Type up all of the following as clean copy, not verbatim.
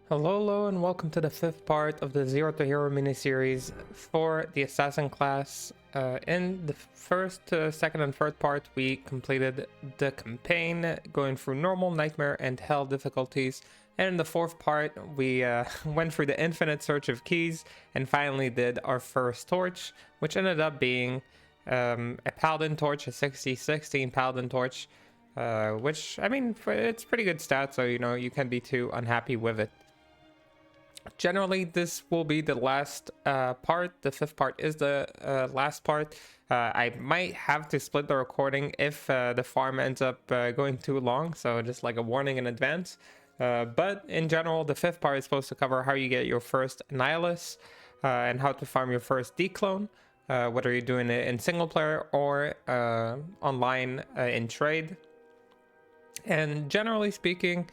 Hello, and welcome to the fifth part of the Zero to Hero miniseries for the Assassin class. In the first, second, and third part, we completed the campaign, going through normal, nightmare, and hell difficulties. And in the fourth part, we went through the infinite search of keys and finally did our first torch, which ended up being a paladin torch, a 60-16 paladin torch, which, I mean, it's pretty good stats, so you can't be too unhappy with it. Generally, this will be the last part. The fifth part is the last part. I might have to split the recording if the farm ends up going too long, so just like a warning in advance. But in general, the fifth part is supposed to cover how you get your first Nihilus and how to farm your first Dclone, whether you're doing it in single player or online in trade. And generally speaking,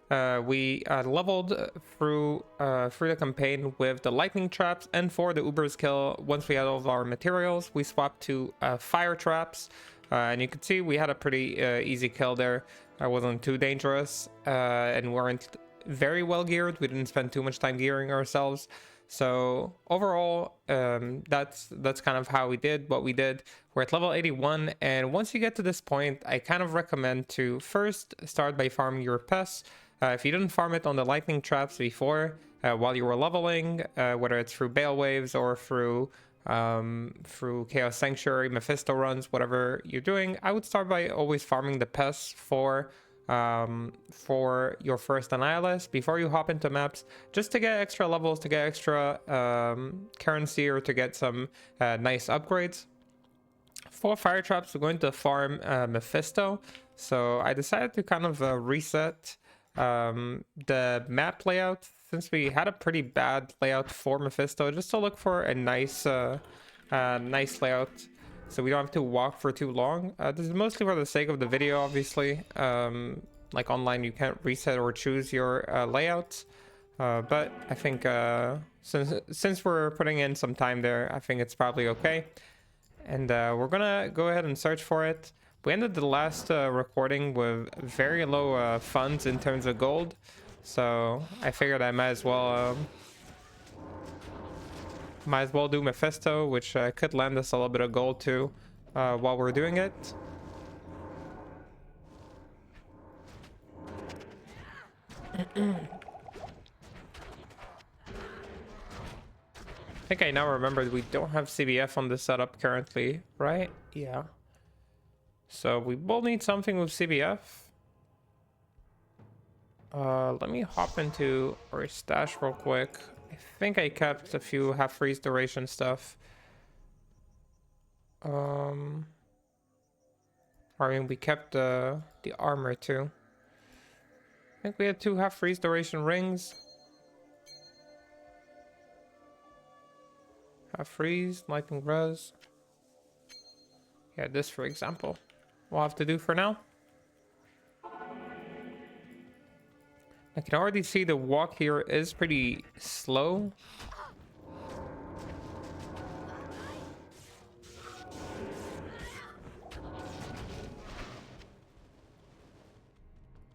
we leveled through the campaign with the lightning traps, and for the Uber's kill, once we had all of our materials, we swapped to fire traps, and you can see we had a pretty easy kill there. It wasn't too dangerous, and weren't very well geared. We didn't spend too much time gearing ourselves. So overall, that's kind of how we did what we did. We're at level 81, and once you get to this point, I kind of recommend to first start by farming your pests. If you didn't farm it on the lightning traps before, while you were leveling, whether it's through Bale Waves or through Chaos Sanctuary, Mephisto runs, whatever you're doing, I would start by always farming the pests for your first Annihilus before you hop into maps, just to get extra levels, to get extra currency, or to get some nice upgrades. For fire traps, we're going to farm Mephisto, so I decided to kind of reset the map layout, since we had a pretty bad layout for Mephisto, just to look for a nice nice layout so we don't have to walk for too long. This is mostly for the sake of the video, obviously. Like online, you can't reset or choose your layout, but I think since we're putting in some time there, I think it's probably okay. And we're gonna go ahead and search for it. We ended the last recording with very low funds in terms of gold, so I figured I might as well do Mephisto, which could lend us a little bit of gold too while we're doing it. I think I now remember we don't have CBF on the setup currently, right? Yeah. So we will need something with CBF. Let me hop into our stash real quick. I think I kept a few half freeze duration stuff. I mean, we kept the armor too. I think we had 2 half freeze duration rings. Half freeze, lightning res. Yeah, this for example, we'll have to do for now. I can already see the walk here is pretty slow.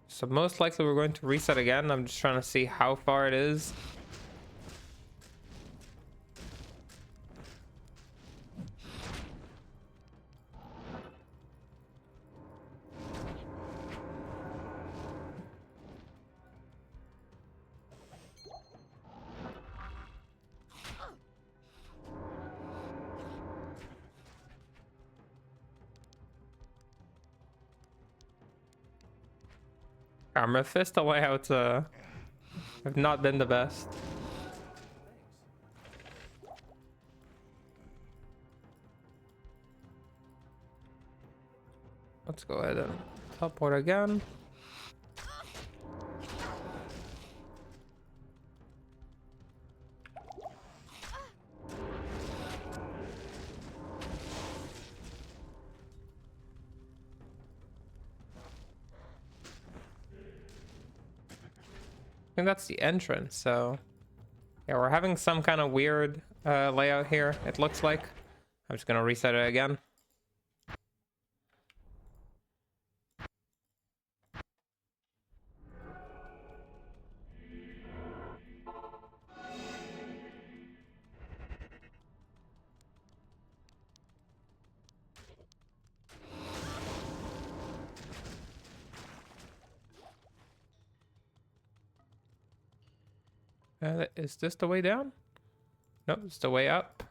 So most likely we're going to reset again. I'm just trying to see how far it is. Our Mephisto layouts have not been the best. Let's go ahead and teleport again. I think that's the entrance, so yeah, we're having some kind of weird layout here, it looks like. I'm just gonna reset it again. Is this the way down? Nope, it's the way up.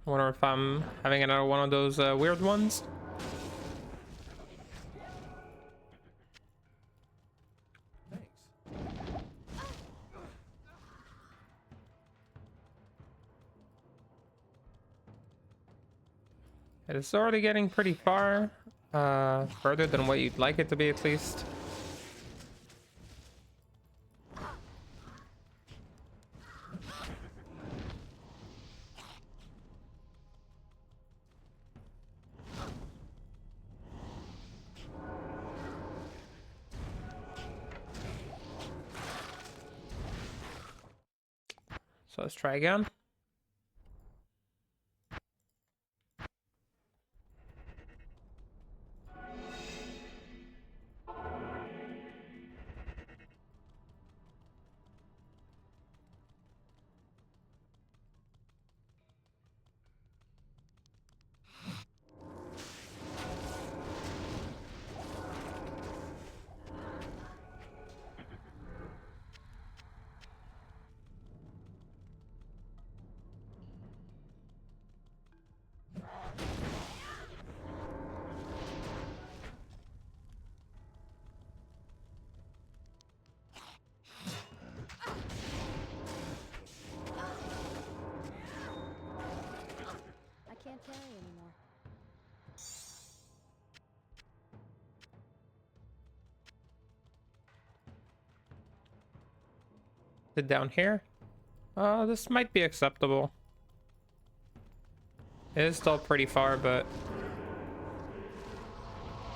I wonder if I'm having another one of those weird ones. It's already getting pretty far. Further than what you'd like it to be, at least. So let's try again. Sit down here. This might be acceptable. It is still pretty far, but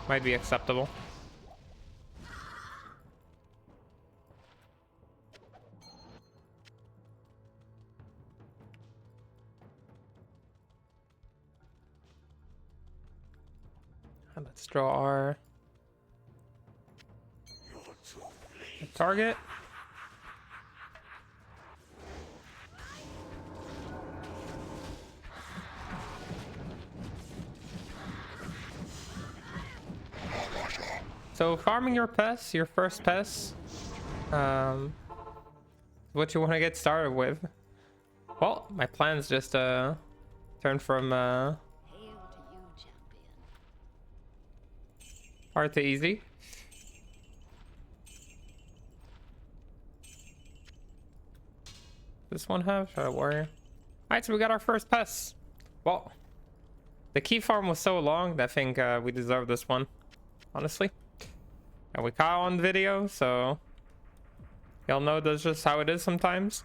might be acceptable. And let's draw our target. So farming your pests, your first pests, what you want to get started with. Well, my plans just turn from hard to easy. This one have? Should I worry? Alright, so we got our first pests. Well, the key farm was so long that I think we deserve this one, honestly. And we caught on video, so y'all know that's just how it is sometimes.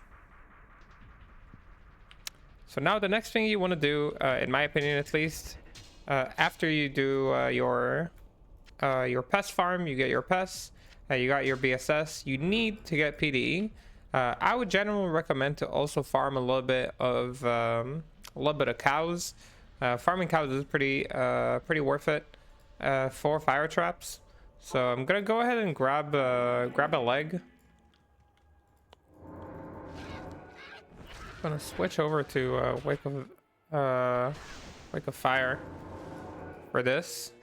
So now the next thing you want to do, in my opinion at least, after you do your pest farm, you get your pests, you got your BSS, you need to get PDE. I would generally recommend to also farm a little bit of cows. Farming cows is pretty worth it for fire traps. So I'm gonna go ahead and grab a leg. I'm gonna switch over to Wake of Fire for this.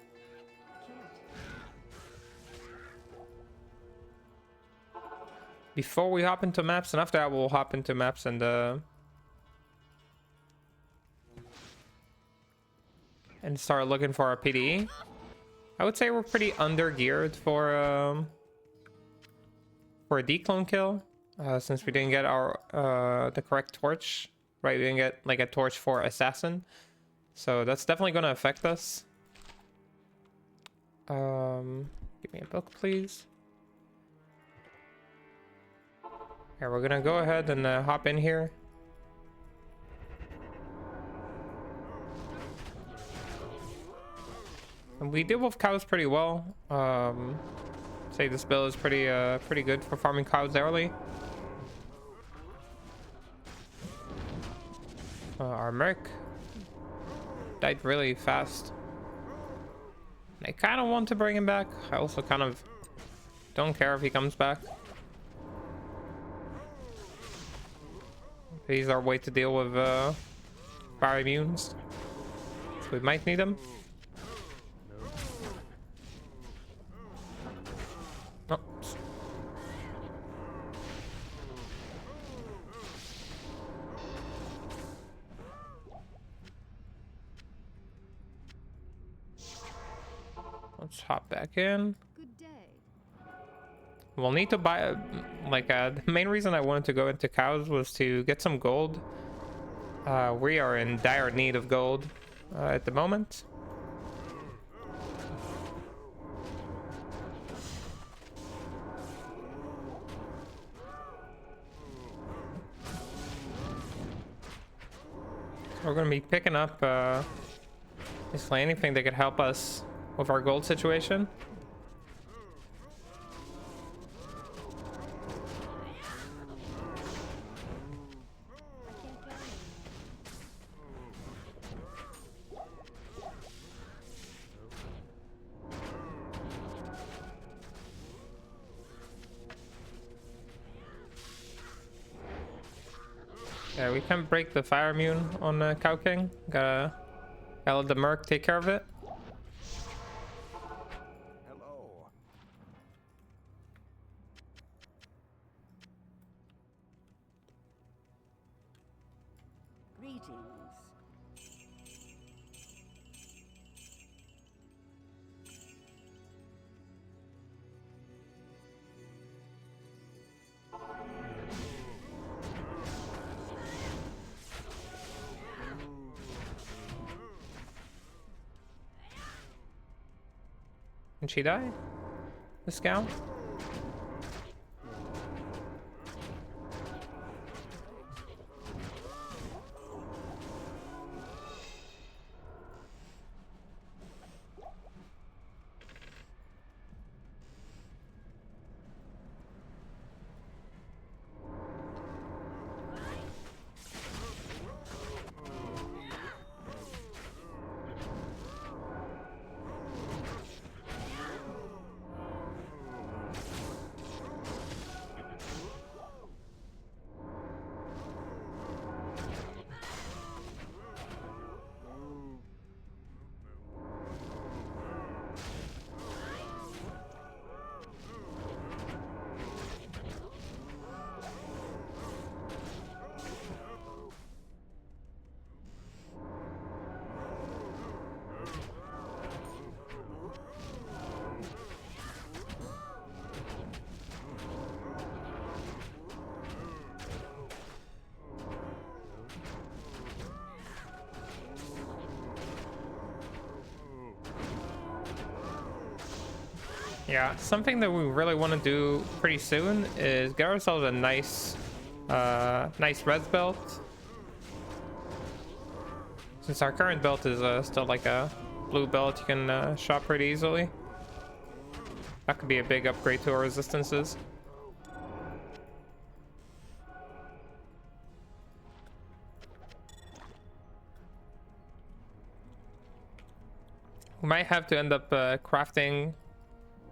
Before we hop into maps, and after that we'll hop into maps and start looking for our PDE. I would say we're pretty under geared for a Dclone kill, since we didn't get our the correct torch, right? We didn't get like a torch for assassin, so that's definitely going to affect us. Give me a book, please. Yeah, we're gonna go ahead and hop in here. And we deal with cows pretty well. Say this build is pretty good for farming cows early. Our merc died really fast. I kind of want to bring him back. I also kind of don't care if he comes back. He's our way to deal with fire immunes. So we might need them. Oops. let's hop back in. Good day. We'll need to buy, the main reason I wanted to go into cows was to get some gold. We are in dire need of gold at the moment. We're going to be picking up basically anything that could help us with our gold situation. Yeah, we can break the fire immune on Cow King. Gotta let the Merc take care of it. Hello. Greetings. Can she die? The scout? Yeah, something that we really want to do pretty soon is get ourselves a nice res belt. Since our current belt is still like a blue belt, you can shop pretty easily. That could be a big upgrade to our resistances. We might have to end up crafting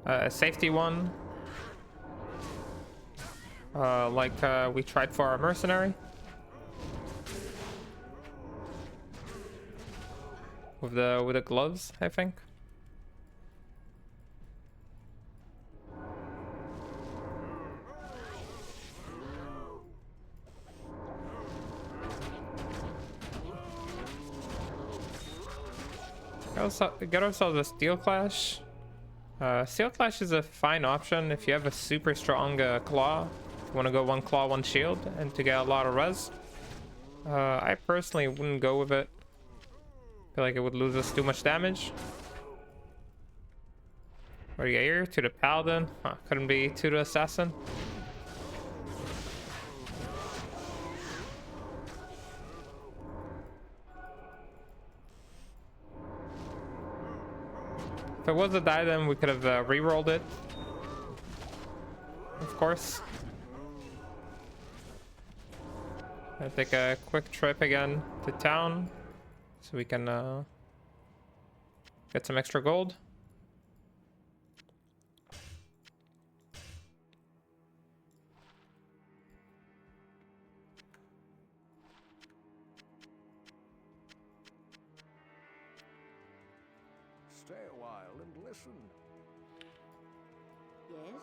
a safety one, like we tried for our mercenary, with the gloves, I think. Get ourselves a steel clash. Steel Clash is a fine option if you have a super strong claw. If you want to go one claw, one shield, and to get a lot of res. I personally wouldn't go with it. I feel like it would lose us too much damage. What do you get here? To the Paladin? Huh, couldn't be to the Assassin. If it was a diadem, we could have re-rolled it. Of course. I'll take a quick trip again to town so we can get some extra gold. Stay a while and listen. Yes.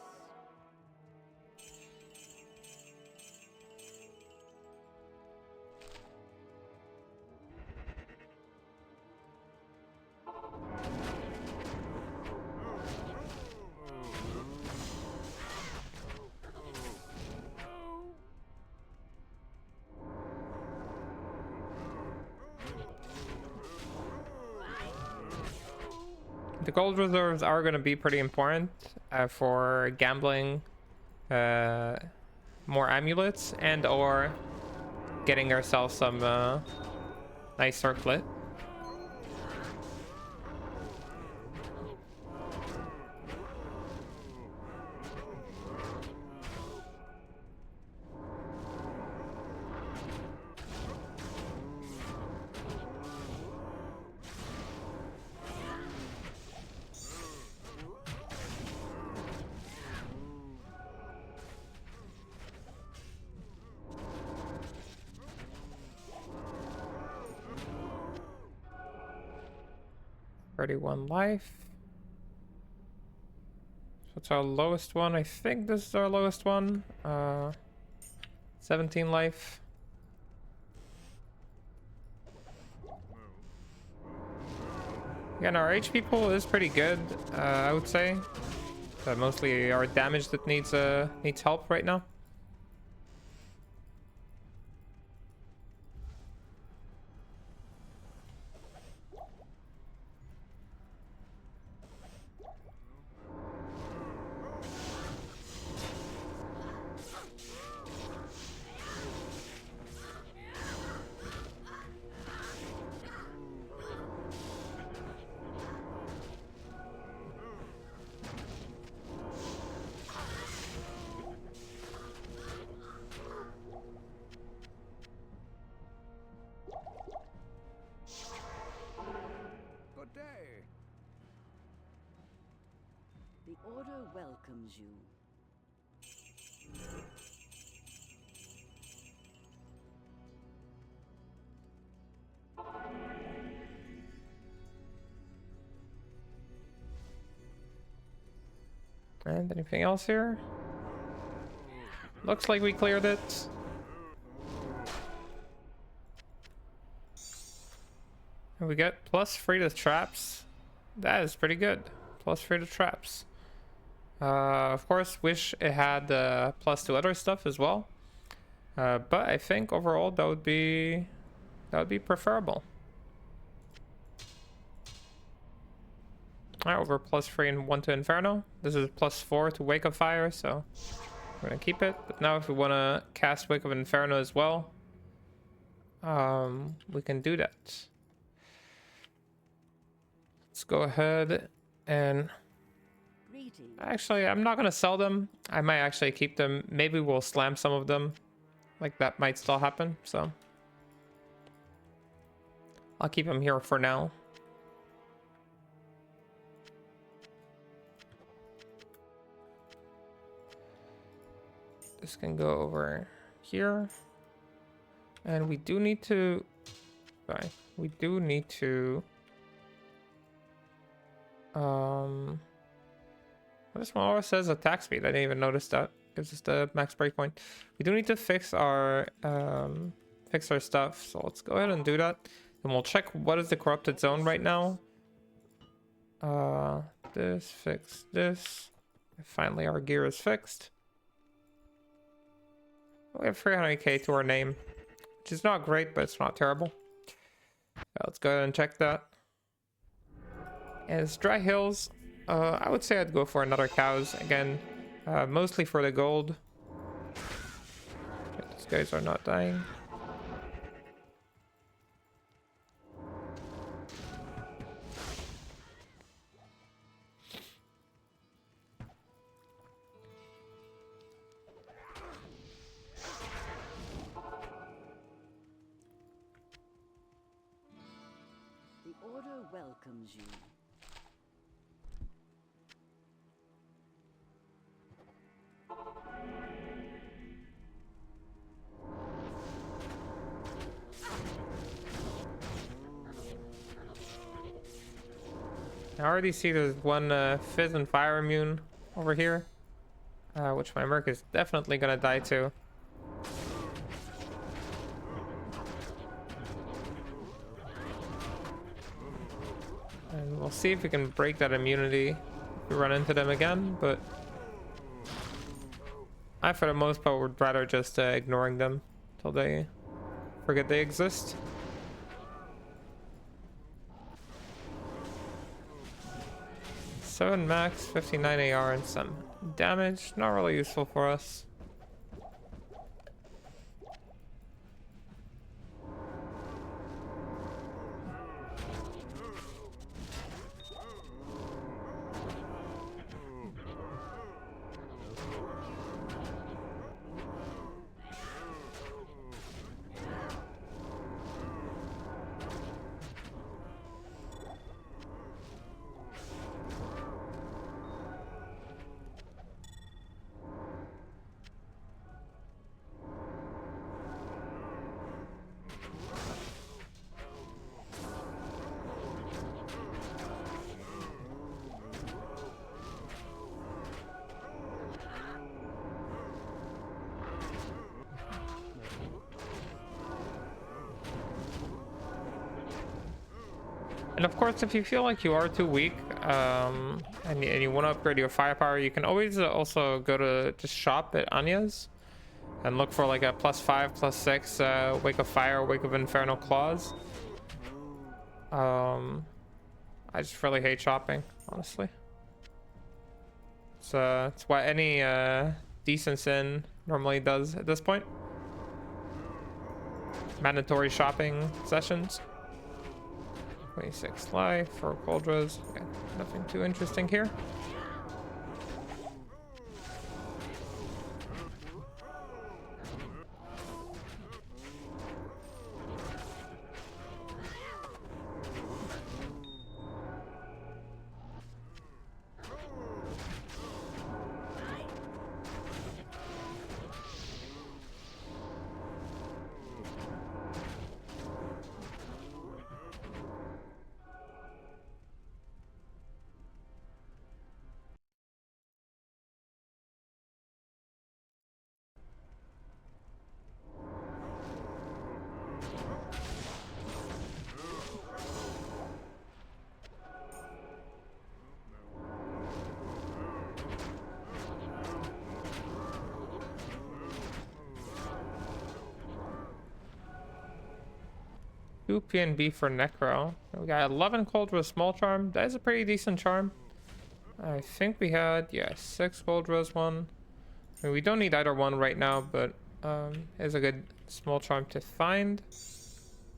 The gold reserves are going to be pretty important for gambling more amulets and or getting ourselves some nice circlet. One life. So it's our lowest one. I think this is our lowest one. 17 life. Again, our HP pool is pretty good, I would say. But mostly our damage that needs help right now. The Order welcomes you. And anything else here? Looks like we cleared it. And we get +3 to traps. That is pretty good. +3 to traps. Of course, wish it had +2 other stuff as well. But I think overall that would be preferable. Alright, over +3 and 1 to Inferno. This is +4 to Wake of Fire, so we're gonna keep it. But now if we want to cast Wake of Inferno as well, we can do that. Let's go ahead and... Actually, I'm not gonna sell them. I might actually keep them. Maybe we'll slam some of them. Like, that might still happen, so I'll keep them here for now. This can go over here. And we do need to... Sorry. We do need to... This one always says attack speed. I didn't even notice that. Gives us the max breakpoint. We do need to fix our stuff. So let's go ahead and do that. And we'll check what is the corrupted zone right now. This, fix this. And finally, our gear is fixed. We have 300k to our name, which is not great, but it's not terrible. Let's go ahead and check that. And it's Dry Hills. I would say I'd go for another cows again, mostly for the gold. Okay, these guys are not dying. The Order welcomes you. I already see there's one Fizz and Fire immune over here, which my Merc is definitely gonna die to. And we'll see if we can break that immunity if we run into them again, but I, for the most part, would rather just ignoring them till they forget they exist. 7 max, 59 AR, and some damage. Not really useful for us. And of course, if you feel like you are too weak and you want to upgrade your firepower, you can always also go to just shop at Anni's and look for like a +5, +6 Wake of Fire, Wake of Infernal Claws. I just really hate shopping, honestly. So it's what any decent sin normally does at this point. Mandatory shopping sessions. 26 life, 4 Coldras. Yeah, nothing too interesting here. Two PNB for Necro. We got 11 gold with small charm. That is a pretty decent charm. I think we had, yeah, 6 gold rose one. I mean, we don't need either one right now, but it's a good small charm to find.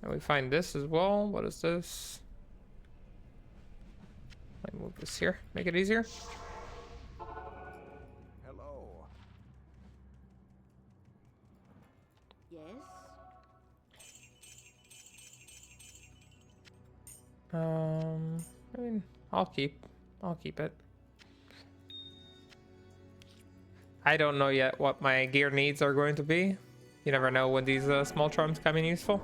And we find this as well. What is this? Let me move this here, make it easier. Hello. Yes? I mean, I'll keep it. I don't know yet what my gear needs are going to be. You never know when these small charms come in useful.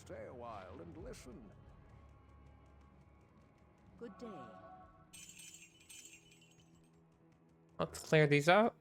Stay a while and listen. Good day. Let's clear these out.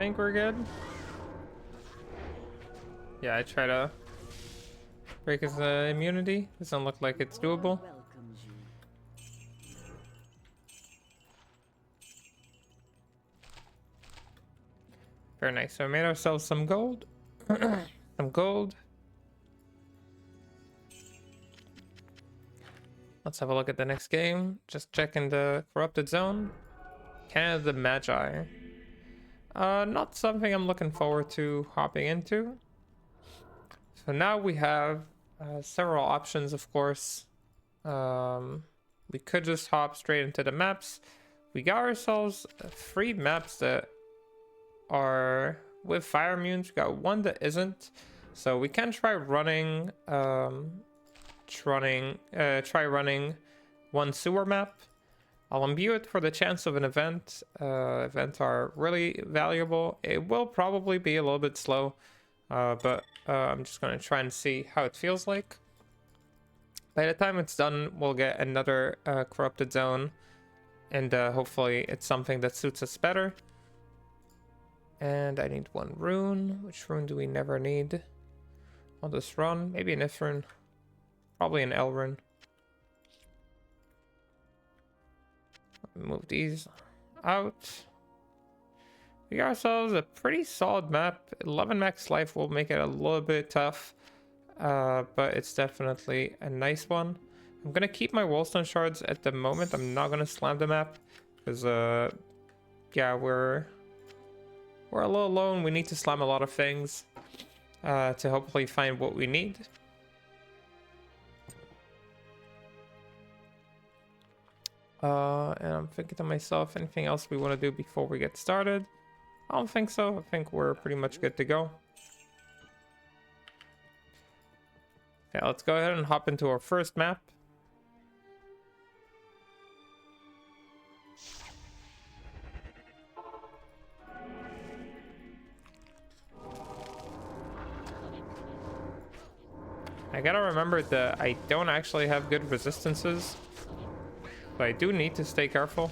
think we're good. Yeah, I try to break his immunity. Doesn't look like it's doable. Welcomes you. Very nice. So we made ourselves some gold. Some gold. Let's have a look at the next game. Just checking the corrupted zone. Canada the Magi. Not something I'm looking forward to hopping into. So now we have several options, of course. We could just hop straight into the maps. We got ourselves 3 maps that are with fire immunes. We got one that isn't. So we can try running try running one sewer map. I'll imbue it for the chance of an event. Events are really valuable. It will probably be a little bit slow, but I'm just going to try and see how it feels like. By the time it's done, we'll get another corrupted zone, and hopefully it's something that suits us better. And I need 1 rune. Which rune do we never need? I'll just run. Maybe an If rune. Probably an L rune. Move these out. We got ourselves a pretty solid map. 11 max life will make it a little bit tough, but it's definitely a nice one. I'm gonna keep my wallstone shards at the moment. I'm not gonna slam the map because yeah, we're a little low and we need to slam a lot of things to hopefully find what we need. And I'm thinking to myself, anything else we want to do before we get started? I don't think so. I think we're pretty much good to go. Okay, let's go ahead and hop into our first map. I gotta remember that I don't actually have good resistances. So I do need to stay careful.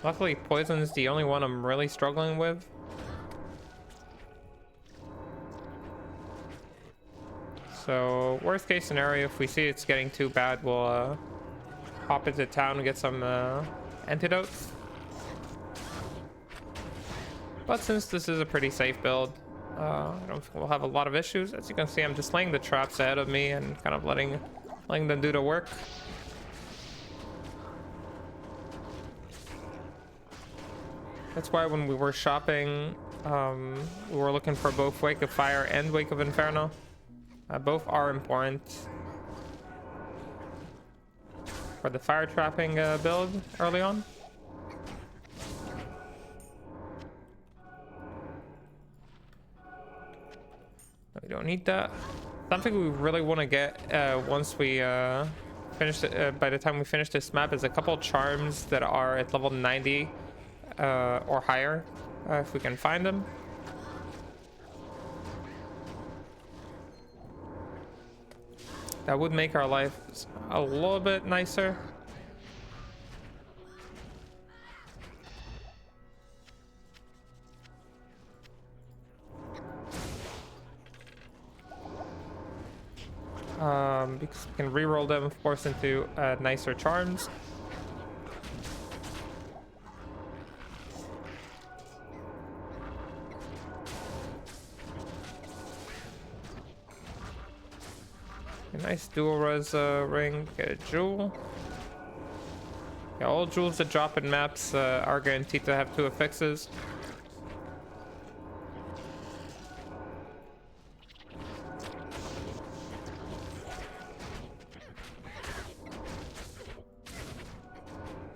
Luckily, poison is the only one I'm really struggling with. So, worst case scenario, if we see it's getting too bad, we'll hop into town and get some antidotes. But since this is a pretty safe build, I don't think we'll have a lot of issues. As you can see, I'm just laying the traps ahead of me and kind of letting them do the work. That's why when we were shopping, we were looking for both Wake of Fire and Wake of Inferno. Both are important for the fire trapping build early on. We don't need that. Something we really want to get once we finish it, by the time we finish this map, is a couple charms that are at level 90 or higher, if we can find them. That would make our life a little bit nicer. Because we can reroll them, of course, into nicer charms. A nice dual res ring, get a jewel. Yeah, all jewels that drop in maps are guaranteed to have 2 affixes.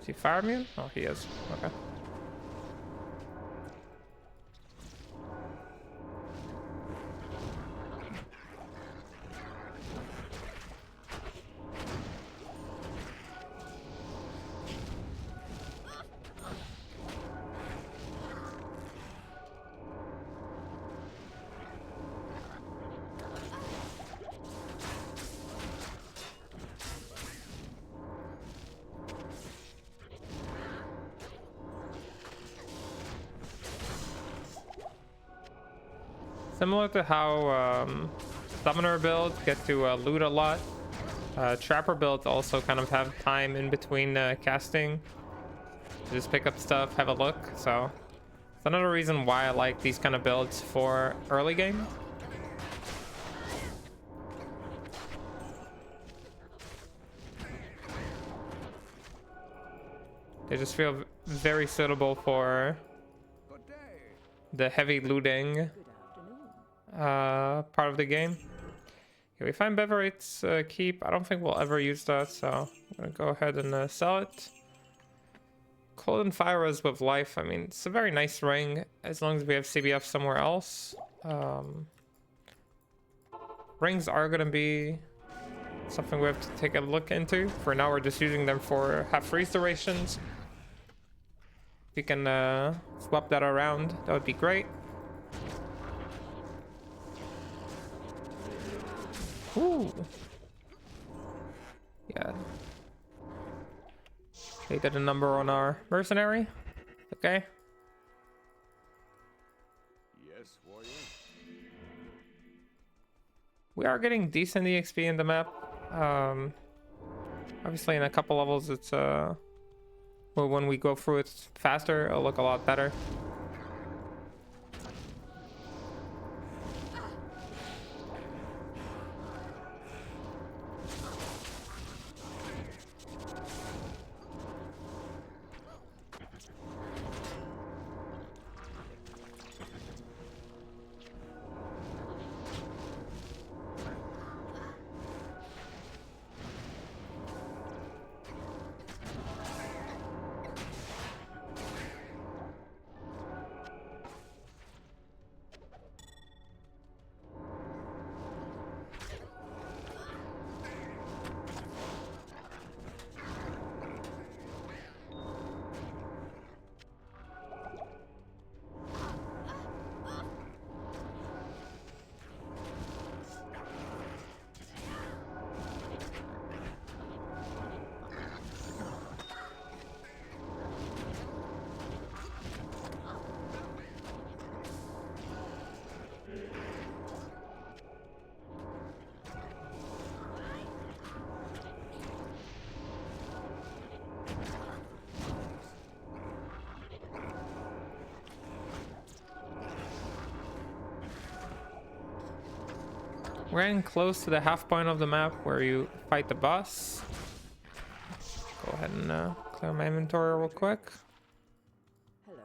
Is he fire immune? Oh, he is. Okay. Similar to how summoner builds get to loot a lot, trapper builds also kind of have time in between casting. Just pick up stuff, have a look. So it's another reason why I like these kind of builds for early game. They just feel very suitable for Good day. the heavy looting Good afternoon. part of the game. Okay, we find Beverate's keep. I don't think we'll ever use that, so I'm gonna go ahead and sell it. Cold and Fire is with life. I mean, it's a very nice ring as long as we have CBF somewhere else. Rings are gonna be something we have to take a look into. For now, we're just using them for half freeze durations. If you can swap that around, that would be great. Ooh. Yeah. They did a number on our mercenary. Okay. Yes, warrior. We are getting decent EXP in the map. Obviously in a couple levels it's well, when we go through it faster, it'll look a lot better. We're getting close to the half point of the map where you fight the boss. Go ahead and clear my inventory real quick. Hello.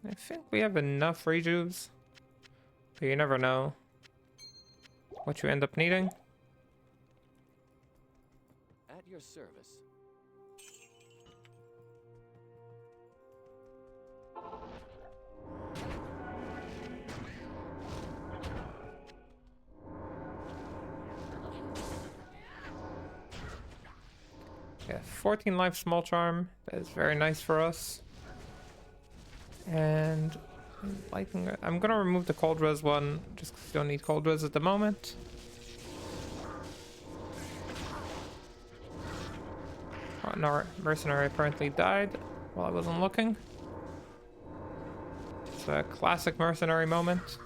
I think we have enough rejuves, but you never know what you end up needing. At your service. Yeah, 14 life small charm. That is very nice for us. And lighting, I'm gonna remove the cold res one just because you don't need cold res at the moment. Oh, no, mercenary apparently died while I wasn't looking. It's a classic mercenary moment.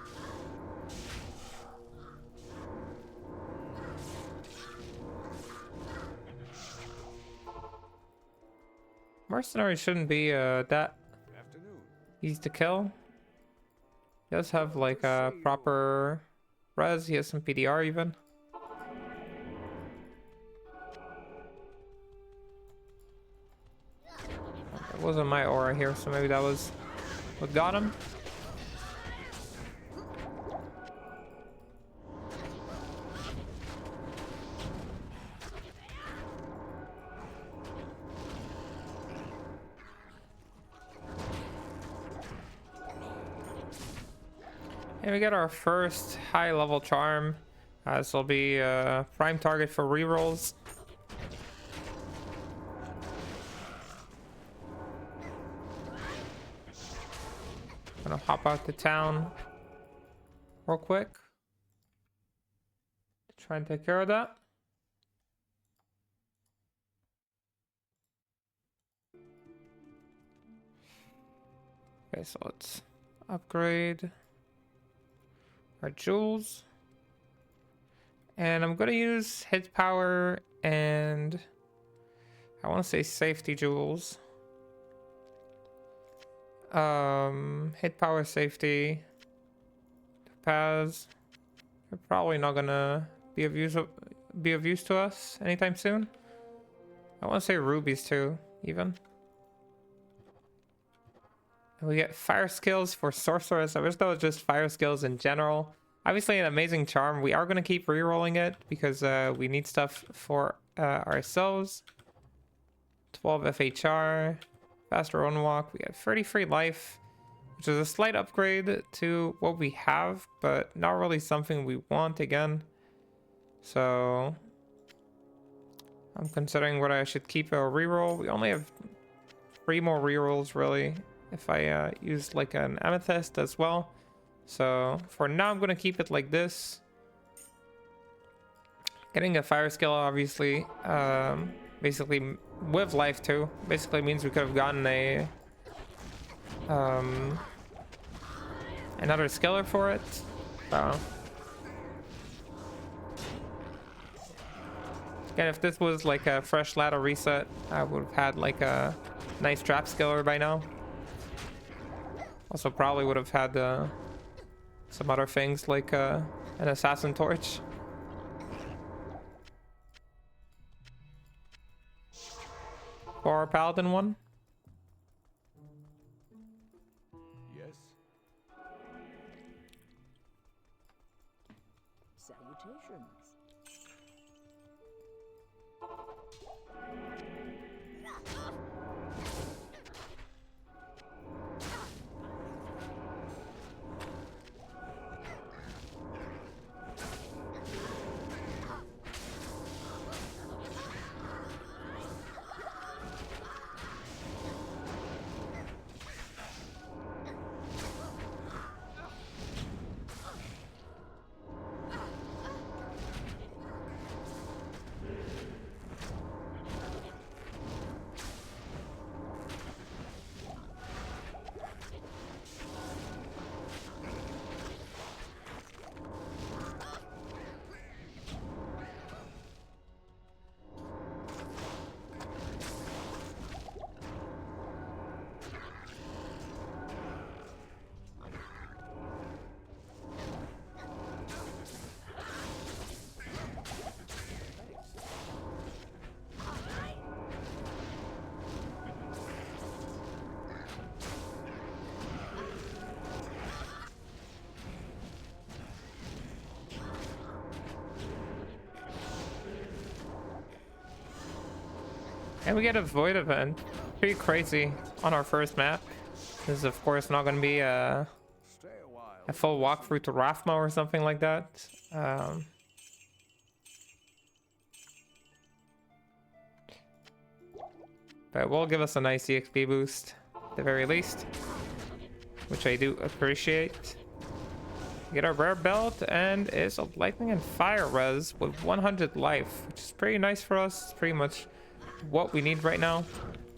Mercenary shouldn't be that Afternoon. easy to kill. He does have like a proper res, he has some PDR even. That wasn't my aura here, so maybe that was what got him. And we get our first high level charm. This will be a prime target for rerolls. Gonna hop out to town real quick. Try and take care of that. Okay, so let's upgrade our jewels. And I'm gonna use hit power and I want to say safety jewels. Hit power, safety, paths. They're probably not gonna be of use to us anytime soon. I want to say rubies too, even. And we get fire skills for sorceress. I wish that was just fire skills in general. Obviously, an amazing charm. We are going to keep rerolling it because we need stuff for ourselves. 12 FHR, faster run walk. We got 33 life, which is a slight upgrade to what we have, but not really something we want again. So I'm considering whether I should keep a reroll. We only have 3 more rerolls really if I use like an amethyst as well. So for now, I'm going to keep it like this. Getting a fire skill, obviously, basically with life too, basically means we could have gotten a another skiller for it. Again, if this was like a fresh ladder reset, I would have had like a nice trap skiller by now. Also probably would have had some other things like an assassin torch. For our paladin one. Yes. Salutations. And we get a void event. Pretty crazy on our first map. This is of course not going to be a full walkthrough to Rathma or something like that. But it will give us a nice EXP boost at the very least, which I do appreciate. Get our rare belt, and it's a lightning and fire res with 100 life, which is pretty nice for us. It's pretty much what we need right now.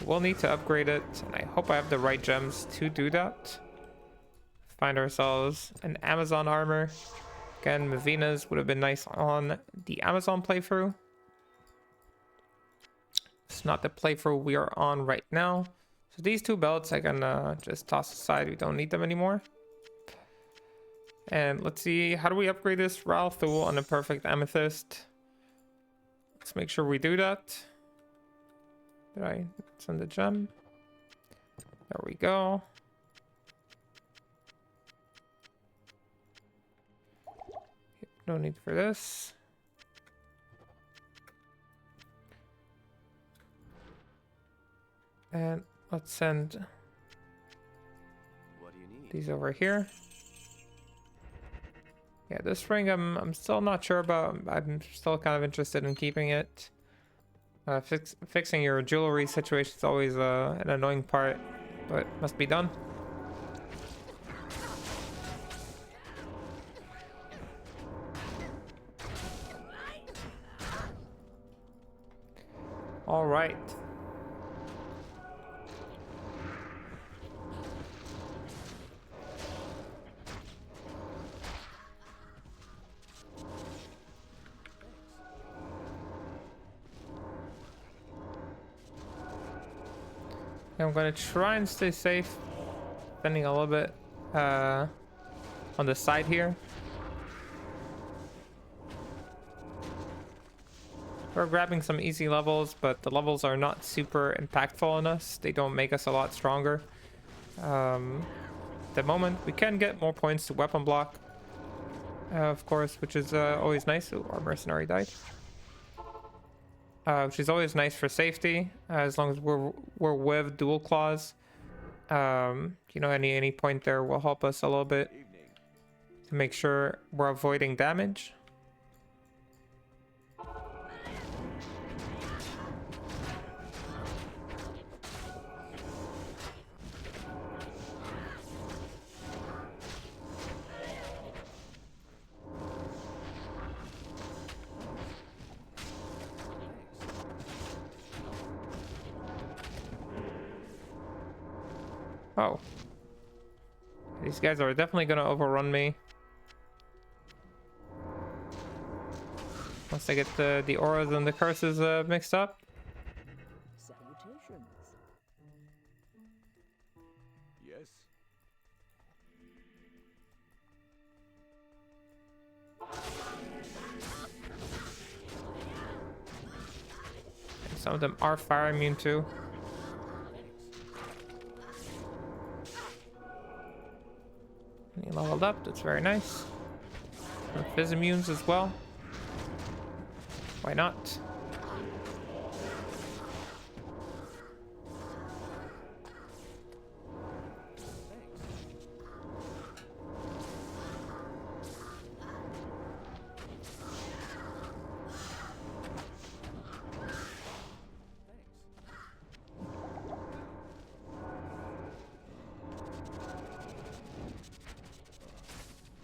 We'll need to upgrade it, and I hope I have the right gems to do that. Find ourselves an Amazon armor. Again, Mavina's would have been nice on the Amazon playthrough. It's not the playthrough we are on right now. So these 2 belts I can just toss aside. We don't need them anymore. And let's see, how do we upgrade this Ral Thule on a perfect amethyst? Let's make sure we do that. Did I send the gem? There we go. No need for this. And let's send What do you need? these over here. Yeah, this ring I'm still not sure about. I'm still kind of interested in keeping it. Fixing your jewelry situation is always an annoying part, but must be done. All right. I'm gonna try and stay safe, spending a little bit on the side here. We're grabbing some easy levels, but the levels are not super impactful on us. They don't make us a lot stronger. At the moment, we can get more points to weapon block, of course, which is always nice. Ooh, our mercenary died. Which is always nice for safety, as long as we're with dual claws. You know, any point there will help us a little bit to make sure we're avoiding damage. Oh. These guys are definitely gonna overrun me. Once I get the auras and the curses mixed up. Salutations. Yes. Some of them are fire immune too. And he leveled up, that's very nice. And fizz immunes as well. Why not?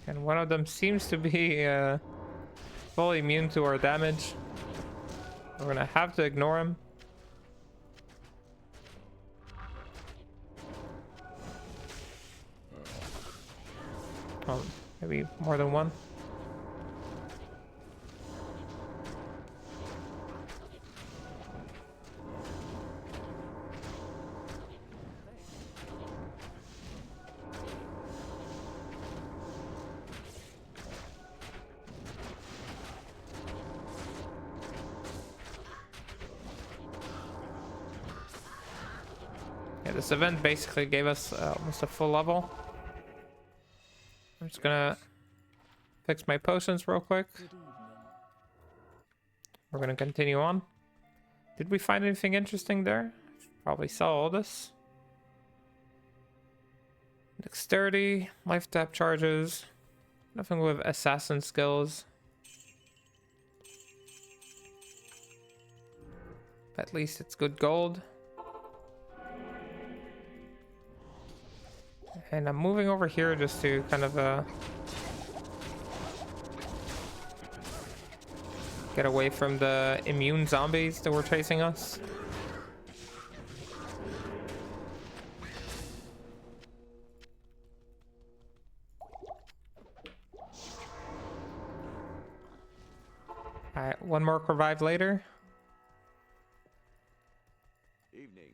And one of them seems to be fully immune to our damage. We're gonna have to ignore him. Oh, maybe more than one. This event basically gave us almost a full level. I'm just gonna fix my potions real quick. Good evening. We're gonna continue on. Did we find anything interesting there? Probably saw all this. Dexterity, life tap charges. Nothing with assassin skills. At least it's good gold. And I'm moving over here just to kind of get away from the immune zombies that were chasing us. Alright, one more revive later. Evening.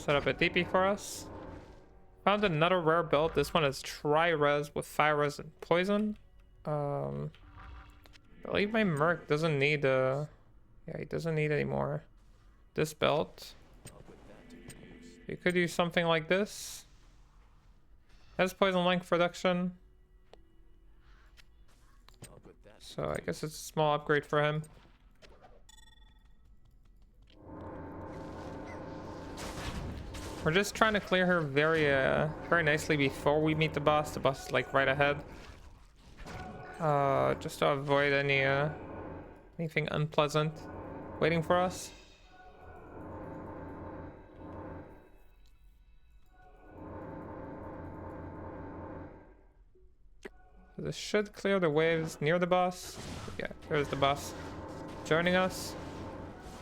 set up a DP for us. Found another rare build. This one is Tri-Res with Fire Res and Poison. I believe my Merc doesn't need yeah, he doesn't need any more. This belt. You could use something like this. Has Poison Length reduction. So I guess it's a small upgrade for him. We're just trying to clear her very nicely before we meet the boss. The boss is like right ahead. Just to avoid anything unpleasant waiting for us. So this should clear the waves near the boss. Yeah, there's the boss joining us.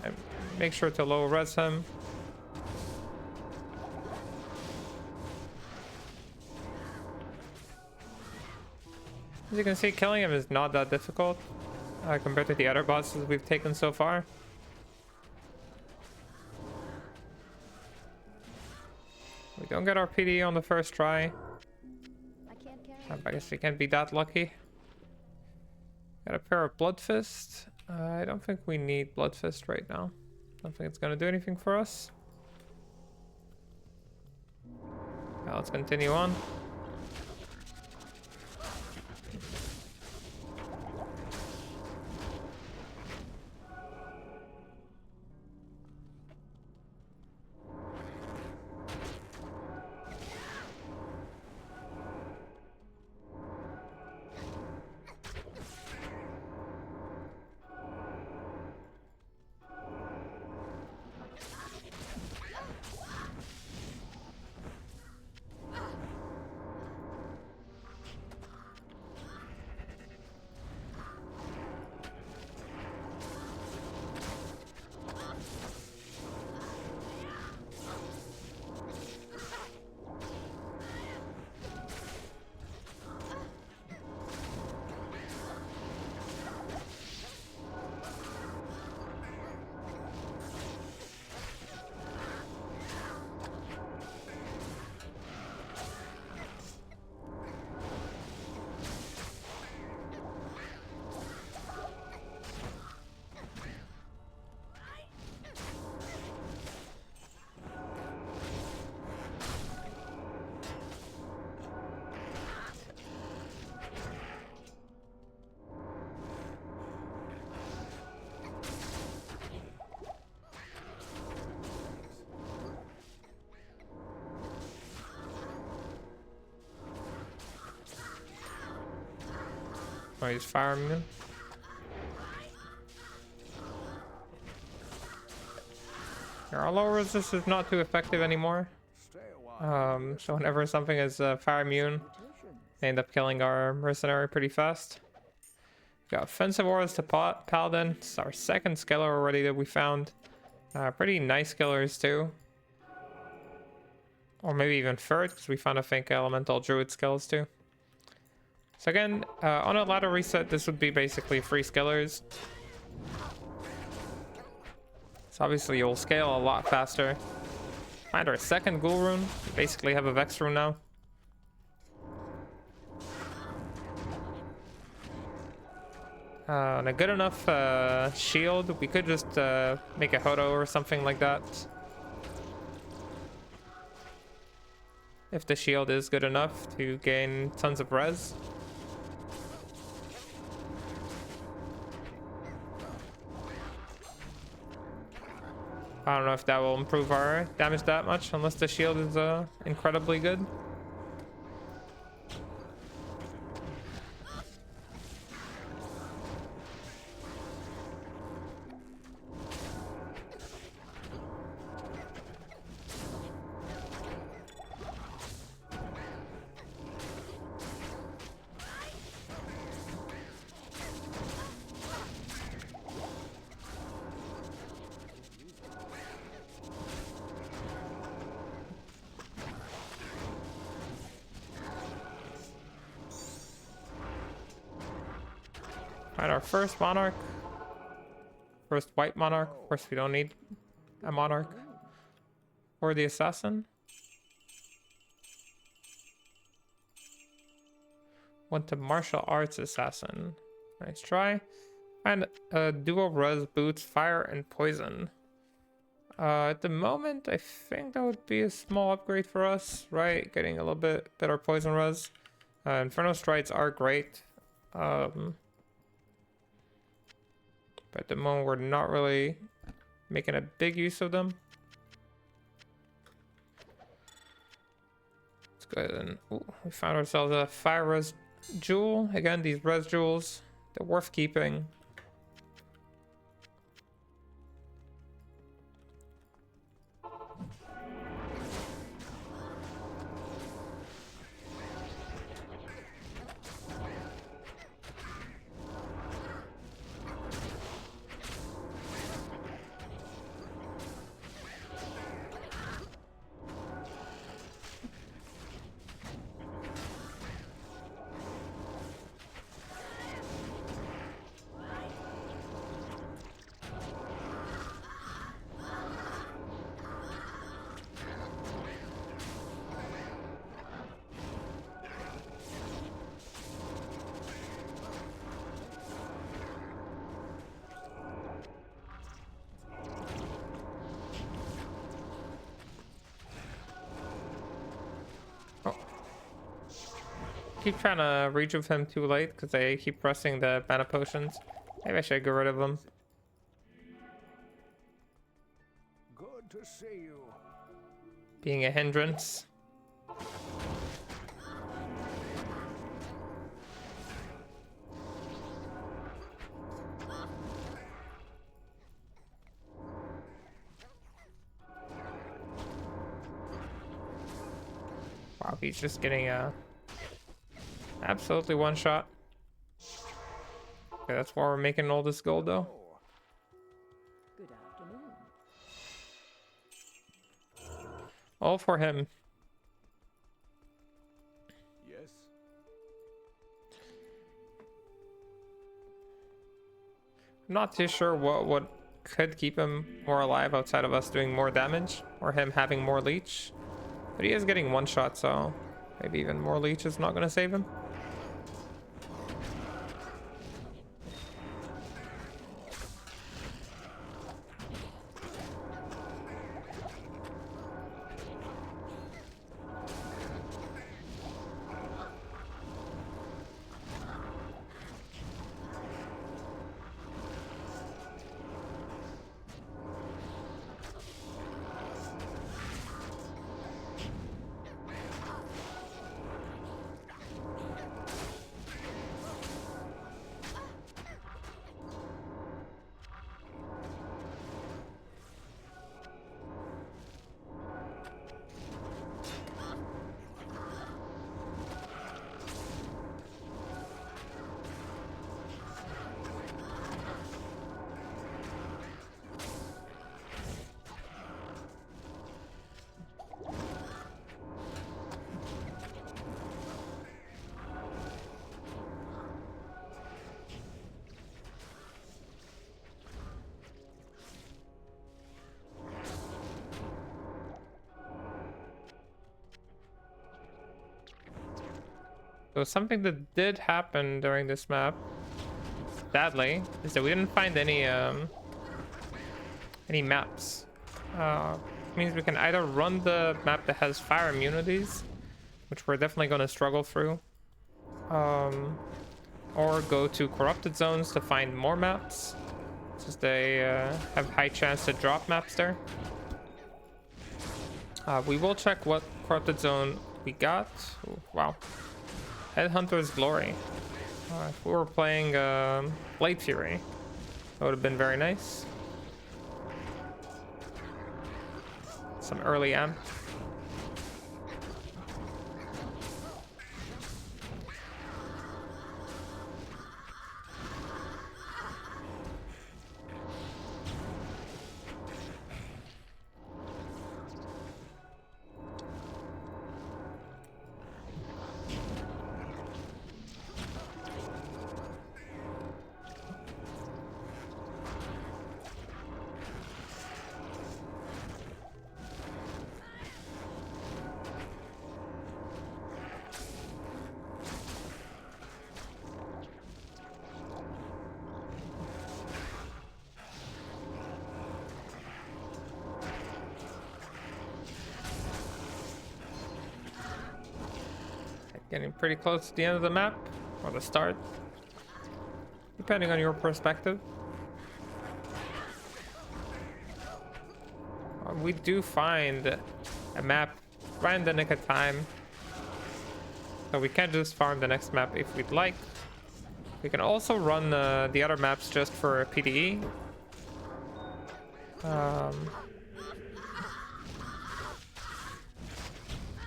And make sure to low res him. As you can see, killing him is not that difficult compared to the other bosses we've taken so far. We don't get our PD on the first try. I guess we can't be that lucky. Got a pair of Blood Fist. I don't think we need Blood Fist right now. Don't think it's gonna do anything for us. Now let's continue on. Oh, he's firing him. Our low resist is not too effective anymore. So whenever something is fire immune, they end up killing our mercenary pretty fast. Got offensive auras to Paladin. It's our second skiller already that we found. Pretty nice killers too. Or maybe even third, because we found, I think, elemental druid skills too. So again, on a ladder reset, this would be basically 3 skillers. So obviously you'll scale a lot faster. Find our second ghoul rune. We basically have a Vex rune now. And a good enough shield. We could just make a Hodo or something like that. If the shield is good enough to gain tons of res. I don't know if that will improve our damage that much, unless the shield is incredibly good. Alright, our first monarch. First white monarch. Of course, we don't need a monarch. for the assassin. Went to martial arts assassin. Nice try. And dual res boots, fire and poison. At the moment, I think that would be a small upgrade for us, right? Getting a little bit better poison res. Inferno strides are great. But at the moment, we're not really making a big use of them. Let's go ahead and... Ooh, we found ourselves a fire res jewel. Again, these res jewels, they're worth keeping. Keep trying to reach with him too late because I keep pressing the mana potions. Maybe I should get rid of them. Good to see you. Being a hindrance. Wow, he's just getting absolutely one shot. Okay, that's why we're making all this gold though. Good afternoon. All for him. Yes. I'm not too sure what could keep him more alive outside of us doing more damage or him having more leech. But he is getting one shot, so maybe even more leech is not going to save him. So something that did happen during this map, sadly, is that we didn't find any maps. Means we can either run the map that has fire immunities, which we're definitely going to struggle through, or go to corrupted zones to find more maps, since they have high chance to drop maps there. We will check what corrupted zone we got. Ooh, wow. Headhunter's Glory. If we were playing Blade Fury, that would have been very nice. Some early amp. getting pretty close to the end of the map, or the start, depending on your perspective. We do find a map right in the nick of time, so we can just farm the next map if we'd like. We can also run the other maps just for PDE.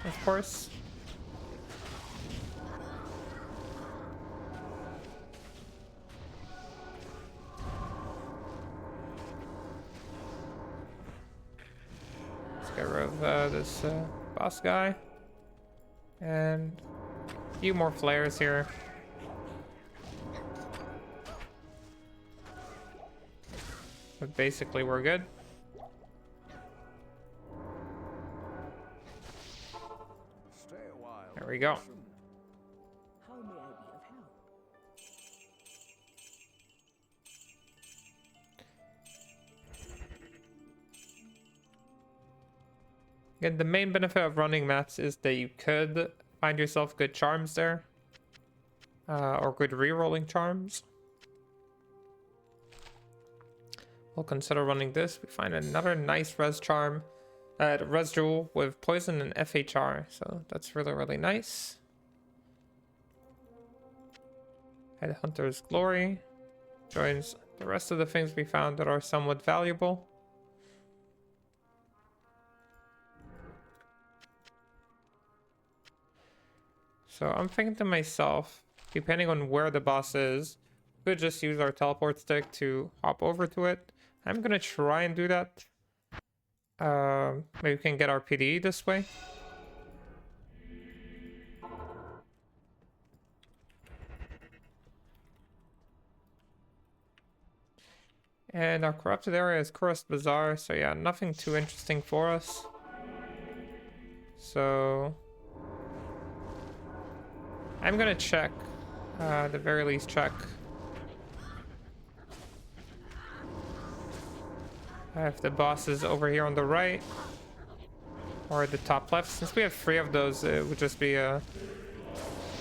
Of course. Let's get rid of this boss guy. And a few more flares here. But basically we're good. Stay a while. There we go. How may I be of help? Again, the main benefit of running maps is that you could find yourself good charms there. Or good re-rolling charms. We'll consider running this. We find another nice res charm. Res jewel with poison and FHR. So that's really, really nice. Headhunter's Glory joins the rest of the things we found that are somewhat valuable. So I'm thinking to myself, depending on where the boss is, we could just use our teleport stick to hop over to it. I'm gonna try and do that. Maybe we can get our PDE this way. And our corrupted area is Cursed Bazaar, so yeah, nothing too interesting for us. So I'm gonna check, at the very least check if the boss is over here on the right or at the top left. Since we have 3 of those, it would just be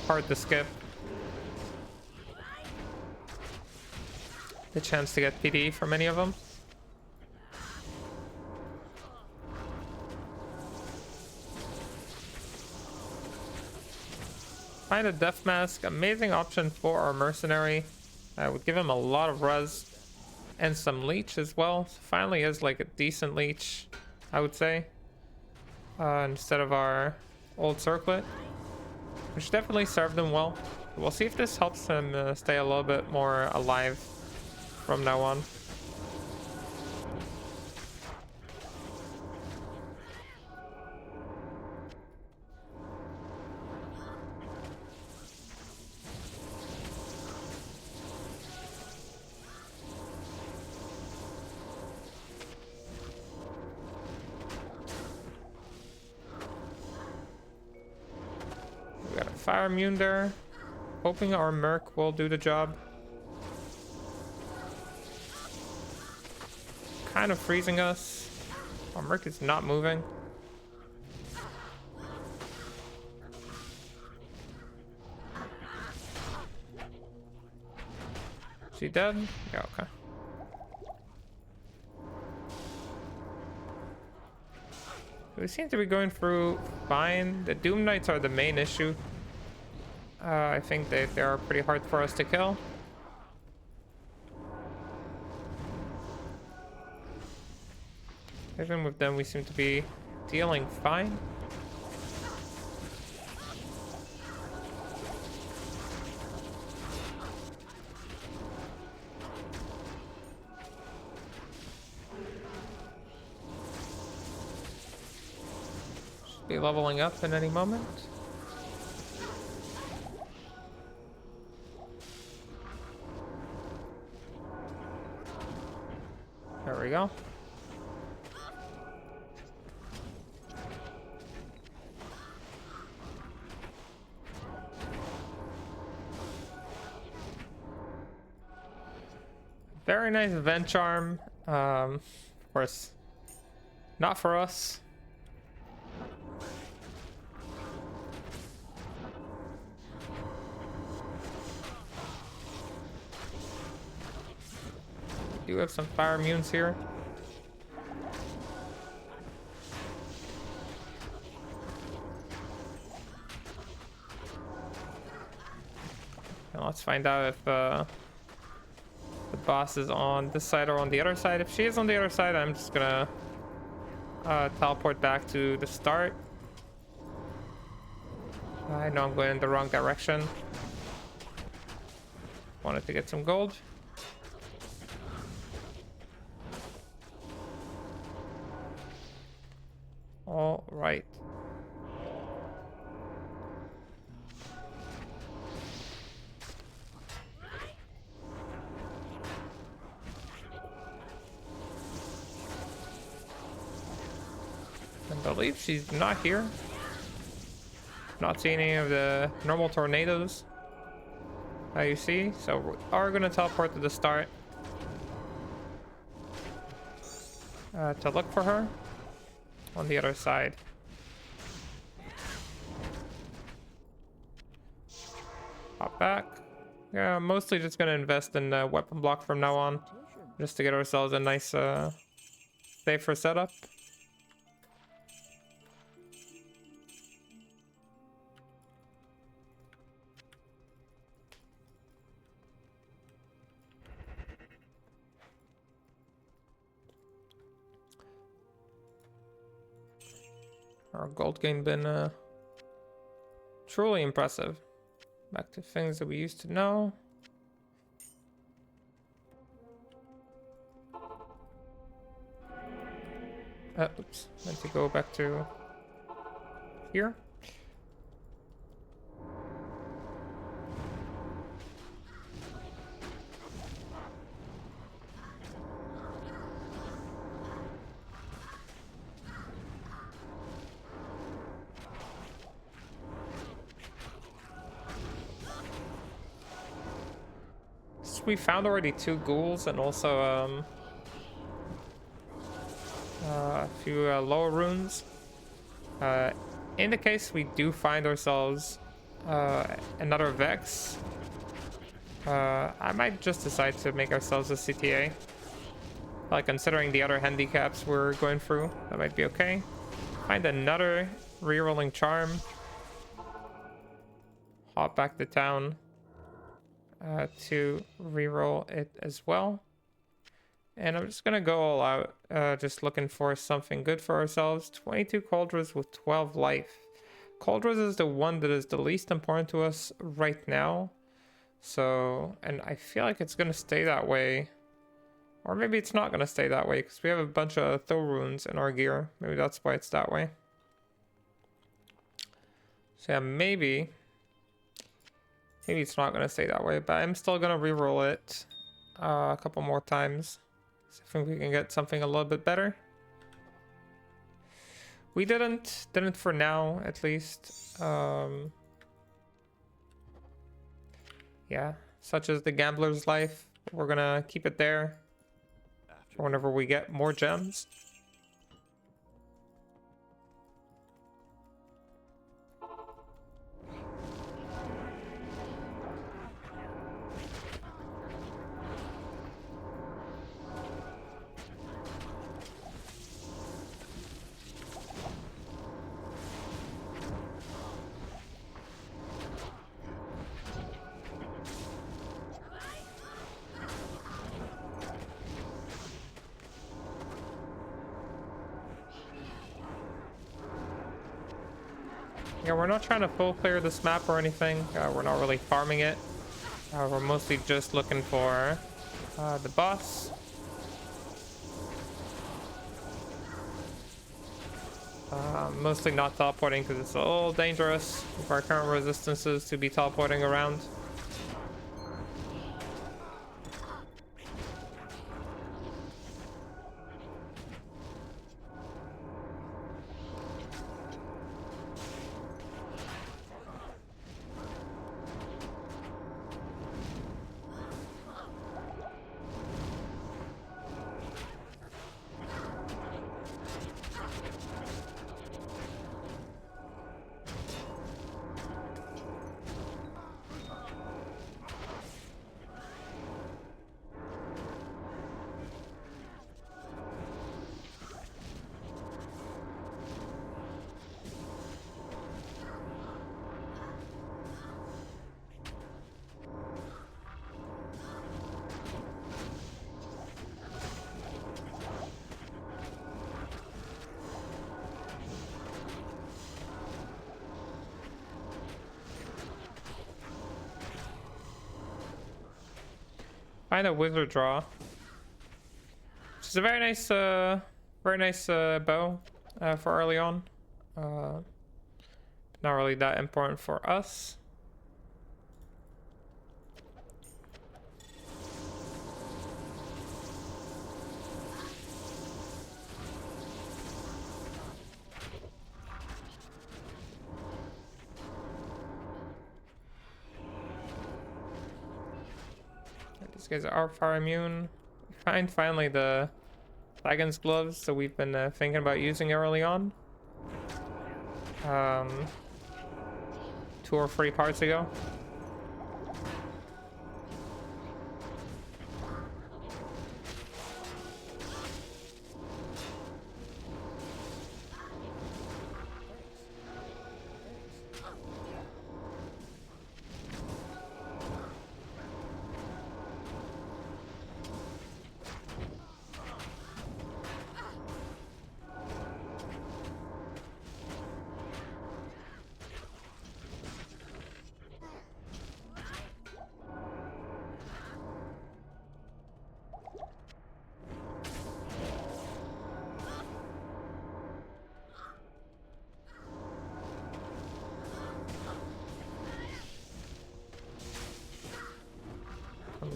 hard to skip the chance to get PD from any of them. Find a death mask, amazing option for our mercenary. Would give him a lot of res and some leech as well. So finally is like a decent leech, I would say, instead of our old circlet, which definitely served him well. We'll see if this helps him stay a little bit more alive from now on. Fire immune there. Hoping our Merc will do the job. Kind of freezing us. Our Merc is not moving. Is he dead? Yeah, okay. We seem to be going through fine. The Doom Knights are the main issue. I think they are pretty hard for us to kill. Even with them, we seem to be dealing fine. Should be leveling up in any moment. There we go. Very nice event charm. Of course, not for us. do have some fire immunes here. And let's find out if the boss is on this side or on the other side. If she is on the other side, I'm just gonna teleport back to the start. I know I'm going in the wrong direction. Wanted to get some gold. All right. I believe she's not here. Not seeing any of the normal tornadoes that you see, so we are going to teleport to the start to look for her on the other side. Hop back. Yeah, mostly just going to invest in weapon block from now on, just to get ourselves a nice safer setup. Our gold gain been truly impressive. Back to things that we used to know. Oops, meant to go back to here. We found already 2 ghouls and also a few lower runes. In the case we do find ourselves another Vex, I might just decide to make ourselves a CTA. Like, considering the other handicaps we're going through, that might be okay. Find another rerolling charm. Hop back to town. To reroll it as well. And I'm just gonna go all out, just looking for something good for ourselves. 22 Cauldrons with 12 life. Cauldrons is the one that is the least important to us right now. So, and I feel like it's gonna stay that way. Or maybe it's not gonna stay that way, because we have a bunch of Thor runes in our gear. Maybe that's why it's that way. So yeah, maybe it's not going to stay that way, but I'm still going to reroll it a couple more times. So I think we can get something a little bit better. We didn't for now, at least. Yeah, such as the gambler's life. We're going to keep it there for whenever we get more gems. Yeah, we're not trying to full clear this map or anything. We're not really farming it. We're mostly just looking for the boss. Mostly not teleporting because it's a little dangerous with our current resistances to be teleporting around. Find a wizard draw. Which is a very nice bow for early on. Not really that important for us. These guys are fire immune. Find finally the Dragon's gloves that we've been thinking about using early on. 2 or 3 parts ago.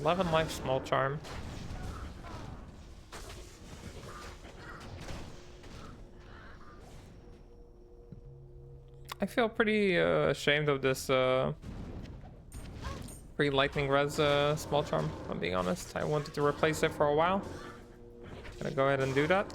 Eleven life small charm. I feel pretty ashamed of this free lightning res small charm, if I'm being honest. I wanted to replace it for a while. Gonna go ahead and do that.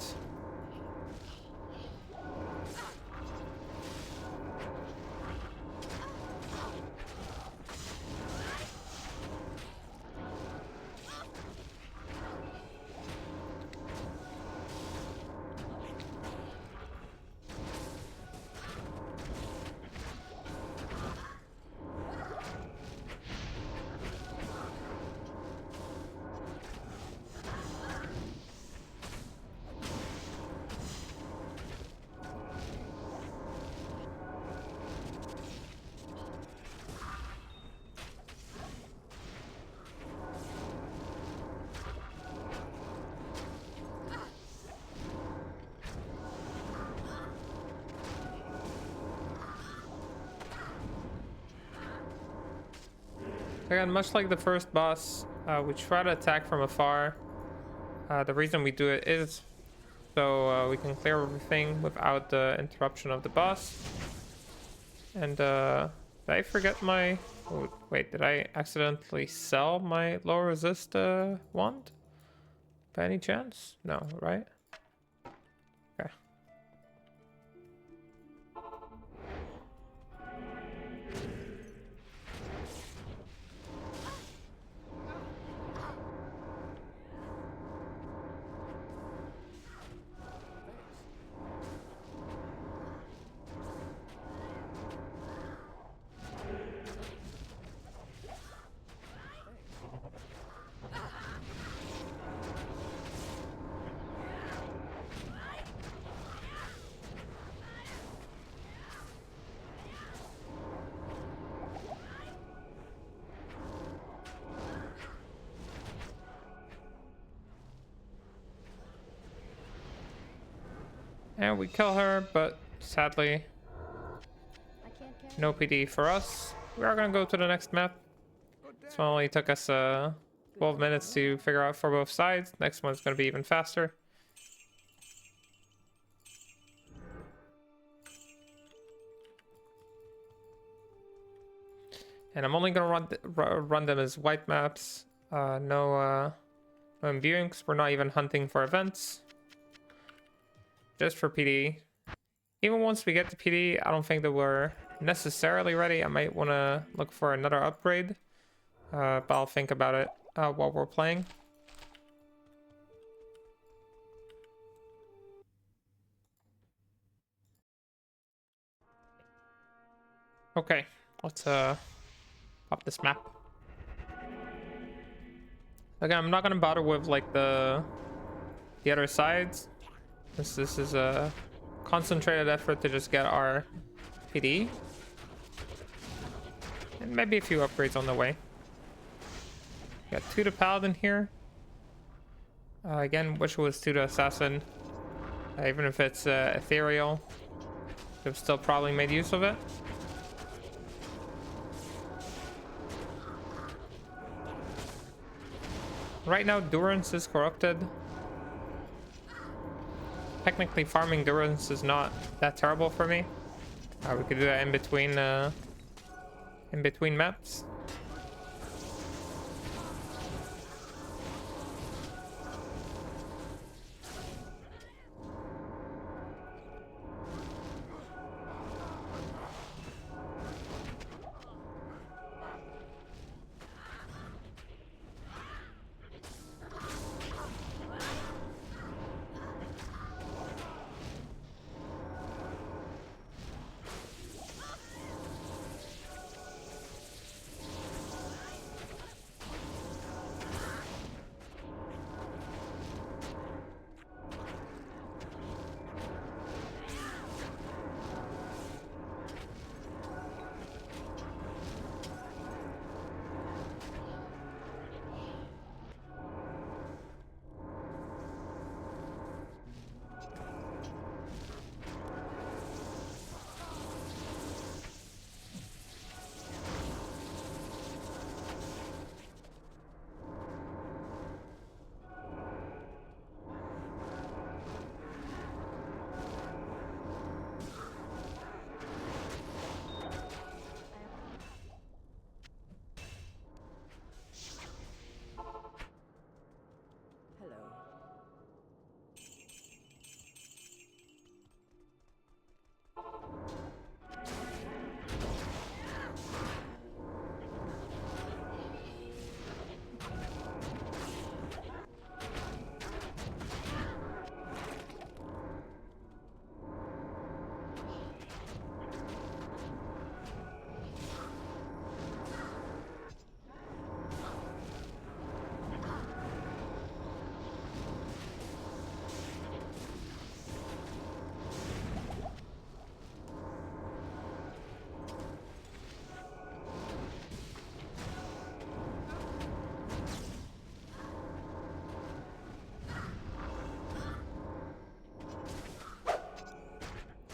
Again, much like the first boss, we try to attack from afar. The reason we do it is so we can clear everything without the interruption of the boss. And did I forget my... Oh, wait, did I accidentally sell my low resist wand? By any chance? No, right? Okay. And we kill her, but sadly, no PD for us. We are gonna go to the next map. This one only took us 12 minutes to figure out for both sides. Next one's gonna be even faster. And I'm only gonna run them as white maps. No imbuing, because we're not even hunting for events. Just for PD. Even once we get to PD, I don't think that we're necessarily ready. I might want to look for another upgrade. But I'll think about it while we're playing. Okay, let's pop this map. Again, I'm not gonna bother with like the other sides. This is a concentrated effort to just get our PD. And maybe a few upgrades on the way. Got 2 to Paladin here. Again, wish it was 2 to Assassin. Even if it's ethereal, I've still probably made use of it. Right now, Durance is corrupted. Technically, farming Durance is not that terrible for me. We could do that in between maps. Hello.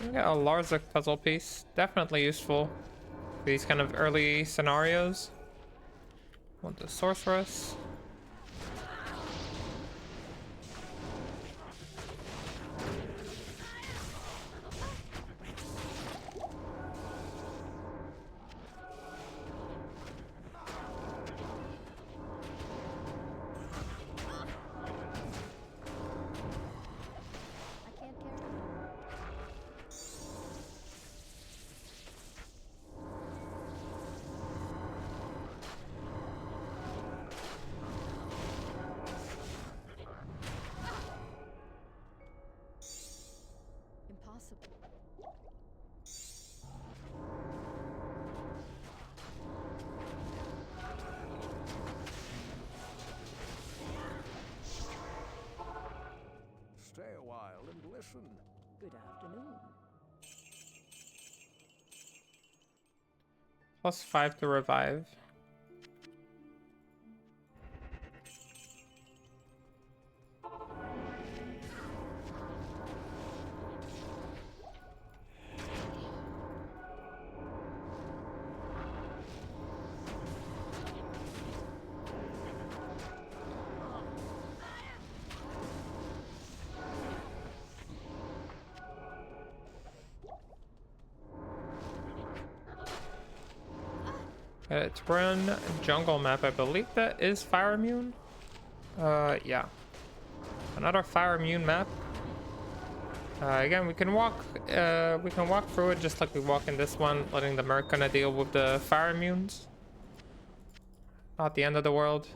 We got a Larzik puzzle piece. Definitely useful for these kind of early scenarios. Want the Sorceress. Impossible. Stay a while and listen. Good afternoon. +5 to revive. It's run jungle map. I believe that is fire immune. Yeah. Another fire immune map. Again, we can walk through it just like we walk in this one, letting the merc kind of deal with the fire immunes. Not the end of the world.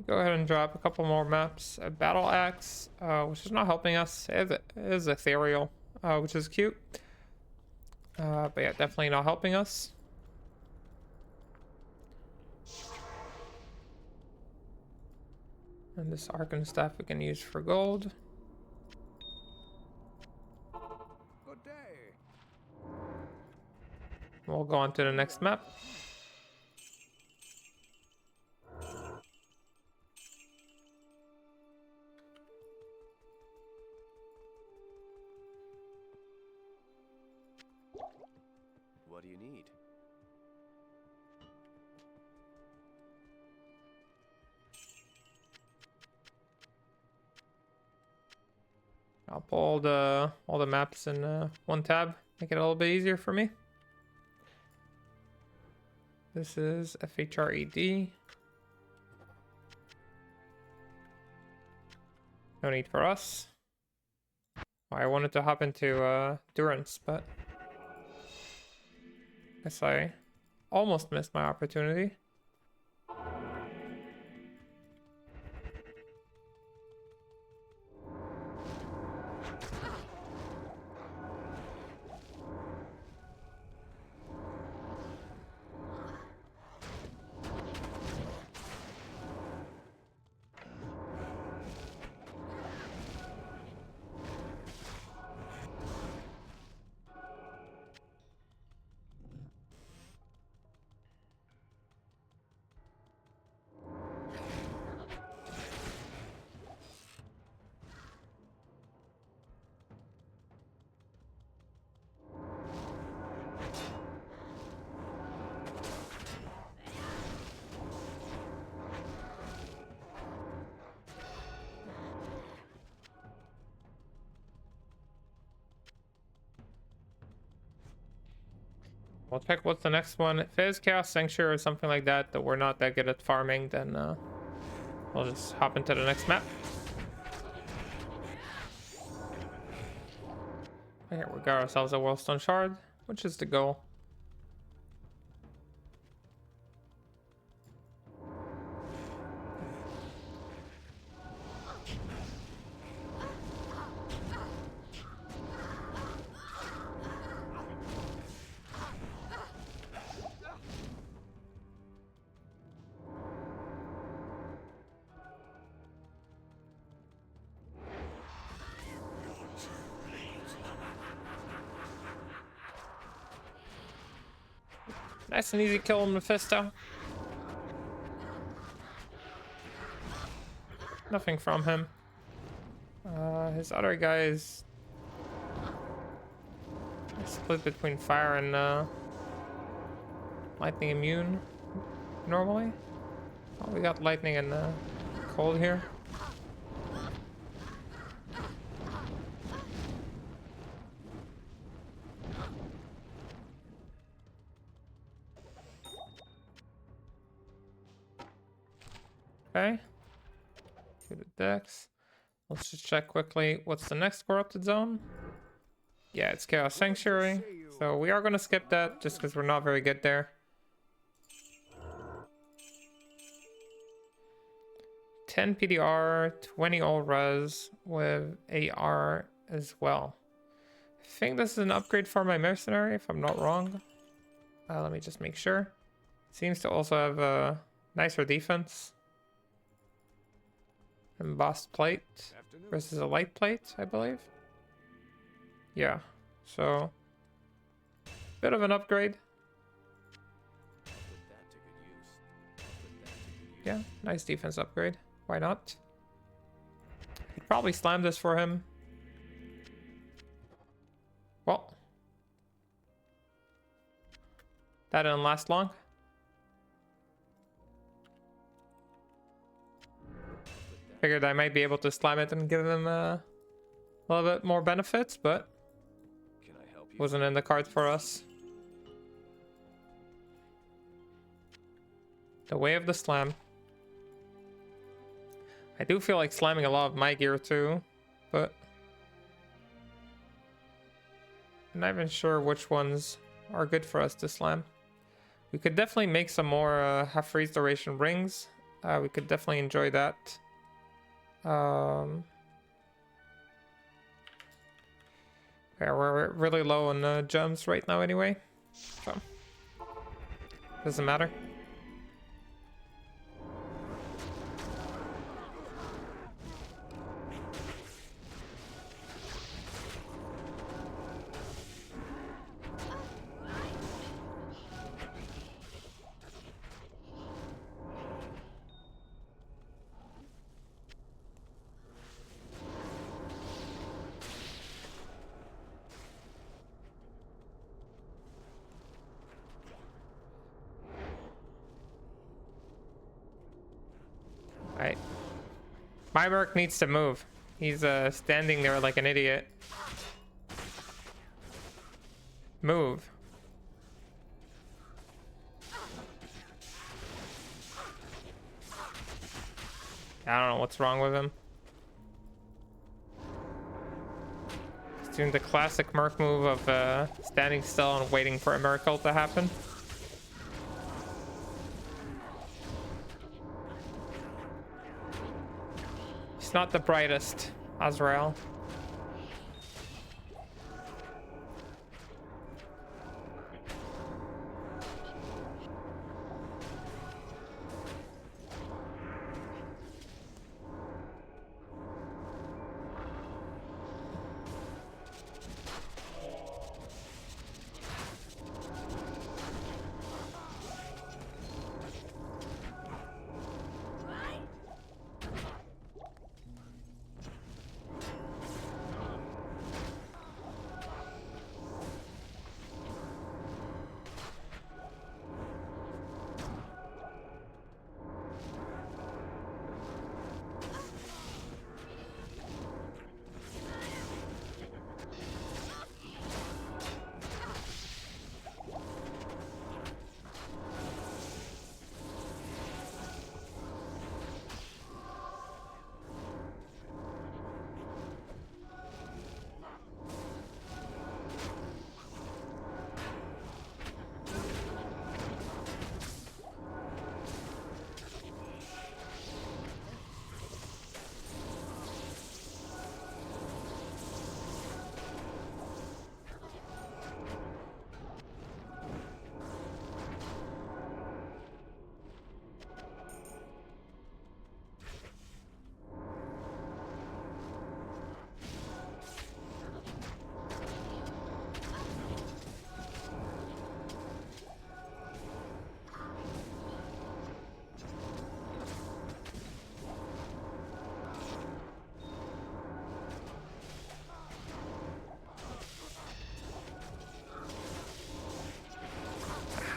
go ahead and drop a couple more maps. A battle axe, which is not helping us. It is ethereal, which is cute. But yeah, definitely not helping us. And this Arcane Staff we can use for gold. Good day. We'll go on to the next map. What do you need? I'll pull all the maps in one tab, make it a little bit easier for me. This is FHRED. No need for us. Well, I wanted to hop into Durance, but guess I almost missed my opportunity. We'll check what's the next one. If it is Chaos Sanctuary or something like that, that we're not that good at farming, then we'll just hop into the next map. Here we got ourselves a Wellstone Shard, which is the goal. Nice and easy kill on Mephisto. Nothing from him. His other guys split between fire and lightning immune normally. Oh, we got lightning and cold here. Okay. Go to Dex. Let's just check quickly. What's the next corrupted zone? Yeah, it's Chaos Sanctuary. So we are going to skip that just because we're not very good there. 10 PDR, 20 all res with AR as well. I think this is an upgrade for my mercenary, if I'm not wrong. Let me just make sure. Seems to also have a nicer defense. Embossed plate versus a light plate, I believe. Yeah, so bit of an upgrade. Yeah, nice defense upgrade. Why not? Could probably slam this for him. Well, that didn't last long. Figured I might be able to slam it and give him a little bit more benefits, but Can I help you? wasn't in the cards for us. The way of the slam. I do feel like slamming a lot of my gear too, but I'm not even sure which ones are good for us to slam. We could definitely make some more half freeze duration rings. We could definitely enjoy that. Yeah, we're really low on gems right now anyway, so doesn't matter. Alright. My merc needs to move. He's standing there like an idiot. Move. I don't know what's wrong with him. He's doing the classic merc move of standing still and waiting for a miracle to happen. Not the brightest, Azrael.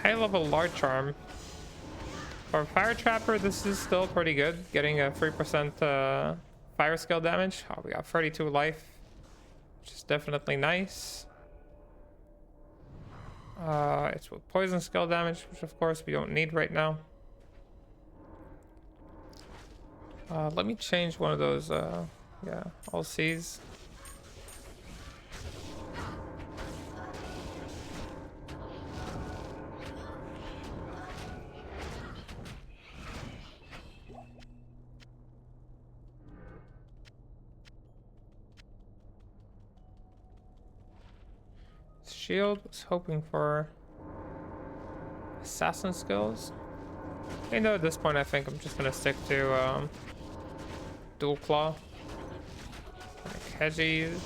High level large charm. For fire trapper, this is still pretty good. Getting a 3% fire skill damage. Oh, we got 32 life, which is definitely nice. It's with poison skill damage, which of course we don't need right now. Let me change one of those. Yeah, all C's. Shield was hoping for assassin skills. You know, at this point, I think I'm just gonna stick to dual claw, like hedgies.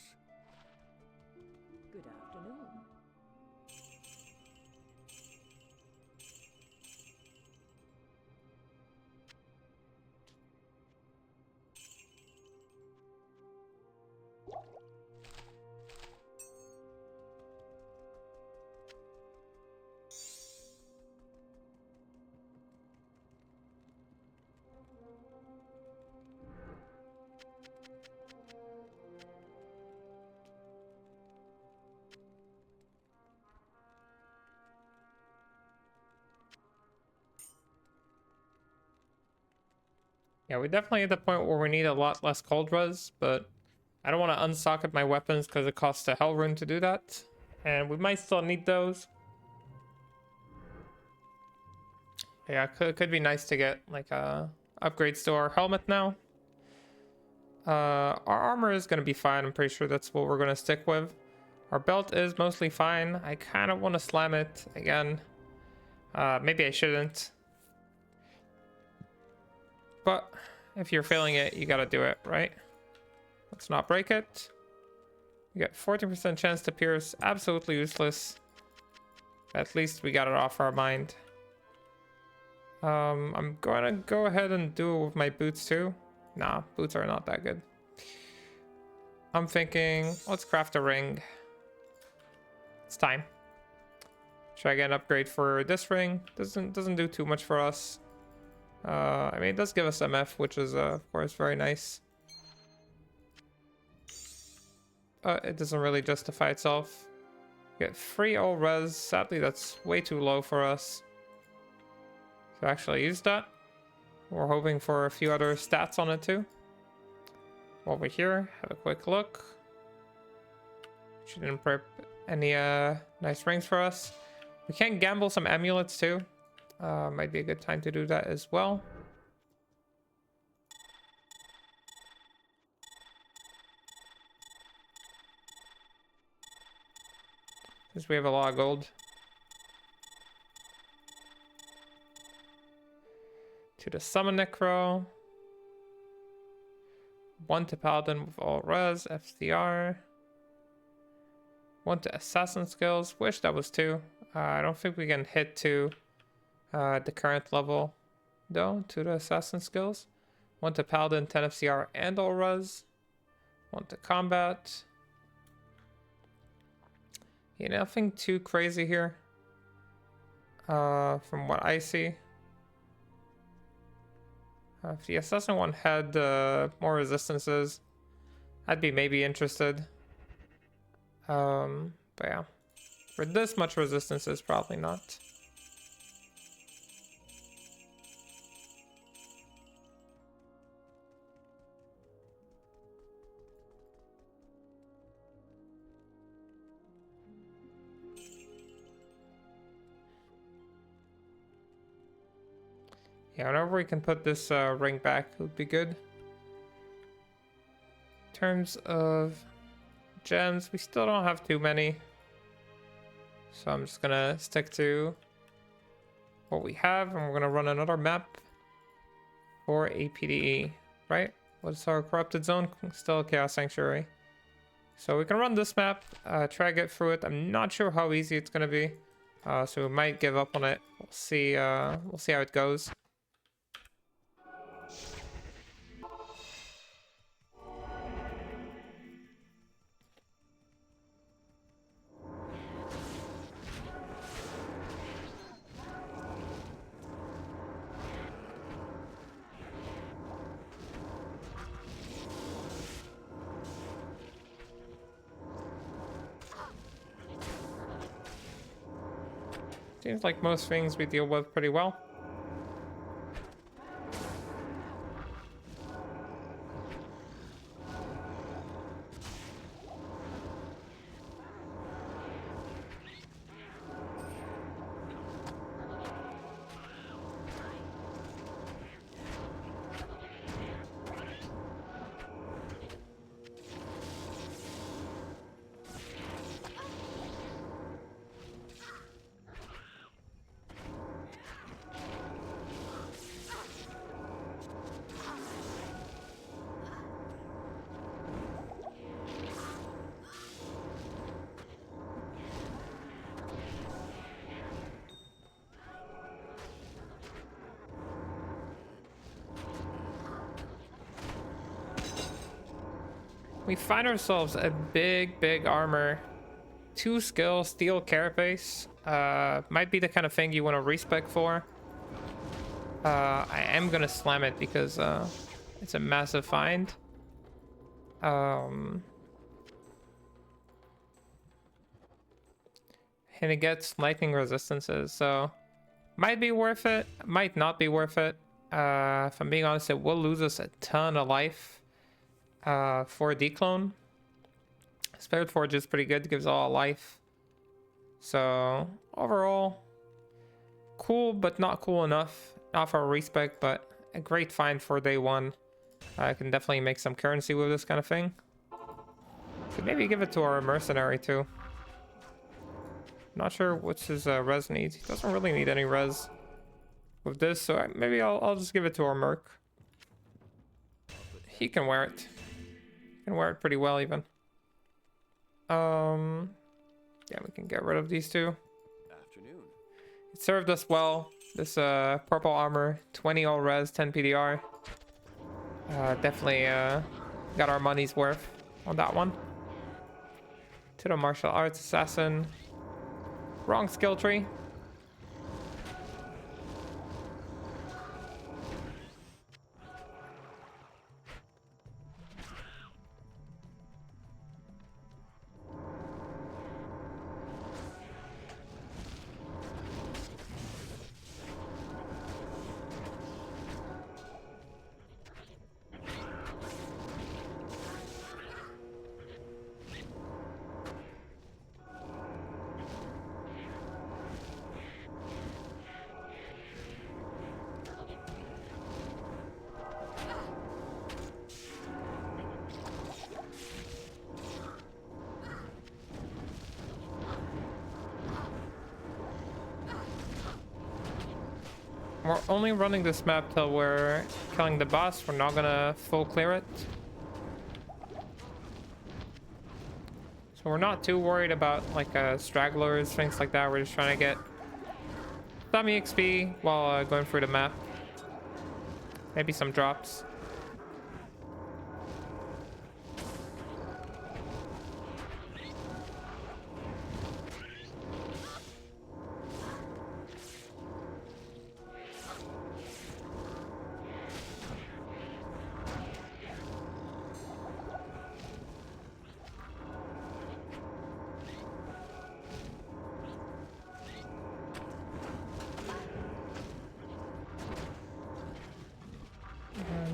us? Good afternoon. Yeah, we definitely at the point where we need a lot less cold res, but I don't want to unsocket my weapons because it costs a hell rune to do that. And we might still need those. Yeah, could be nice to get like upgrades to our helmet now. Our armor is going to be fine. I'm pretty sure that's what we're going to stick with. Our belt is mostly fine. I kind of want to slam it again. Maybe I shouldn't. But if you're failing it, you got to do it, right? Let's not break it. You got 14% chance to pierce. Absolutely useless. At least we got it off our mind. I'm going to go ahead and do it with my boots too. Nah, boots are not that good. I'm thinking, let's craft a ring. It's time. Should I get an upgrade for this ring? Doesn't do too much for us. I mean, it does give us MF, which is, of course, very nice. It doesn't really justify itself. Get free all res. Sadly, that's way too low for us to actually use that. We're hoping for a few other stats on it too. While we're here, have a quick look. She didn't prep any nice rings for us. We can gamble some amulets too. Might be a good time to do that as well. Since we have a lot of gold. To the Summon Necro. 1 to Paladin with all res, FCR. 1 to Assassin skills. Wish that was 2. I don't think we can hit to the current level though, to the Assassin skills. 1 to Paladin, 10 FCR and all res. 1 to Combat. Yeah, nothing too crazy here. From what I see. If the Assassin one had more resistances, I'd be maybe interested. But yeah. For this much resistances, probably not. Yeah, whenever we can put this ring back, it would be good. In terms of gems, we still don't have too many. So I'm just gonna stick to what we have, and we're gonna run another map for APDE, right? What's our corrupted zone? Still Chaos Sanctuary. So we can run this map, try to get through it. I'm not sure how easy it's gonna be, so we might give up on it. We'll see how it goes. Seems like most things we deal with pretty well. We find ourselves a big armor. 2 skill, steel carapace. Might be the kind of thing you want to respec for. I am gonna slam it because it's a massive find. And it gets lightning resistances, so might be worth it, might not be worth it. If I'm being honest, it will lose us a ton of life for a Dclone. Spirit Forge is pretty good, gives all life. So overall, cool, but not cool enough. Not for a respec, but a great find for day 1. I can definitely make some currency with this kind of thing. Could maybe give it to our mercenary too. Not sure what's his res needs. He doesn't really need any res with this, so maybe I'll just give it to our merc. He can wear it. He can wear it pretty well even. Yeah, we can get rid of these two. Afternoon. It served us well. This purple armor, 20 all res, 10 PDR. Definitely got our money's worth on that one. To the martial arts assassin. Wrong skill tree. We're only running this map till we're killing the boss. We're not gonna full clear it. So we're not too worried about like stragglers, things like that. We're just trying to get some EXP while going through the map. Maybe some drops.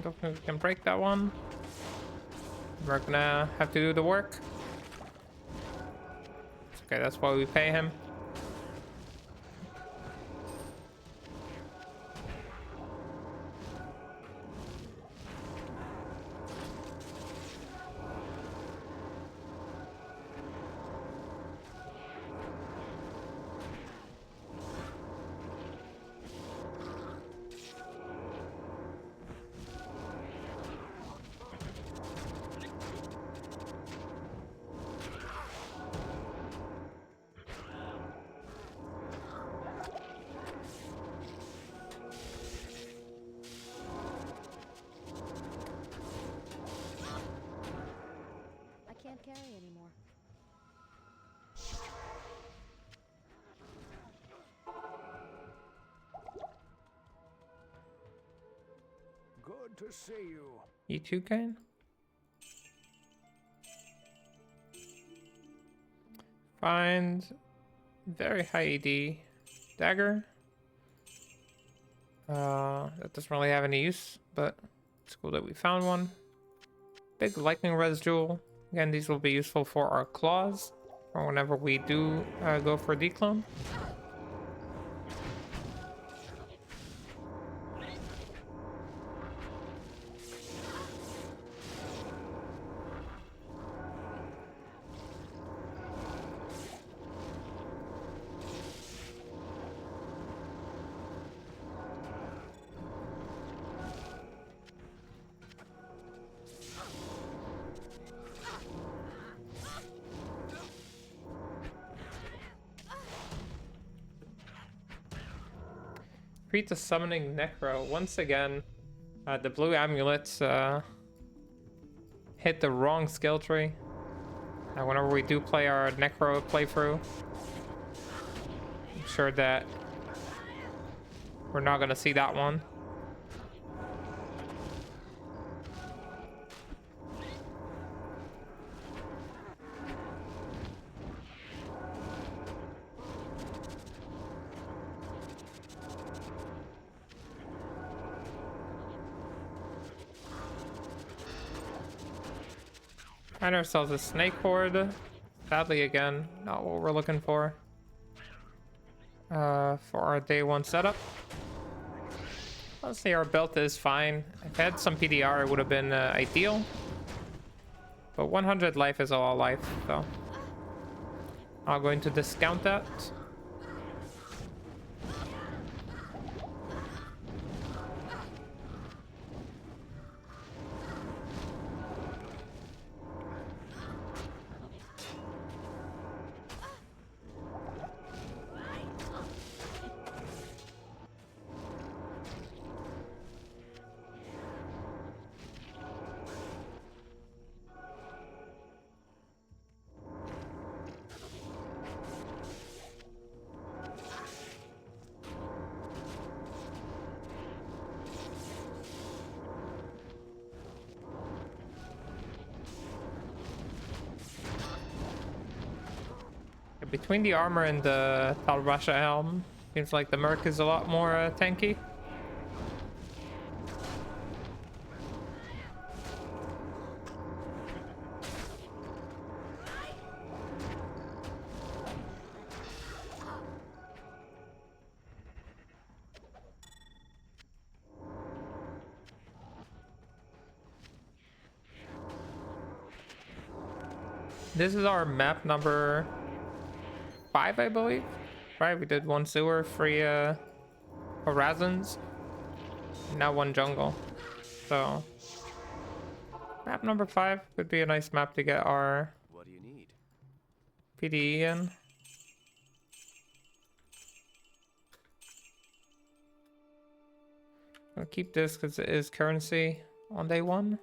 Don't think we can break that one. We're gonna have to do the work. Okay, that's why we pay him. Carry anymore. Good to see you. You too, Kane? Find very high ED dagger. That doesn't really have any use, but it's cool that we found one. Big lightning res jewel. Again, these will be useful for our claws, or whenever we do go for Dclone. Repeat the summoning Necro. Once again, the blue amulets hit the wrong skill tree. And whenever we do play our Necro playthrough, I'm sure that we're not gonna see that one. Find ourselves a snake horde. Sadly, again, not what we're looking for our day one setup. Honestly, our build is fine. If I had some PDR, it would have been ideal. But 100 life is all life, so I'm going to discount that. Between the armor and the Tal Rasha helm, seems like the Merc is a lot more tanky. This is our map number 5, I believe. Right, we did 1 sewer, 3 Horazons, now 1 jungle. So map number 5 could be a nice map to get our What do you need? PDE in. I'll keep this because it is currency on day 1.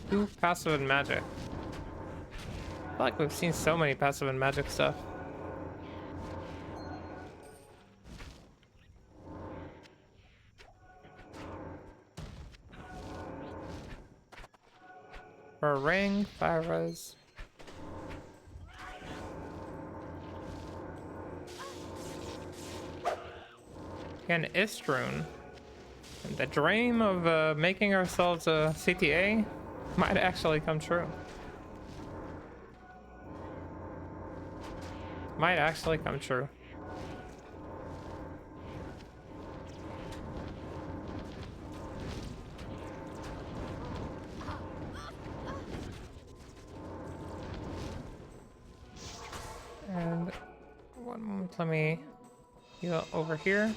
2 passive and magic. I feel like we've seen so many passive and magic stuff. For a ring, fire res. An Istrune. And the dream of making ourselves a CTA might actually come true. Might actually come true. And one moment, let me heal over here.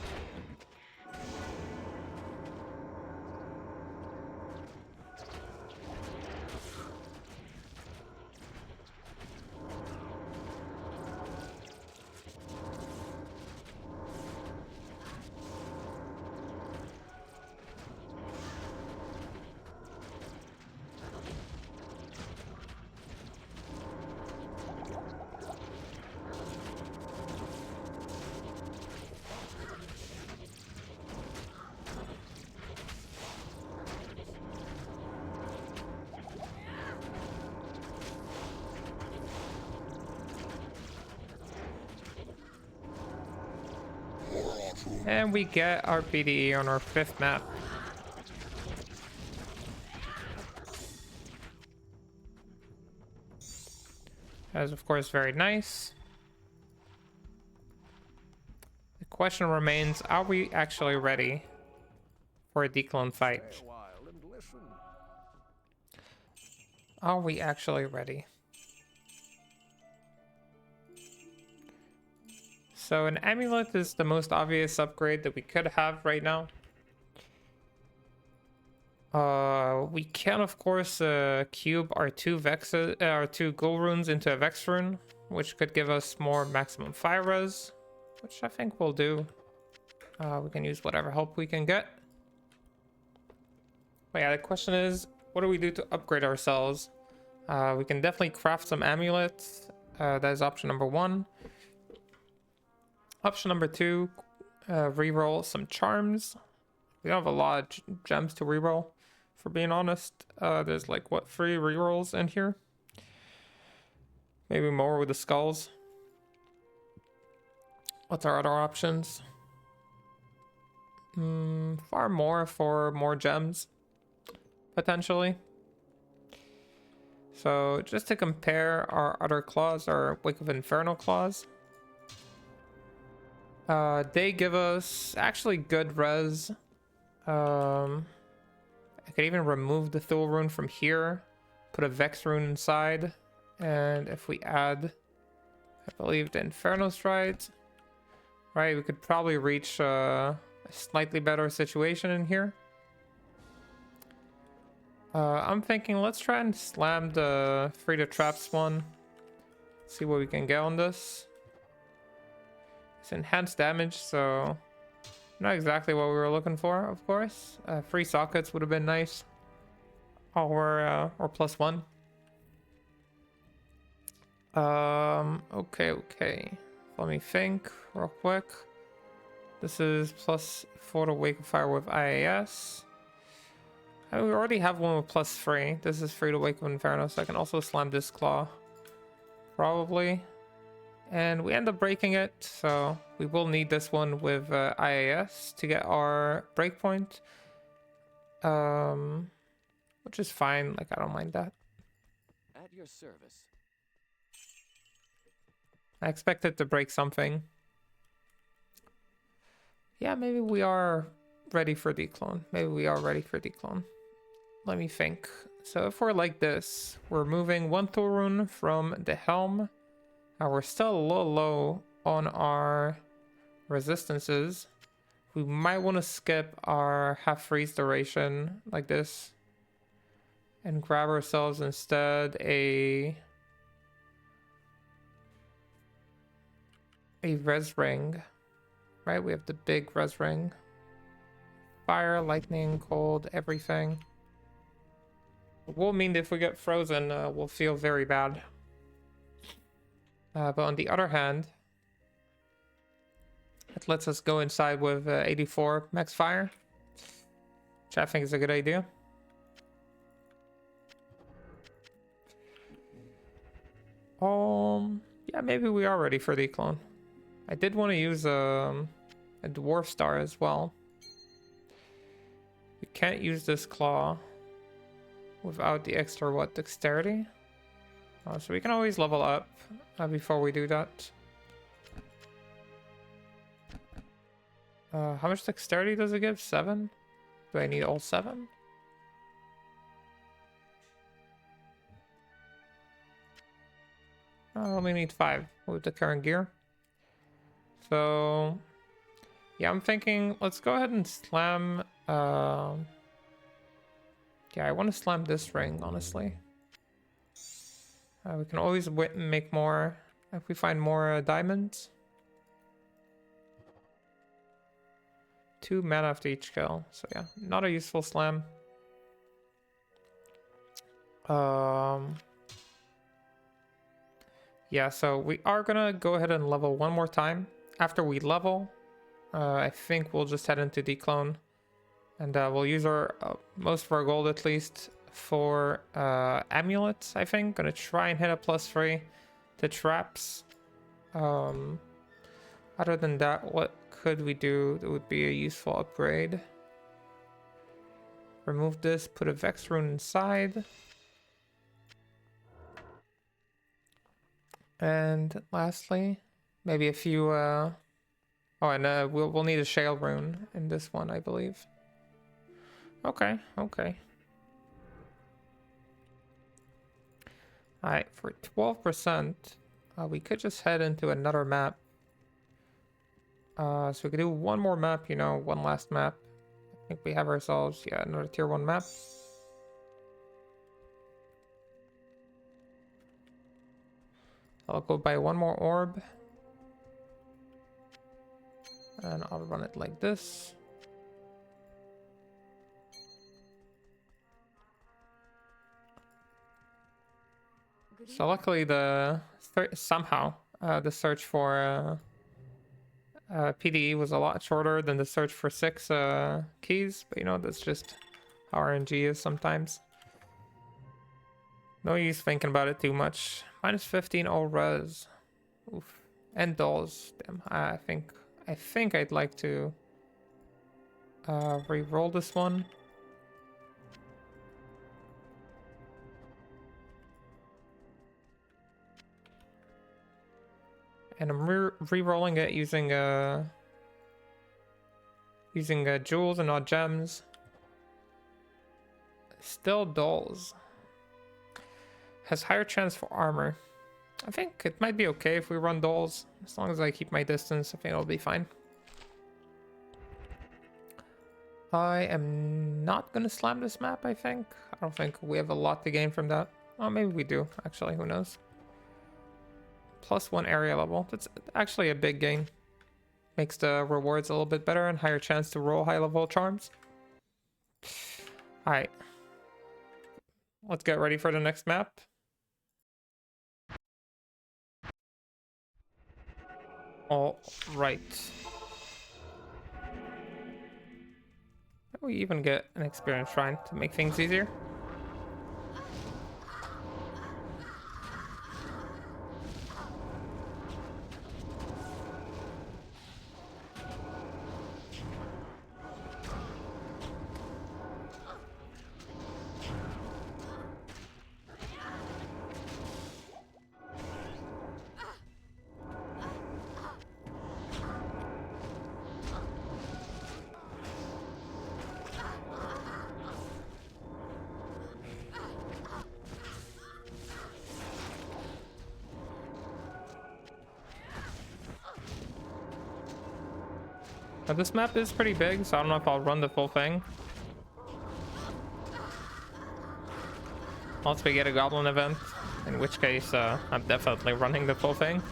And we get our PDE on our 5th map. That is, of course, very nice. The question remains, are we actually ready for a Dclone fight? Stay a while and listen. Are we actually ready? So an amulet is the most obvious upgrade that we could have right now. We can of course cube our 2 vexes, our 2 gold runes into a vex rune, which could give us more maximum fire res, which I think we'll do. We can use whatever help we can get. But yeah, the question is, what do we do to upgrade ourselves? We can definitely craft some amulets. That is option number 1. Option number 2, reroll some charms. We don't have a lot of gems to reroll, for being honest. There's like, what, 3 rerolls in here? Maybe more with the skulls. What's our other options? Far more for more gems, potentially. So just to compare our other claws, our Wake of Inferno claws. They give us actually good res. I could even remove the Thule rune from here, put a Vex rune inside, and if we add, I believe, the Inferno Stride, right, we could probably reach a slightly better situation in here. I'm thinking let's try and slam the free to traps one. See what we can get on this. It's enhanced damage, so not exactly what we were looking for, of course. 3 sockets would have been nice. Or +1. Okay. Let me think real quick. This is +4 to Wake of Fire with IAS. We already have one with +3. This is free to Wake of Inferno, so I can also slam this claw. Probably. And we end up breaking it, so we will need this one with IAS to get our breakpoint. Which is fine, like I don't mind that. At your service. I expected to break something. Yeah, maybe we are ready for Dclone. Maybe we are ready for Dclone. Let me think. So if we're like this, we're moving 1 Thule rune from the helm. We're still a little low on our resistances. We might want to skip our half freeze duration like this and grab ourselves instead a res ring, right? We have the big res ring. Fire, lightning, cold, everything. It will mean that if we get frozen, we'll feel very bad. But on the other hand, it lets us go inside with 84 max fire, which I think is a good idea. Yeah, maybe we are ready for Dclone. I did want to use a dwarf star as well. We can't use this claw without the extra, what, dexterity? Oh, so we can always level up before we do that. How much dexterity does it give? 7? Do I need all 7? I only need 5 with the current gear. So, yeah, I'm thinking let's go ahead and slam. Yeah, I want to slam this ring, honestly. We can always make more if we find more diamonds. 2 mana after each kill. So yeah, not a useful slam. Yeah, so we are gonna go ahead and level one more time. After we level, I think we'll just head into Dclone. And we'll use our most of our gold at least for amulets, I think. Gonna try and hit a +3 to traps. Other than that, what could we do that would be a useful upgrade? Remove this, put a Vex rune inside. And lastly, maybe a few oh, and we'll need a shale rune in this one, I believe. Okay. Alright, for 12%, we could just head into another map. So we could do one more map, you know, one last map. I think we have ourselves, yeah, another tier 1 map. I'll go buy one more orb. And I'll run it like this. So luckily somehow the search for PDE was a lot shorter than the search for 6 keys, but you know, that's just how RNG is sometimes. No use thinking about it too much. -15 all res. Oof. And dolls. Damn, I think I'd like to re-roll this one. And I'm re-rolling it using jewels and not gems. Still dolls. Has higher chance for armor. I think it might be okay if we run dolls. As long as I keep my distance, I think it'll be fine. I am not gonna slam this map, I think. I don't think we have a lot to gain from that. Oh, maybe we do, actually, who knows. +1 area level. That's actually a big gain. Makes the rewards a little bit better and higher chance to roll high level charms. Alright. Let's get ready for the next map. All right. We even get an experience shrine to make things easier. Now this map is pretty big, so I don't know if I'll run the full thing. Once we get a goblin event, in which case I'm definitely running the full thing.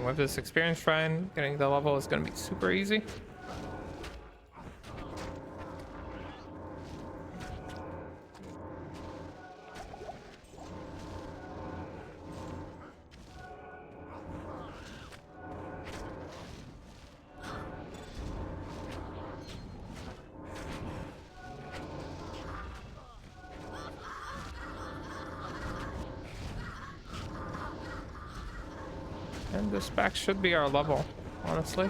And with this experience shrine, getting the level is going to be super easy. And this back should be our level, honestly.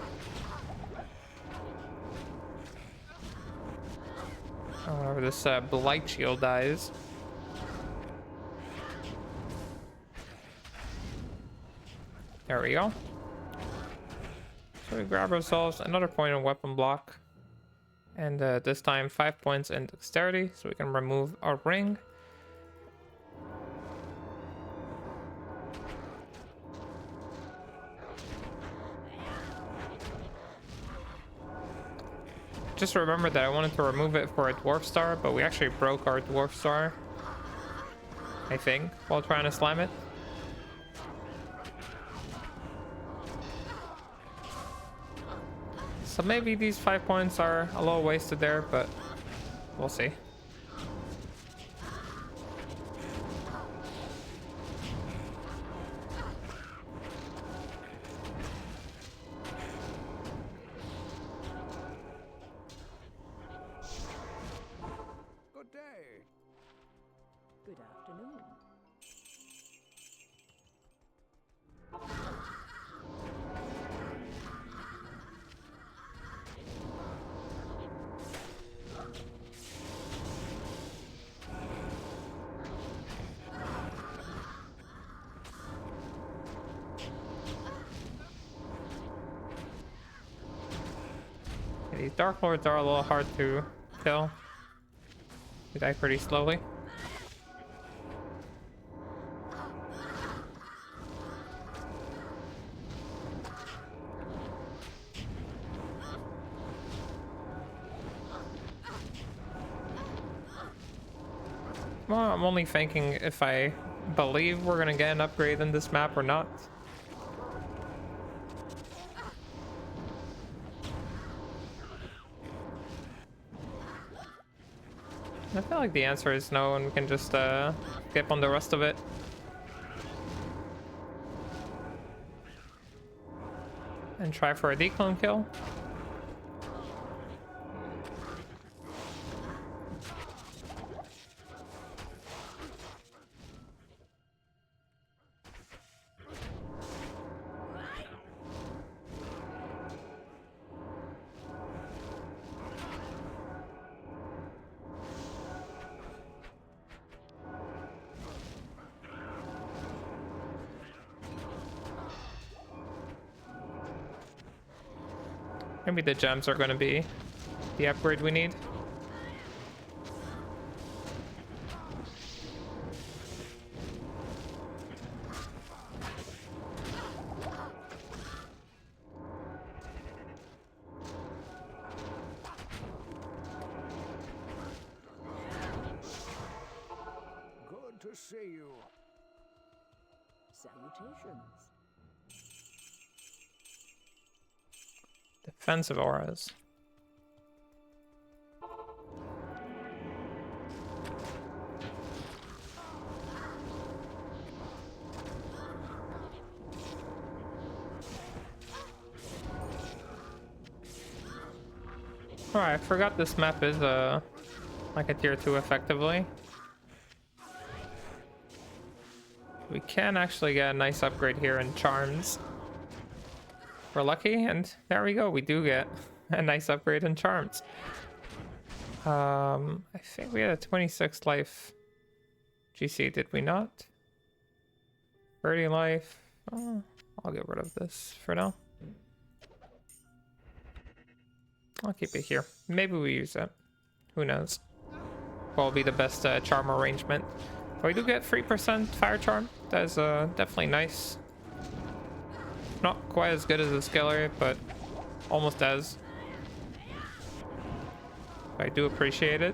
Whenever this blight shield dies. There we go. So we grab ourselves another point in weapon block. And this time 5 points in dexterity, so we can remove our ring. Just remember that I wanted to remove it for a dwarf star, but we actually broke our dwarf star, I think, while trying to slam it. So maybe these 5 points are a little wasted there, but we'll see. Good day. Good afternoon. Yeah, these Dark Lords are a little hard to kill. They die pretty slowly. Well, I'm only thinking if I believe we're gonna get an upgrade in this map or not. I feel like the answer is no, and we can just skip on the rest of it. And try for a Dclone kill. Maybe the gems are going to be the upgrade we need. Good to see you. Salutations. Defensive auras. Alright, I forgot this map is like a tier 2 effectively. We can actually get a nice upgrade here in charms. We're lucky, and there we go. We do get a nice upgrade in charms. I think we had a 26 life GC, did we not? 30 life. Oh, I'll get rid of this for now. I'll keep it here. Maybe we use it. Who knows? What will be the best charm arrangement? But we do get 3% fire charm. That is definitely nice. Not quite as good as the skiller, but almost as. I do appreciate it.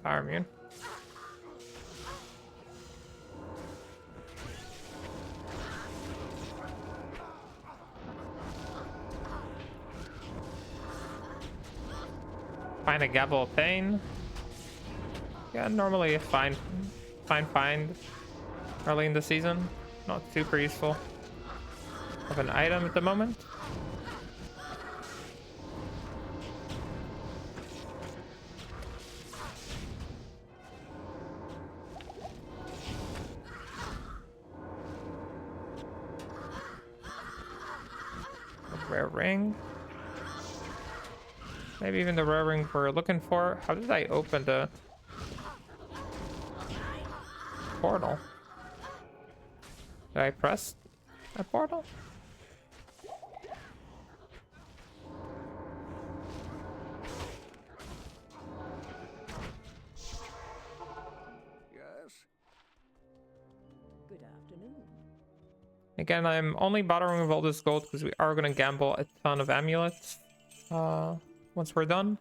Fire immune. Find a Gavel of Pain. Yeah, normally a fine find early in the season. Not super useful of an item at the moment. A rare ring. Maybe even the rare ring we're looking for. How did I open the portal? Did I press a portal? Yes? Good afternoon. Again, I'm only bothering with all this gold because we are going to gamble a ton of amulets once we're done.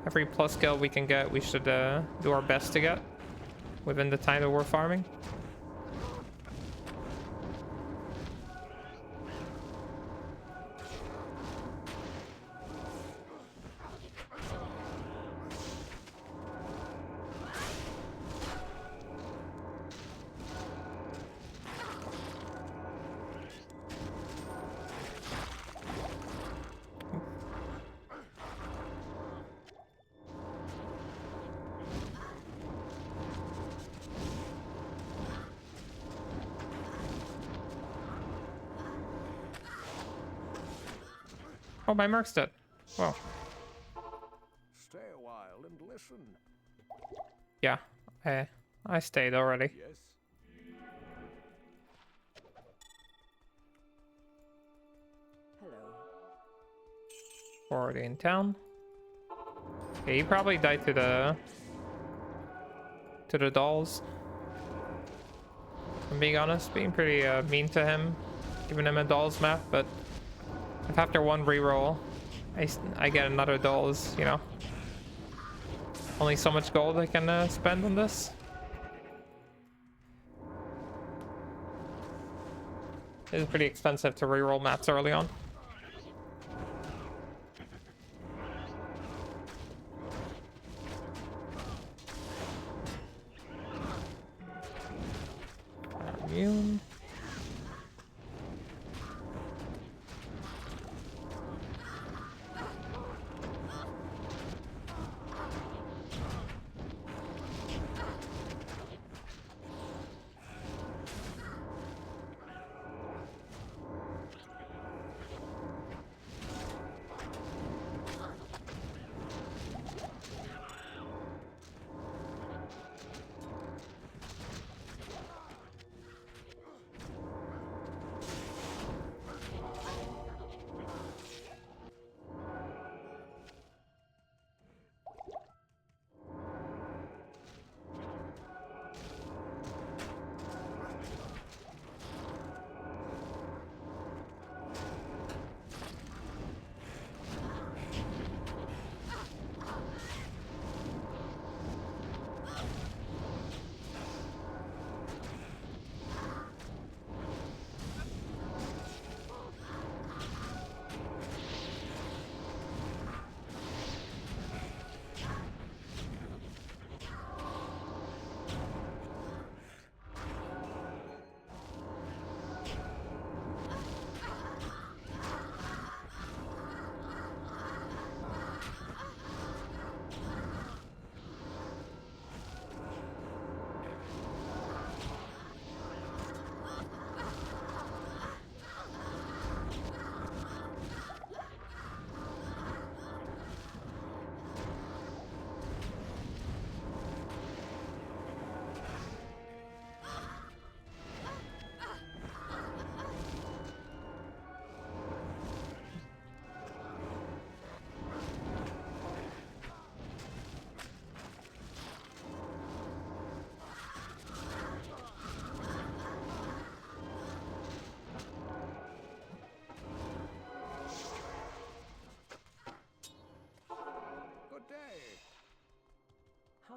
Every plus skill we can get, we should do our best to get within the time that we're farming. Oh, my merc's dead. Well, Stay a while and listen. yeah, I stayed already. Yes? Hello. Already in town. Yeah, he probably died to the dolls. I'm being honest, being pretty mean to him, giving him a dolls map, but if after one reroll I get another dolls, you know, only so much gold I can spend on this. It's pretty expensive to reroll maps early on. Immune.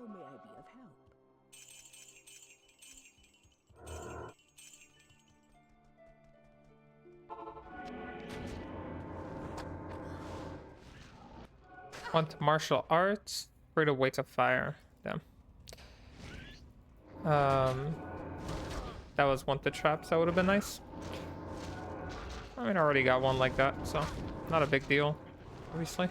How may I be of help? Want martial arts? Free to wake up fire. Damn. That was one to traps. That would have been nice. I mean, I already got one like that, so not a big deal, obviously.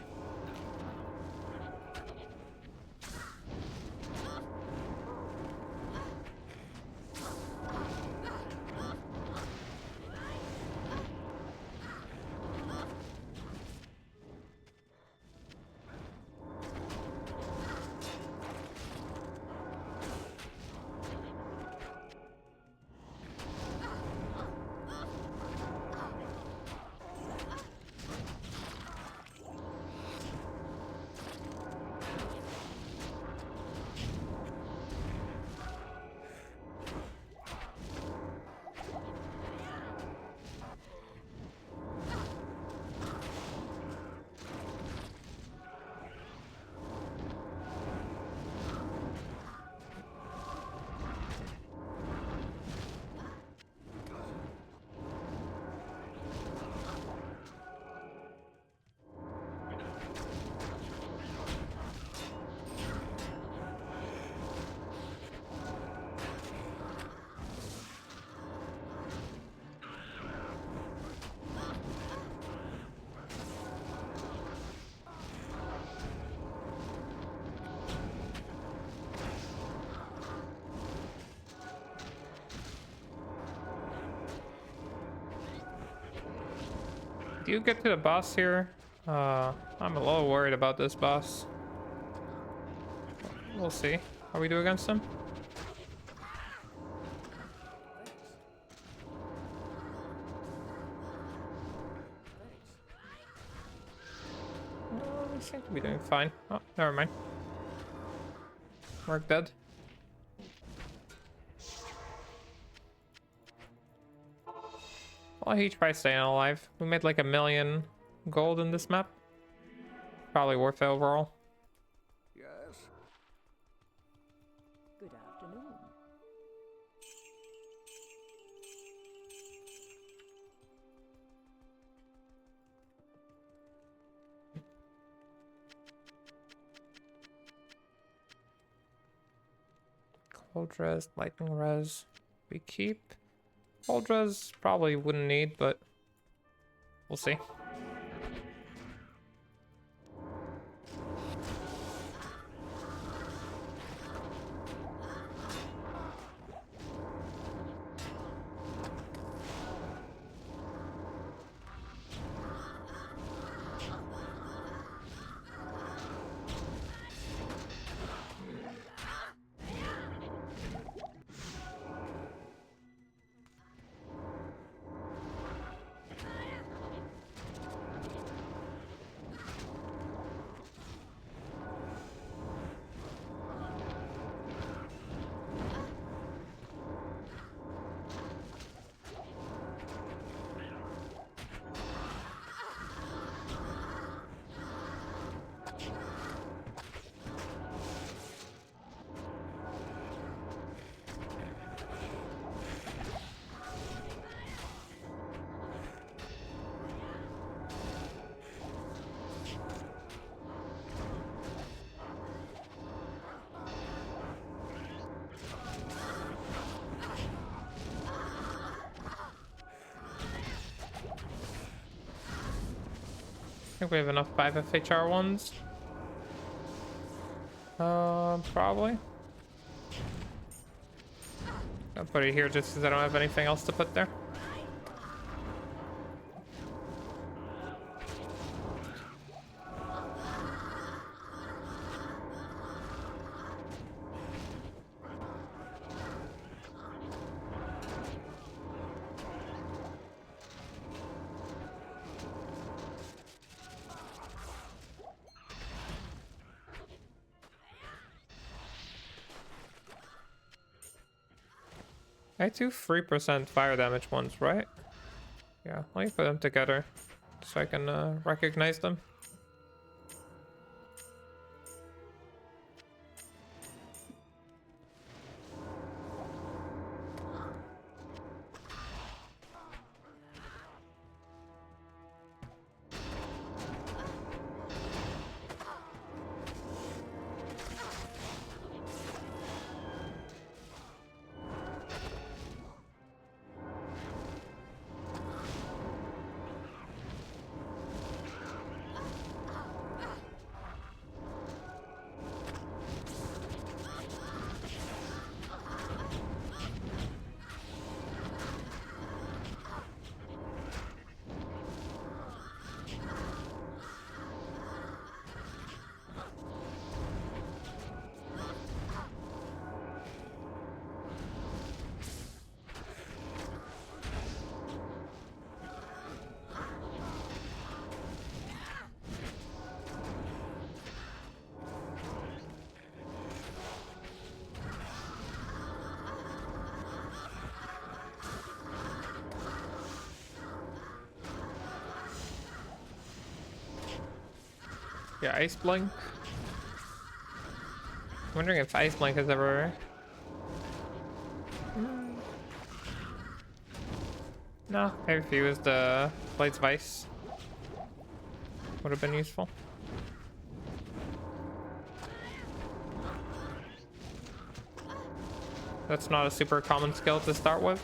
Do you get to the boss here? I'm a little worried about this boss. We'll see how we do against him. We seem to be doing fine. Oh, never mind. We're dead. Well, he tried staying alive. We made like 1,000,000 gold in this map. Probably worth it overall. Yes. Good afternoon. Cold res, lightning res. We keep. Cold res probably wouldn't need, but we'll see. I think we have enough 5 FHR ones. Probably. I'll put it here just because I don't have anything else to put there. I do 3% fire damage ones, right? Yeah, let me put them together so I can recognize them. Yeah, Ice Blink. Wondering if Ice Blink has ever... No, maybe if he used the Blades of Ice. Would have been useful. That's not a super common skill to start with.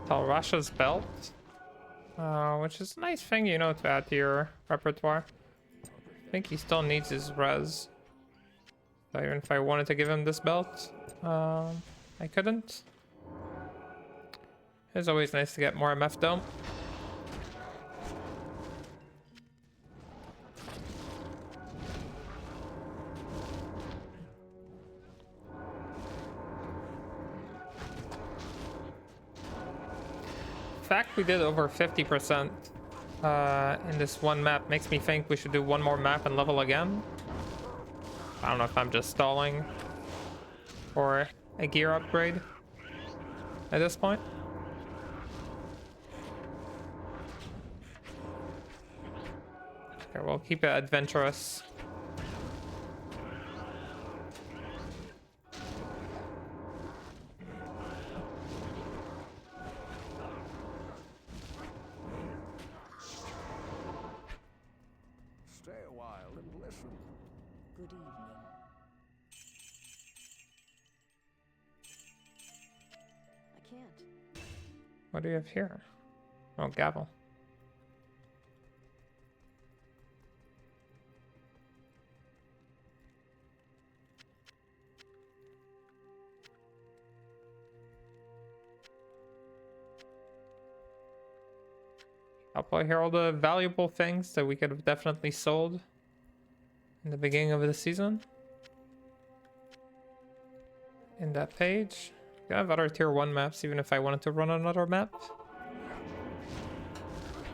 Russia's belt, which is a nice thing, you know, to add to your repertoire. I think he still needs his res. So even if I wanted to give him this belt, I couldn't. It's always nice to get more MF though. The fact we did over 50% in this one map makes me think we should do one more map and level again. I don't know if I'm just stalling for a gear upgrade at this point. Okay, we'll keep it adventurous. Stay a while and listen. Good evening. I can't. What do you have here? Oh, gavel. I'll put here all the valuable things that we could have definitely sold in the beginning of the season. In that page. We have other tier 1 maps even if I wanted to run another map.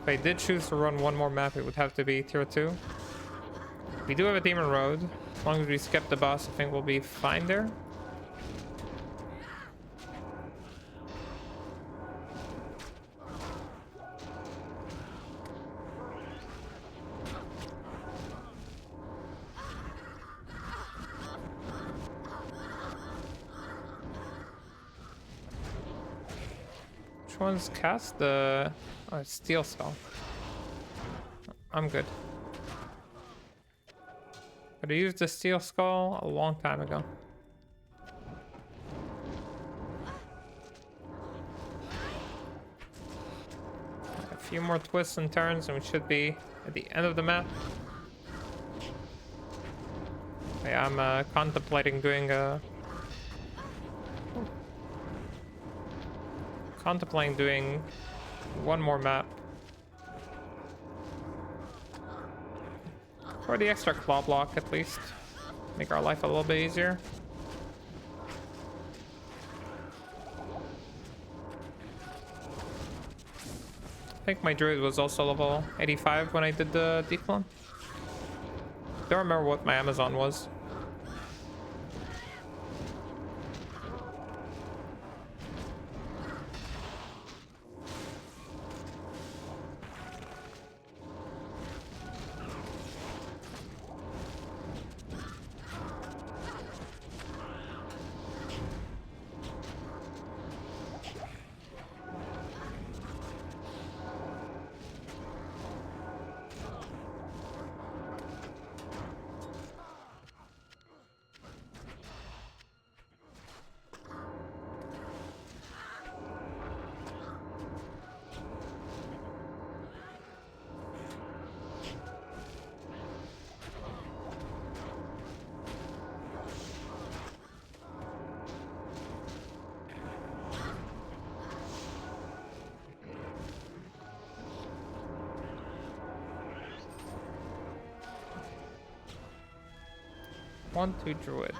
If I did choose to run one more map, it would have to be tier 2. We do have a Demon Road. As long as we skip the boss, I think we'll be fine there. Which one's cast? The steel skull. I'm good. But I used the steel skull a long time ago. A few more twists and turns and we should be at the end of the map. Yeah, I'm contemplating doing one more map. For the extra claw block at least. Make our life a little bit easier. I think my druid was also level 85 when I did the Dclone. Don't remember what my Amazon was. One, two druid.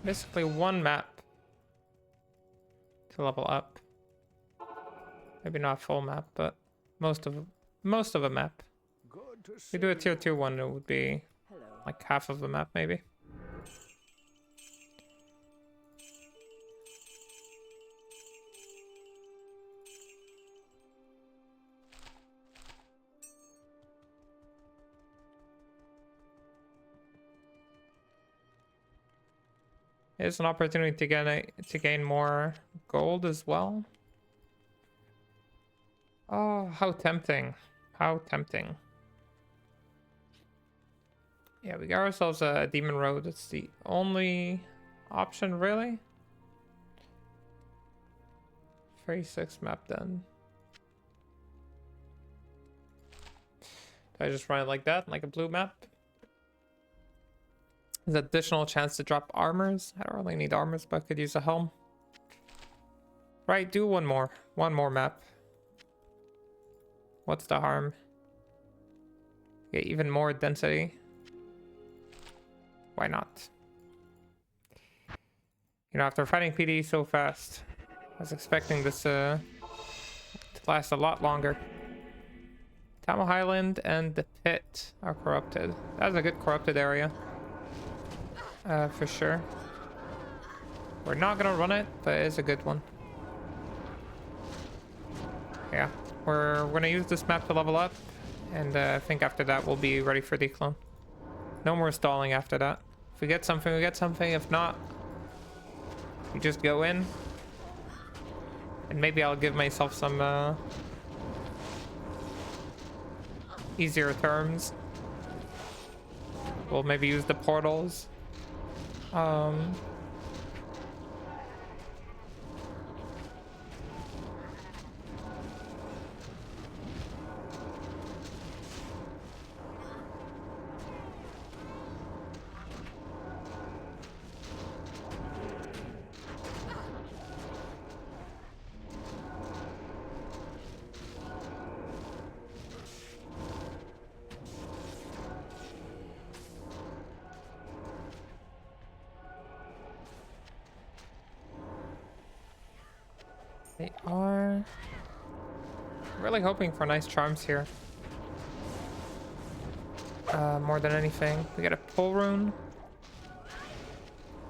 Basically one map to level up. Maybe not full map, but most of a map. Good to If we do a tier 2 one, it would be Hello. like half of the map maybe. It's an opportunity to gain more gold as well. Oh, how tempting. How tempting. Yeah, we got ourselves a demon road. It's the only option, really. 36 map done. Do I just run it like that, like a blue map? There's additional chance to drop armors. I don't really need armors, but I could use a helm. Right, do one more map. What's the harm? Get even more density. Why not? You know, after fighting PD so fast, I was expecting this to last a lot longer. Tamo Highland and the pit are corrupted. That's a good corrupted area. For sure. We're not gonna run it, but it's a good one. Yeah, we're gonna use this map to level up, and I think after that we'll be ready for Dclone. No more stalling after that. If we get something, we get something. If not, we just go in. And maybe I'll give myself some easier terms. We'll maybe use the portals. They are really hoping for nice charms here. More than anything. We get a pull rune.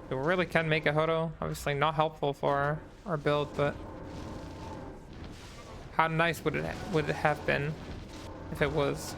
We really can make a Hodo. Obviously not helpful for our build, but how nice would it have been if it was?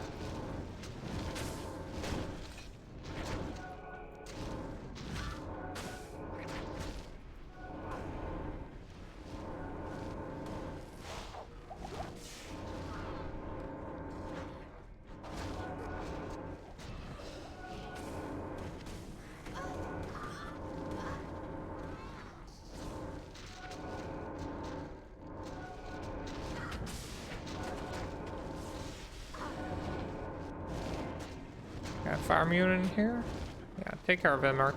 Got a fire immune in here. Yeah, take care of him, Mark.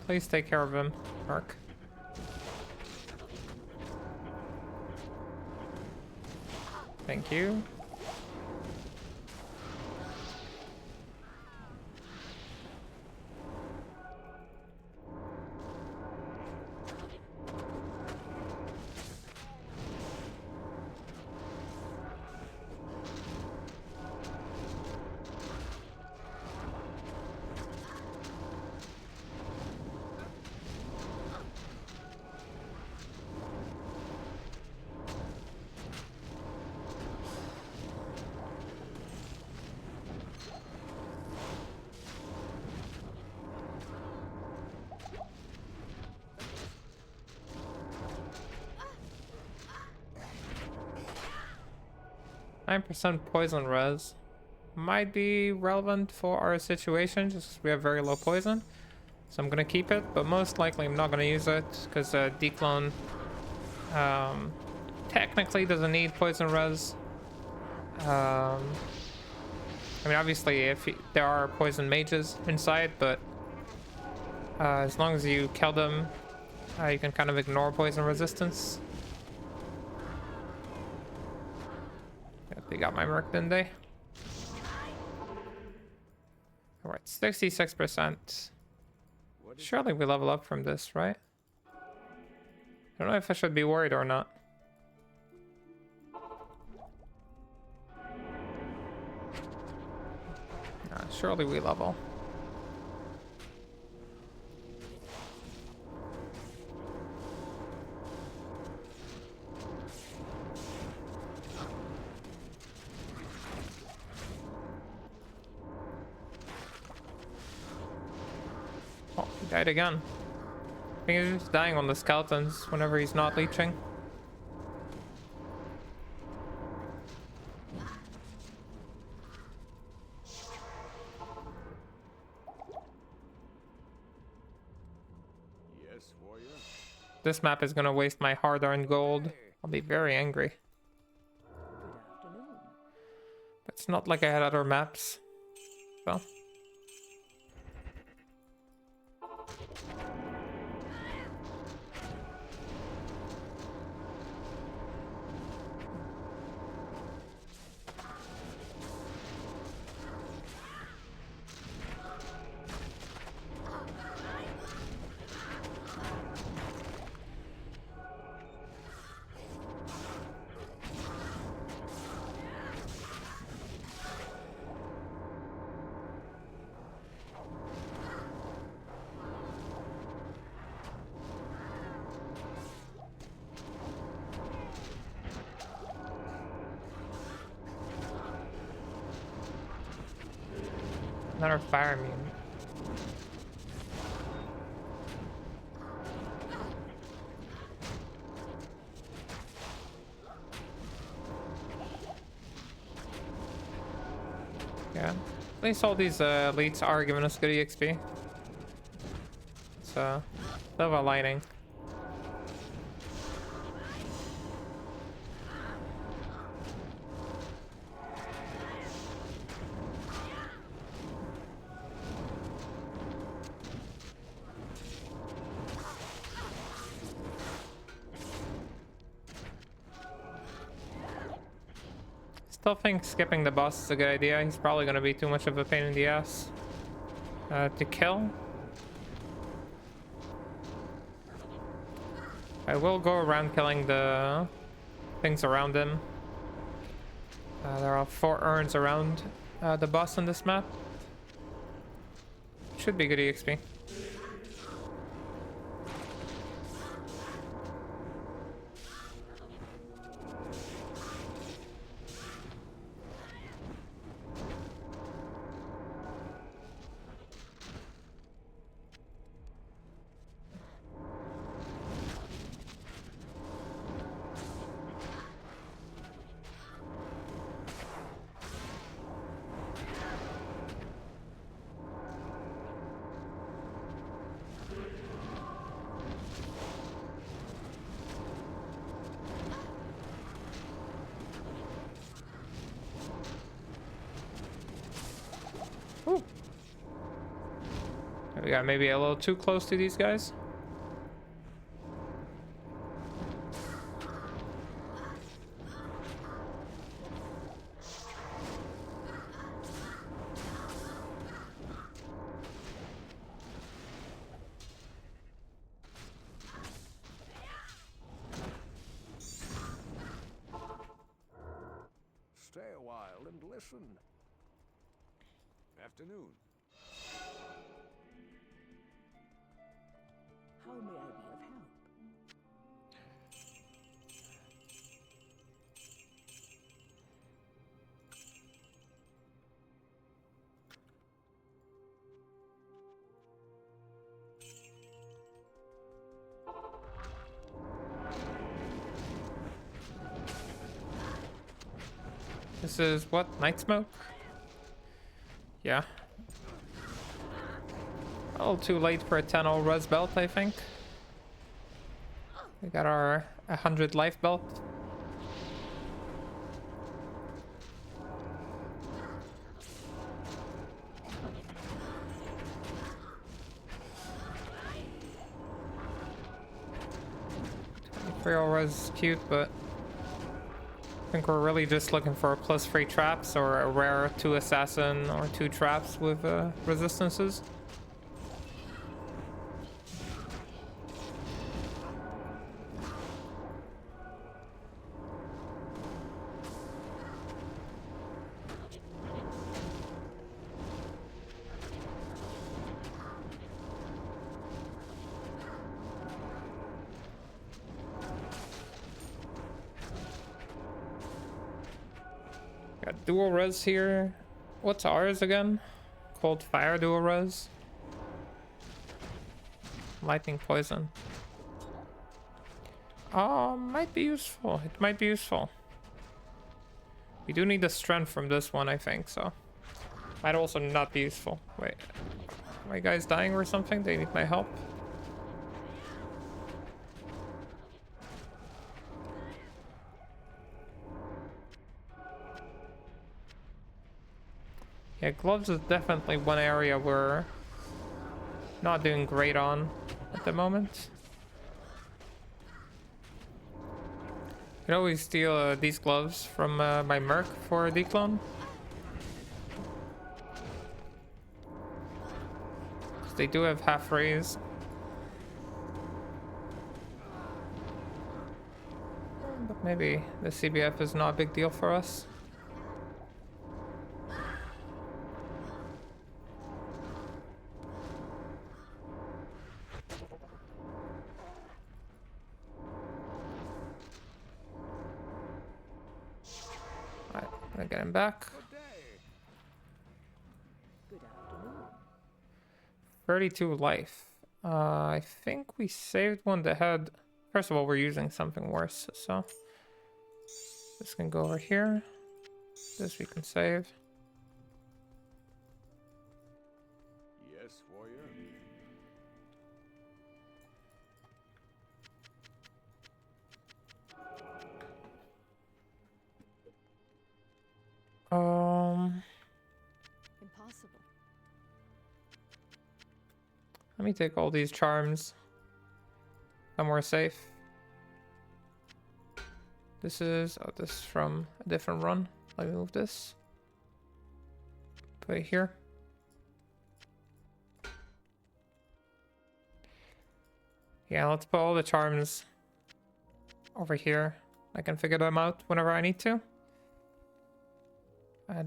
Please take care of him, Mark. Thank you. %9 poison res might be relevant for our situation just 'cause we have very low poison, so I'm gonna keep it, but most likely I'm not gonna use it because Dclone technically doesn't need poison res. I mean, obviously if there are poison mages inside, but as long as you kill them, you can kind of ignore poison resistance. They got my merc, didn't they? Alright, 66%. Surely we level up from this, right? I don't know if I should be worried or not. Surely we level. Oh, he died again. I think he's just dying on the skeletons whenever he's not leeching. Yes, warrior. This map is gonna waste my hard-earned gold. I'll be very angry. Good afternoon. But it's not like I had other maps. Well. Another fire immune. Yeah, at least all these elites are giving us good EXP. So, silver lining. Still think skipping the boss is a good idea. He's probably gonna be too much of a pain in the ass to kill. I will go around killing the things around him. There are 4 urns around the boss on this map. Should be good EXP. Ooh. We got maybe a little too close to these guys. Stay a while and listen. Afternoon. How may I be of help? This is what? Night smoke? Yeah. A little too late for a 10-0 res belt, I think. We got our 100 life belt. Res is cute, but I think we're really just looking for plus 3 traps or a rare 2 assassin or 2 traps with resistances. Got dual res here. What's ours again? Cold fire dual res. Lightning poison. Might be useful. It might be useful. We do need the strength from this one, I think, so. Might also not be useful. Wait. Are my guys dying or something? They need my help. Yeah, gloves is definitely one area we're not doing great on at the moment. You can always steal these gloves from my merc for a Dclone. They do have half raise. But maybe the CBF is not a big deal for us. Get him back. Good afternoon. 32 life. I think we saved one that had... First of all, we're using something worse, so... This can go over here. This we can save. Yes, warrior. Impossible. Let me take all these charms. Somewhere safe. This is... Oh, this is from a different run. Let me move this. Put it here. Yeah, let's put all the charms over here. I can figure them out whenever I need to.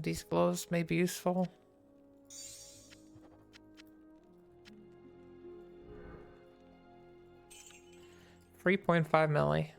These glows may be useful. .5 melee.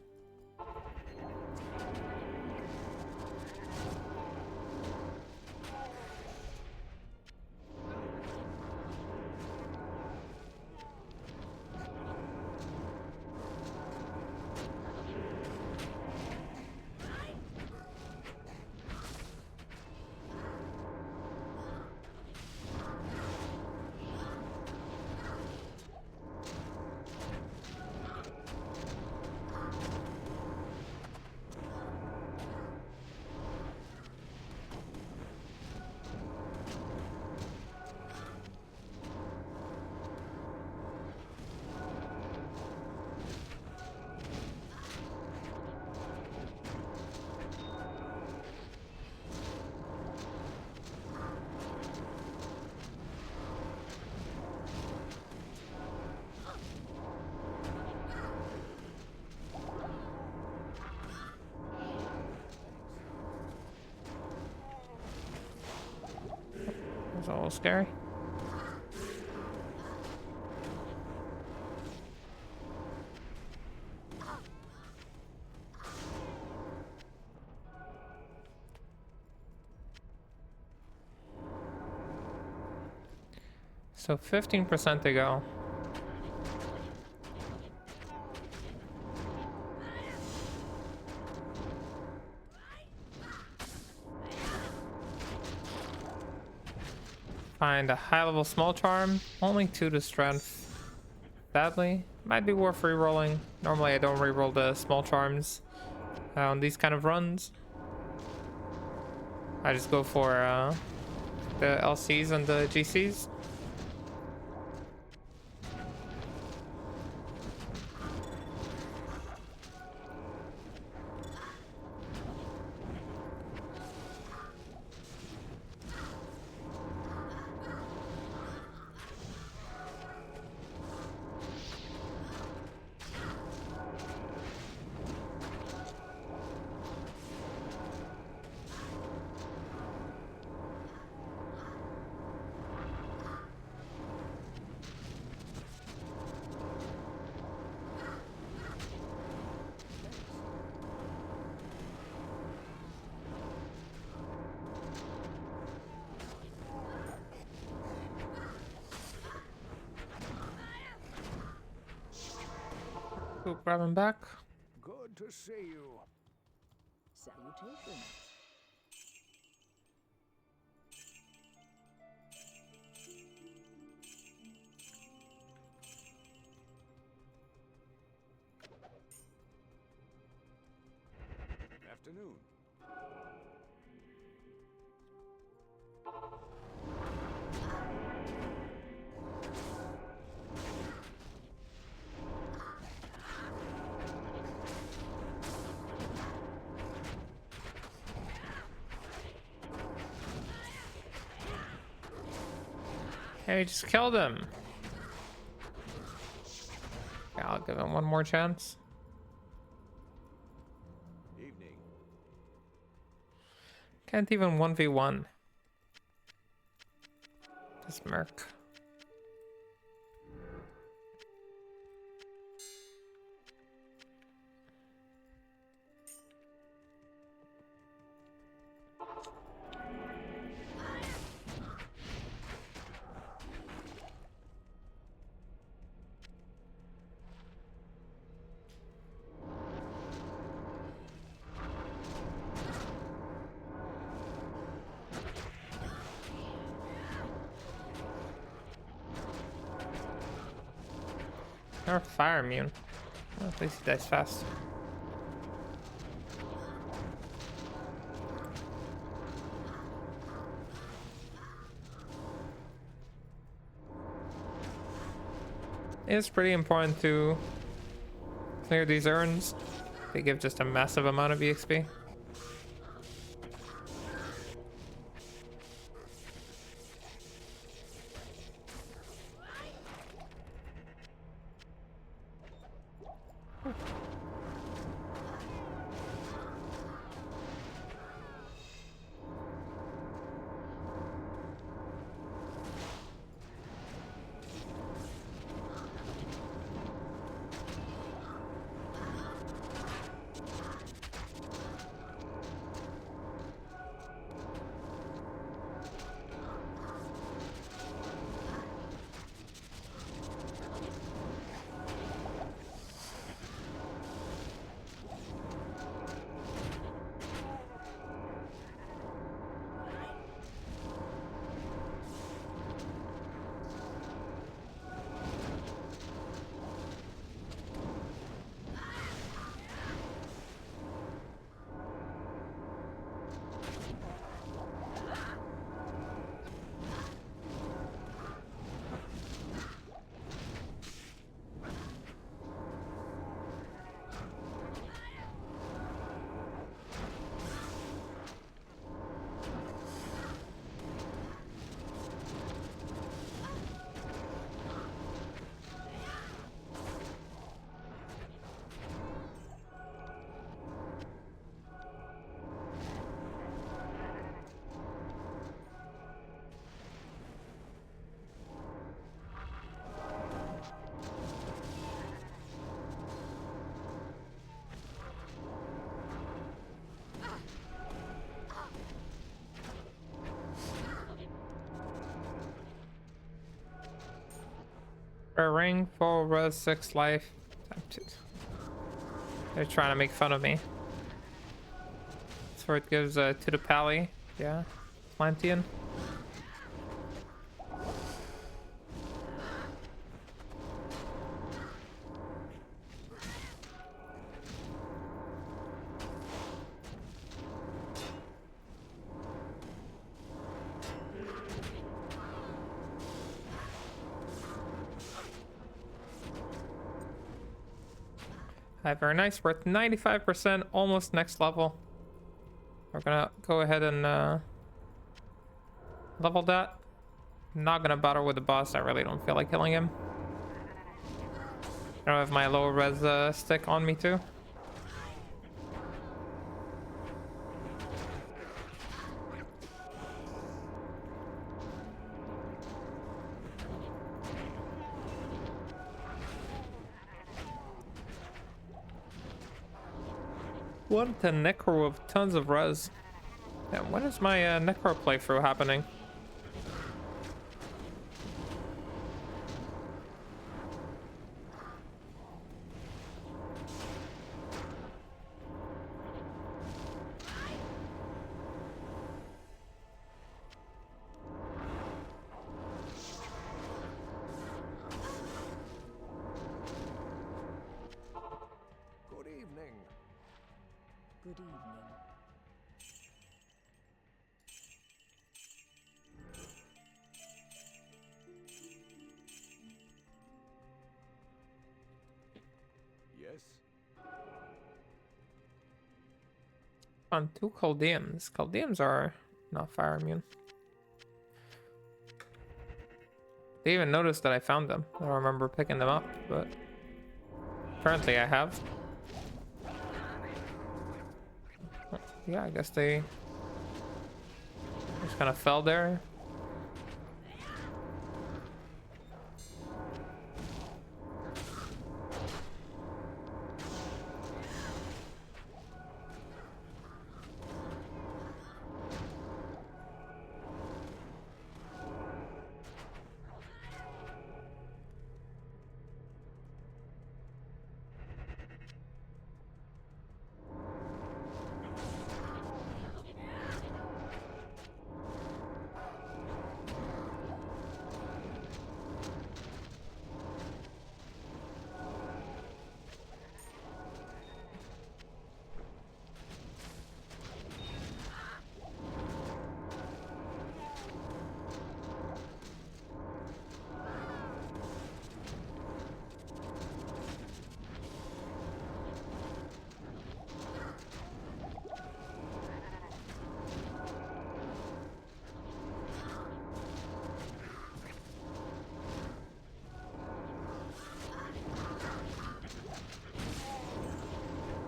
That's a little scary. So 15% to go. Find a high level small charm, only 2 to strength. Sadly, might be worth re-rolling. Normally I don't re-roll the small charms on these kind of runs. I just go for the LCs and the GCs. Go grab him back. Good to see you. Salutations. Afternoon. Hey, just killed him. Yeah, I'll give him one more chance. Evening. Can't even 1v1. This merc. Or fire immune. Well, at least he dies fast. It's pretty important to clear these urns. They give just a massive amount of EXP. A ring, full res, 6 life. They're trying to make fun of me. So it gives to the pally. Yeah. Plantian. Very nice. We're at 95%, almost next level. We're gonna go ahead and level that. I'm not gonna bother with the boss. I really don't feel like killing him. I don't have my low res stick on me too. What a necro of tons of res. Yeah, when is my necro playthrough happening? Good evening. Good evening. Yes? On 2 Chaldeans. Chaldeans are not fire immune. They even noticed that I found them. I don't remember picking them up, but apparently I have. Yeah, I guess they just kind of fell there.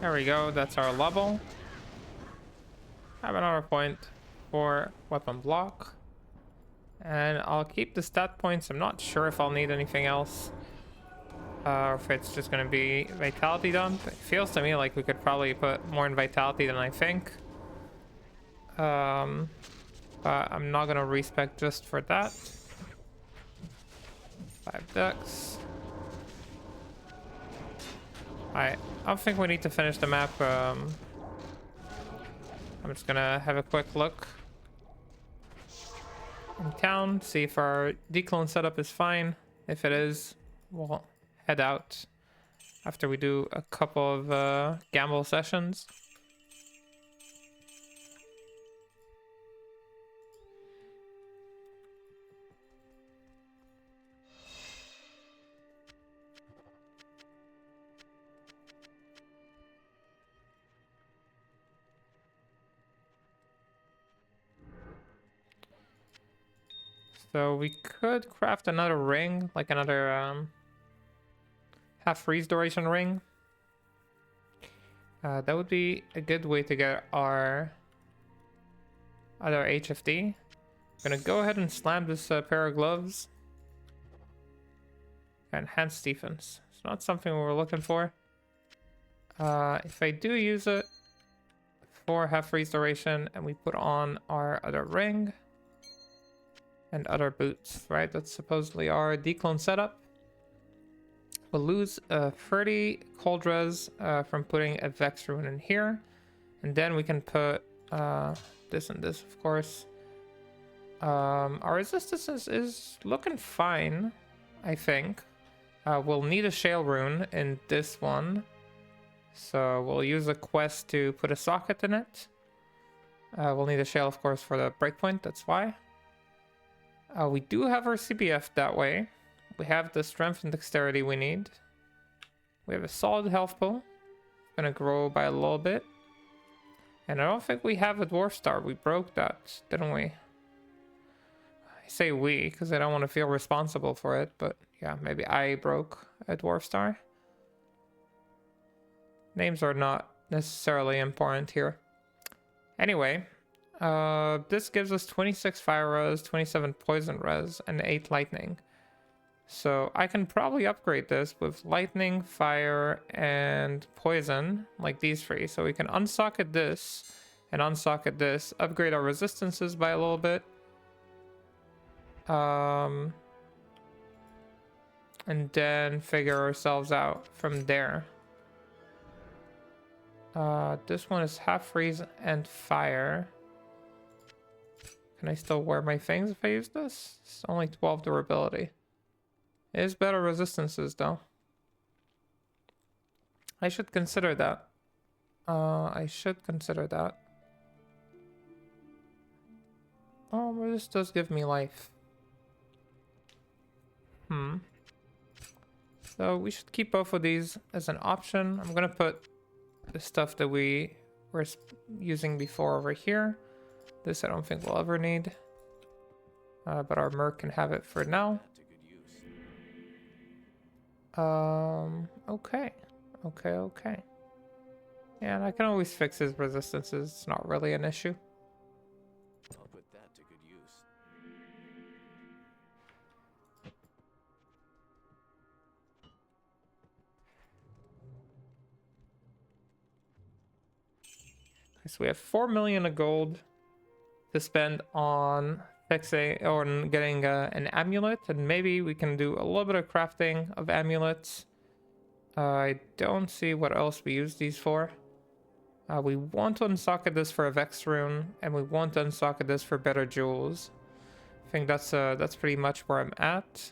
There we go, that's our level. Have another point for weapon block. And I'll keep the stat points. I'm not sure if I'll need anything else. Or if it's just going to be vitality dump. It feels to me like we could probably put more in vitality than I think. But I'm not going to respec just for that. 5 dex. I don't think we need to finish the map. I'm just gonna have a quick look in town, see if our Dclone setup is fine. If it is, we'll head out after we do a couple of gamble sessions. So we could craft another ring, like another half freeze duration ring. That would be a good way to get our other HFD. I'm gonna go ahead and slam this pair of gloves. Enhanced defense. It's not something we were looking for. If I do use it for half freeze duration and we put on our other ring and other boots, right? That's supposedly our Dclone setup. We'll lose 30 cold res from putting a Vex rune in here. And then we can put this and this, of course. Our resistance is looking fine, I think. We'll need a shale rune in this one. So we'll use a quest to put a socket in it. We'll need a shale, of course, for the breakpoint, that's why. We do have our CBF that way. We have the strength and dexterity we need. We have a solid health pool. Gonna grow by a little bit. And I don't think we have a dwarf star. We broke that, didn't we? I say we, because I don't want to feel responsible for it, but yeah, maybe I broke a dwarf star. Names are not necessarily important here. Anyway, this gives us 26 fire res, 27 poison res, and 8 lightning. So I can probably upgrade this with lightning, fire, and poison, like these three. So we can unsocket this and unsocket this, upgrade our resistances by a little bit. And then figure ourselves out from there. This one is half freeze and fire. Can I still wear my things if I use this? It's only 12 durability. It is better resistances though. I should consider that. I should consider that. Oh, but this does give me life. So we should keep both of these as an option. I'm gonna put the stuff that we were using before over here. This I don't think we'll ever need. But our merc can have it for now. Okay. Okay. Yeah, and I can always fix his resistances. It's not really an issue. I'll put that to good use. So we have 4 million of gold to spend on fixing or on getting an amulet, and maybe we can do a little bit of crafting of amulets. I don't see what else we use these for. We want to unsocket this for a Vex rune, and we want to unsocket this for better jewels. I think that's pretty much where I'm at.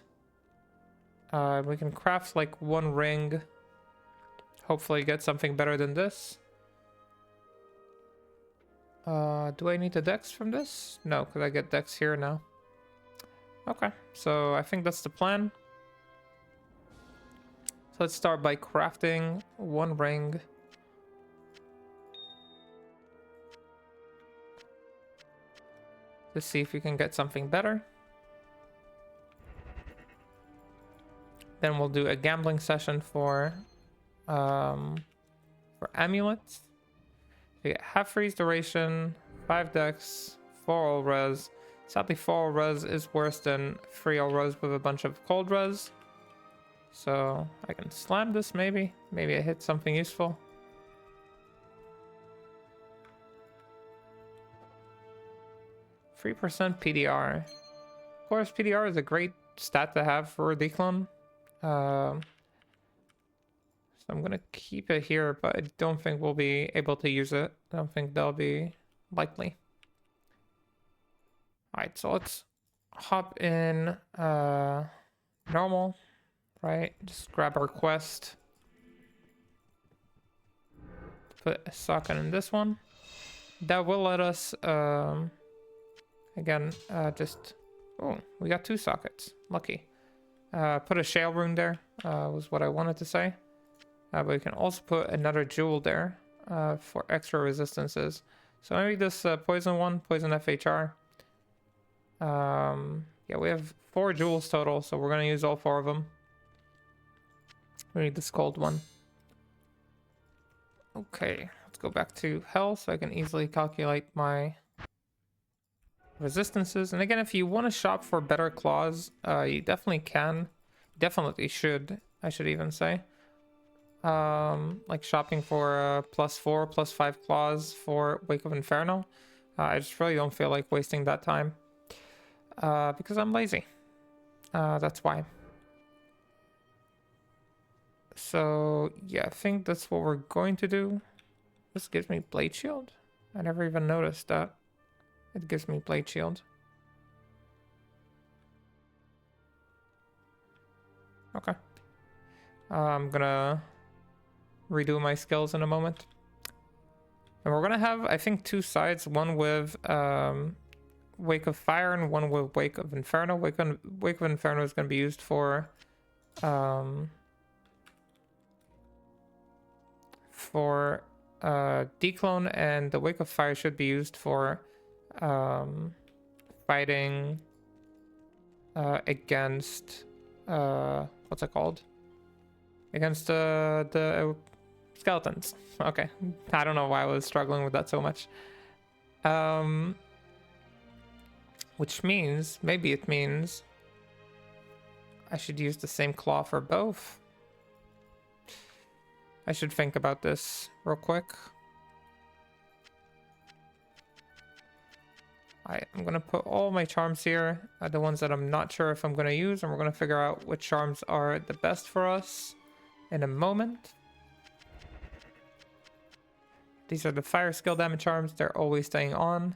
We can craft like one ring. Hopefully get something better than this. Do I need a dex from this? No, because I get dex here now. Okay, so I think that's the plan. So let's start by crafting one ring. To see if we can get something better. Then we'll do a gambling session for amulets. We get half freeze duration, 5 dex, 4 all res. Sadly, 4 all res is worse than 3 all res with a bunch of cold res. So I can slam this maybe. Maybe I hit something useful. %, PDR. Of course, PDR is a great stat to have for Dclone. So I'm gonna keep it here, but I don't think we'll be able to use it. I don't think that'll be likely. Alright, so let's hop in normal, right? Just grab our quest. Put a socket in this one. That will let us again oh, we got 2 sockets. Lucky. Put a shale rune there, was what I wanted to say. But we can also put another jewel there for extra resistances. So maybe this poison one, poison FHR. Yeah, we have 4 jewels total, so we're going to use all 4 of them. We need this cold one. Okay, let's go back to health so I can easily calculate my resistances. And again, if you want to shop for better claws, you definitely can. Definitely should, I should even say. Like shopping for +4, +5 claws for Wake of Inferno. I just really don't feel like wasting that time. Because I'm lazy. That's why. So yeah, I think that's what we're going to do. This gives me blade shield. I never even noticed that. It gives me blade shield. Okay. I'm gonna redo my skills in a moment. And we're gonna have, I think, two sides. One with Wake of Fire and one with Wake of Inferno. Wake of Inferno is gonna be used for Dclone, and the Wake of Fire should be used for fighting against what's it called? Against the skeletons. Okay, I don't know why I was struggling with that so much. Which means, maybe it means I should use the same claw for both. I should think about this real quick. I'm gonna put all my charms here, the ones that I'm not sure if I'm gonna use, and we're gonna figure out which charms are the best for us in a moment. These are the fire skill damage charms. They're always staying on.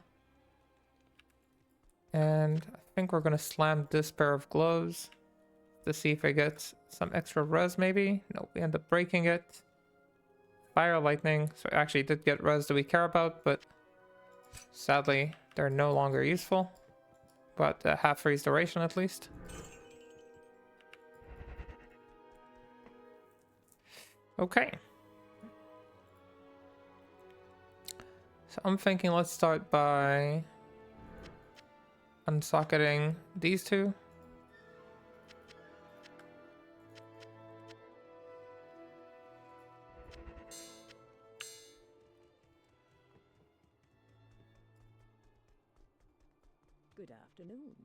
And I think we're gonna slam this pair of gloves to see if I get some extra res maybe. No, we end up breaking it. Fire, lightning. So I actually did get res that we care about, but sadly they're no longer useful. But half freeze duration at least. Okay. So I'm thinking let's start by unsocketing these two. Good afternoon.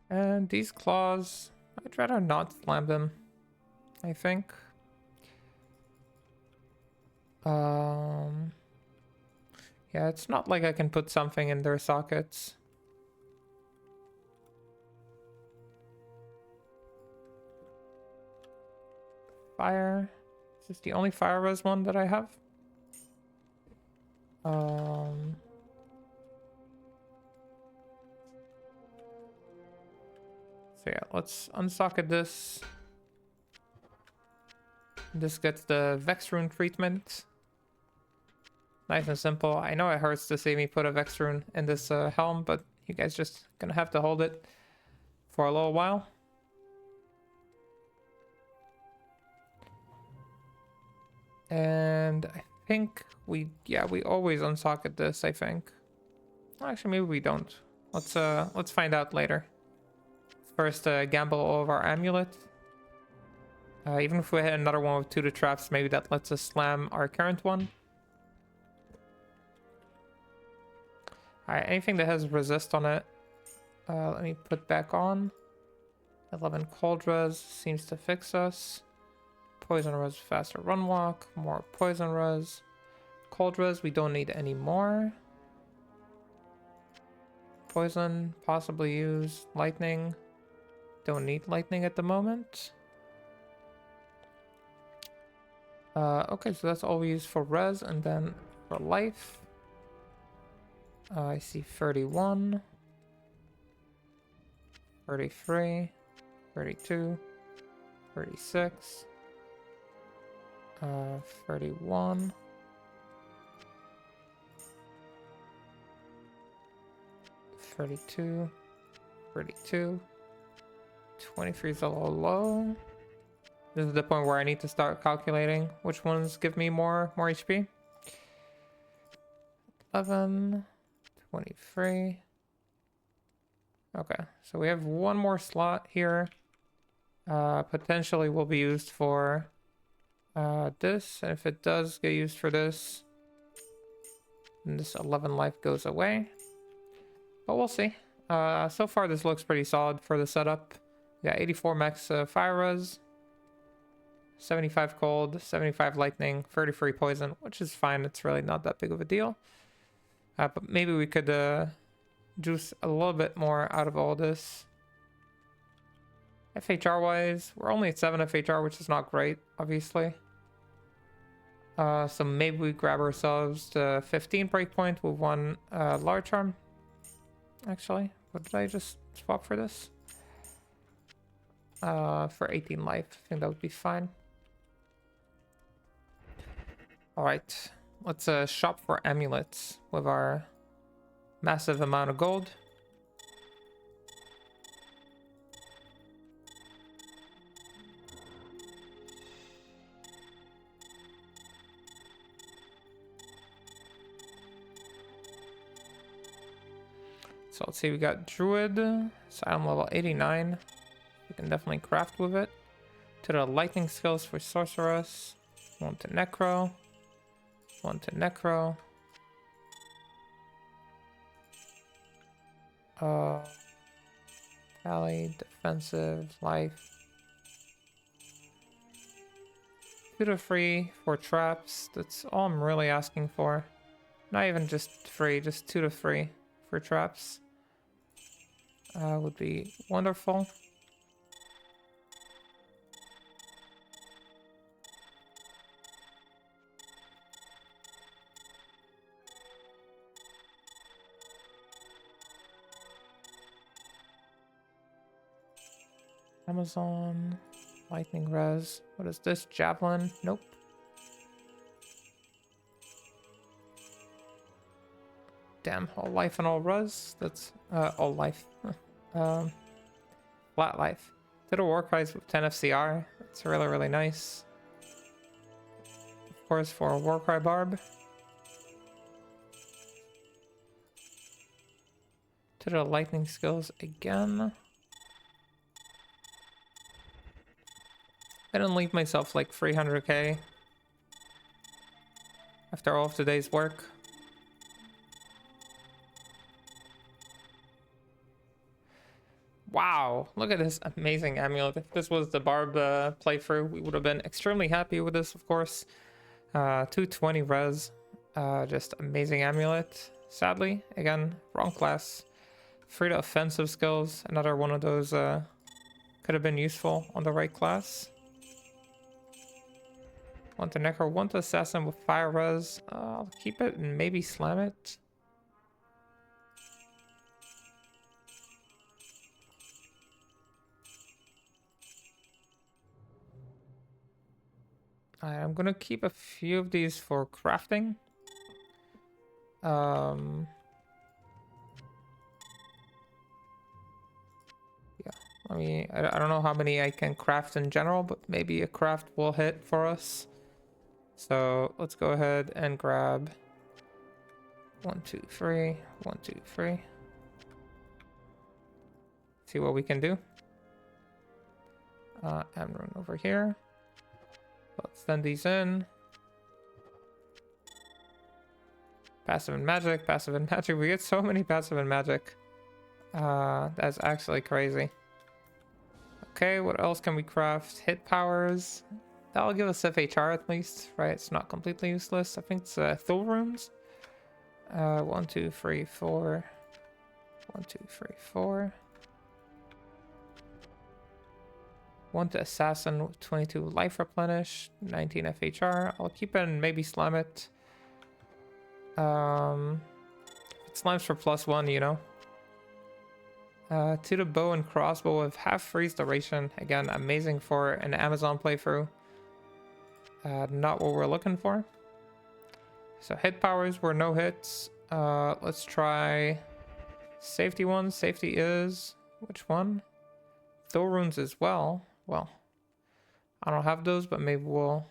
And these claws, I'd rather not slam them, I think. Yeah, it's not like I can put something in their sockets. Fire. Is this the only fire res one that I have? So yeah, let's unsocket this. This gets the Vex Rune treatment. Nice and simple. I know it hurts to see me put a Vex Rune in this helm, but you guys just gonna have to hold it for a little while. And I think we always unsocket this, I think. Actually, maybe we don't. Let's find out later. First, gamble all of our amulet. Even if we hit another one with 2 to traps, maybe that lets us slam our current one. Alright, anything that has resist on it, let me put back on. 11 cold res seems to fix us. Poison res, faster run walk, more poison res. Cold res, we don't need any more. Poison, possibly use lightning. Don't need lightning at the moment. Okay, so that's all we use for res, and then for life. I see 31, 33, 32, 36, 31, 32, 32, 23 is a little low. This is the point where I need to start calculating which ones give me more HP. 11, 23. Okay, so we have one more slot here. Potentially will be used for this, and if it does get used for this, then this 11 life goes away. But we'll see. So far this looks pretty solid for the setup. We got 84 max fire res, 75 cold, 75 lightning, 33 poison, which is fine. It's really not that big of a deal. But maybe we could juice a little bit more out of all this. FHR wise, we're only at 7 FHR, which is not great, obviously. So maybe we grab ourselves the 15 breakpoint with one large arm. Actually, what did I just swap for this? For 18 life, I think that would be fine. Alright, let's shop for amulets with our massive amount of gold. So let's see, we got Druid, so I'm level 89. We can definitely craft with it. To the lightning skills for Sorceress. One to Necro. One to Necro. Rally, defensive, life. 2 to free for traps. That's all I'm really asking for. Not even just free, just 2 to free for traps. Would be wonderful. Amazon, lightning res. What is this? Javelin? Nope. Damn, all life and all res. That's all life. Flat life. Did a Warcries with 10 FCR. That's really, really nice. Of course, for a Warcry Barb. To the lightning skills again. I didn't leave myself like 300k after all of today's work. Wow, look at this amazing amulet. If this was the Barb playthrough, we would have been extremely happy with this, of course. 220 res, just amazing amulet. Sadly, again, wrong class. 3 to offensive skills, another one of those could have been useful on the right class. 1 to Necro, 1 to Assassin with fire res. I'll keep it and maybe slam it. I'm gonna keep a few of these for crafting. Yeah, I mean, I don't know how many I can craft in general, but maybe a craft will hit for us. So let's go ahead and grab 1, 2, 3, 1, 2, 3. See what we can do. And run over here. Let's send these in. Passive and magic, passive and magic. We get so many passive and magic. That's actually crazy. Okay, what else can we craft? Hit powers. That'll give us FHR at least, right? It's not completely useless. I think it's Thul runes. 1, 2, 3, 4. 1, 2, 3, 4. 1 to Assassin with 22 life replenish, 19 FHR. I'll keep it and maybe slam it. It slams for +1, you know. To the bow and crossbow with half freeze duration. Again, amazing for an Amazon playthrough. Not what we're looking for. So hit powers were no hits. Let's try safety ones. Safety is which one? Thor runes as well. Well, I don't have those, but maybe we'll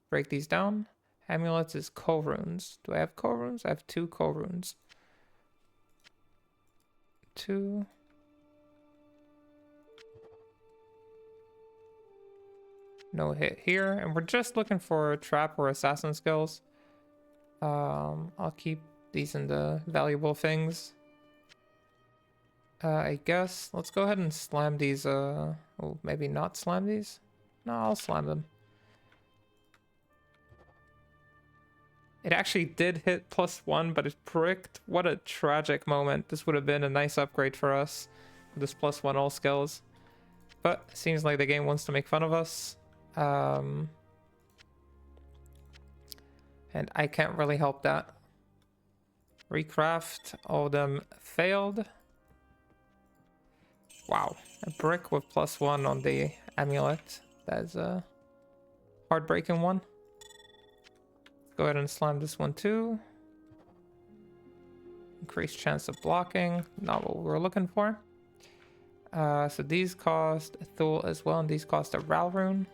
break these down. Amulets is Ko runes. Do I have Ko runes? I have 2 Ko runes. 2. No hit here, and we're just looking for trap or assassin skills. I'll keep these in the valuable things. I guess let's go ahead and slam these. Oh, maybe not slam these. No, I'll slam them. It actually did hit +1, but it pricked. What a tragic moment. This would have been a nice upgrade for us with this +1 all skills. But seems like the game wants to make fun of us. And I can't really help that. Recraft, all of them failed. Wow, a brick with +1 on the amulet. That's a heartbreaking one. Let's go ahead and slam this one too. Increased chance of blocking, not what we were looking for. So these cost a Thule as well, and these cost a Ral rune.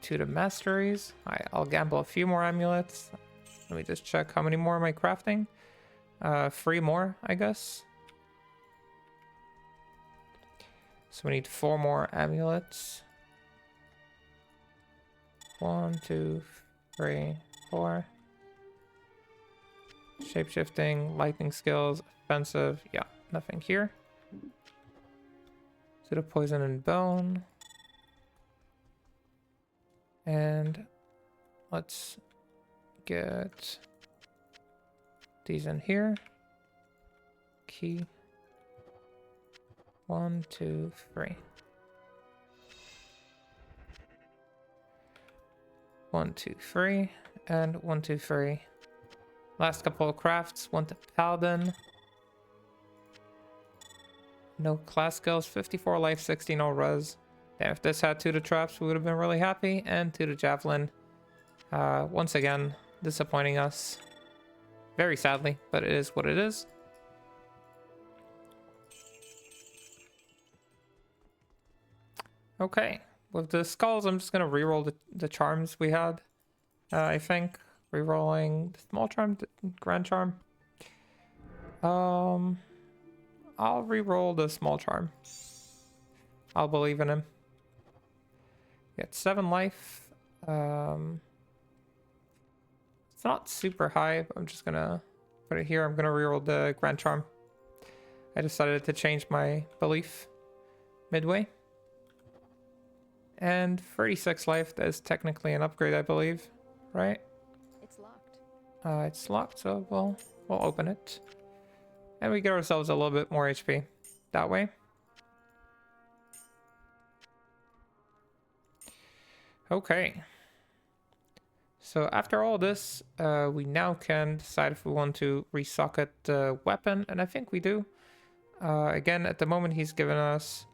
2 to masteries. Alright, I'll gamble a few more amulets. Let me just check how many more am I crafting. 3 more, I guess. So we need 4 more amulets. 1, 2, 3, 4. Shapeshifting, lightning skills, offensive. Yeah, nothing here. So the poison and bone. And let's get these in here. Key. 1, 2, 3. 1, 2, 3. And 1, 2, 3. Last couple of crafts. 1 to Paladin. No class skills. 54 life, 60 no res. Damn, if this had 2 to traps, we would have been really happy. And 2 to javelin. Once again, disappointing us. Very sadly, but it is what it is. Okay, with the skulls, I'm just gonna reroll the charms we had. I think rerolling the small charm, the grand charm. I'll reroll the small charm. I'll believe in him. Get 7 life. It's not super high, but I'm just gonna put it here. I'm gonna reroll the grand charm. I decided to change my belief midway. And 36 life, that is technically an upgrade, I believe, right? It's locked. It's locked, so we'll open it. And we get ourselves a little bit more HP that way. Okay. So after all this, we now can decide if we want to resocket the weapon, and I think we do. Again, at the moment he's given us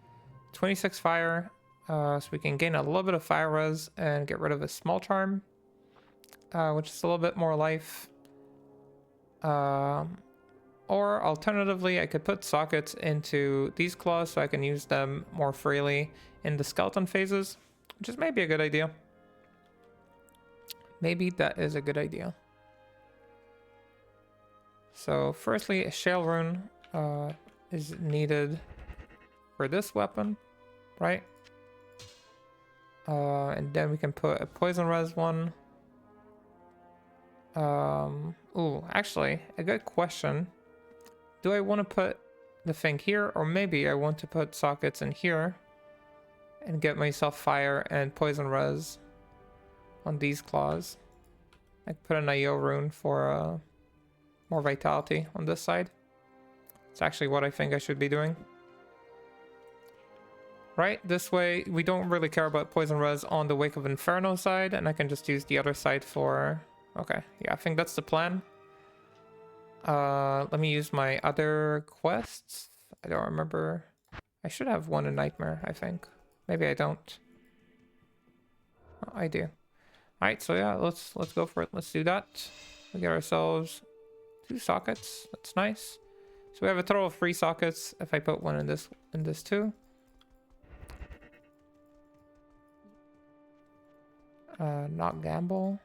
26 fire, so we can gain a little bit of fire res and get rid of a small charm, which is a little bit more life. Or alternatively, I could put sockets into these claws so I can use them more freely in the skeleton phases, which is maybe a good idea. Maybe that is a good idea. So firstly, a shale rune is needed for this weapon, right? And then we can put a poison res one. Ooh, actually, a good question. Do I want to put the thing here, or maybe I want to put sockets in here and get myself fire and poison res on these claws? I could put an IO rune for more vitality on this side. It's actually what I think I should be doing. Right, this way we don't really care about poison res on the Wake of Inferno side, and I can just use the other side for... Okay, yeah, I think that's the plan. Let me use my other quests. I don't remember. I should have one in Nightmare, I think. Maybe I don't. Oh, I do. Alright, so yeah, let's go for it. Let's do that. We get ourselves 2 sockets. That's nice. So we have a total of 3 sockets. If I put one in this too. Not gamble.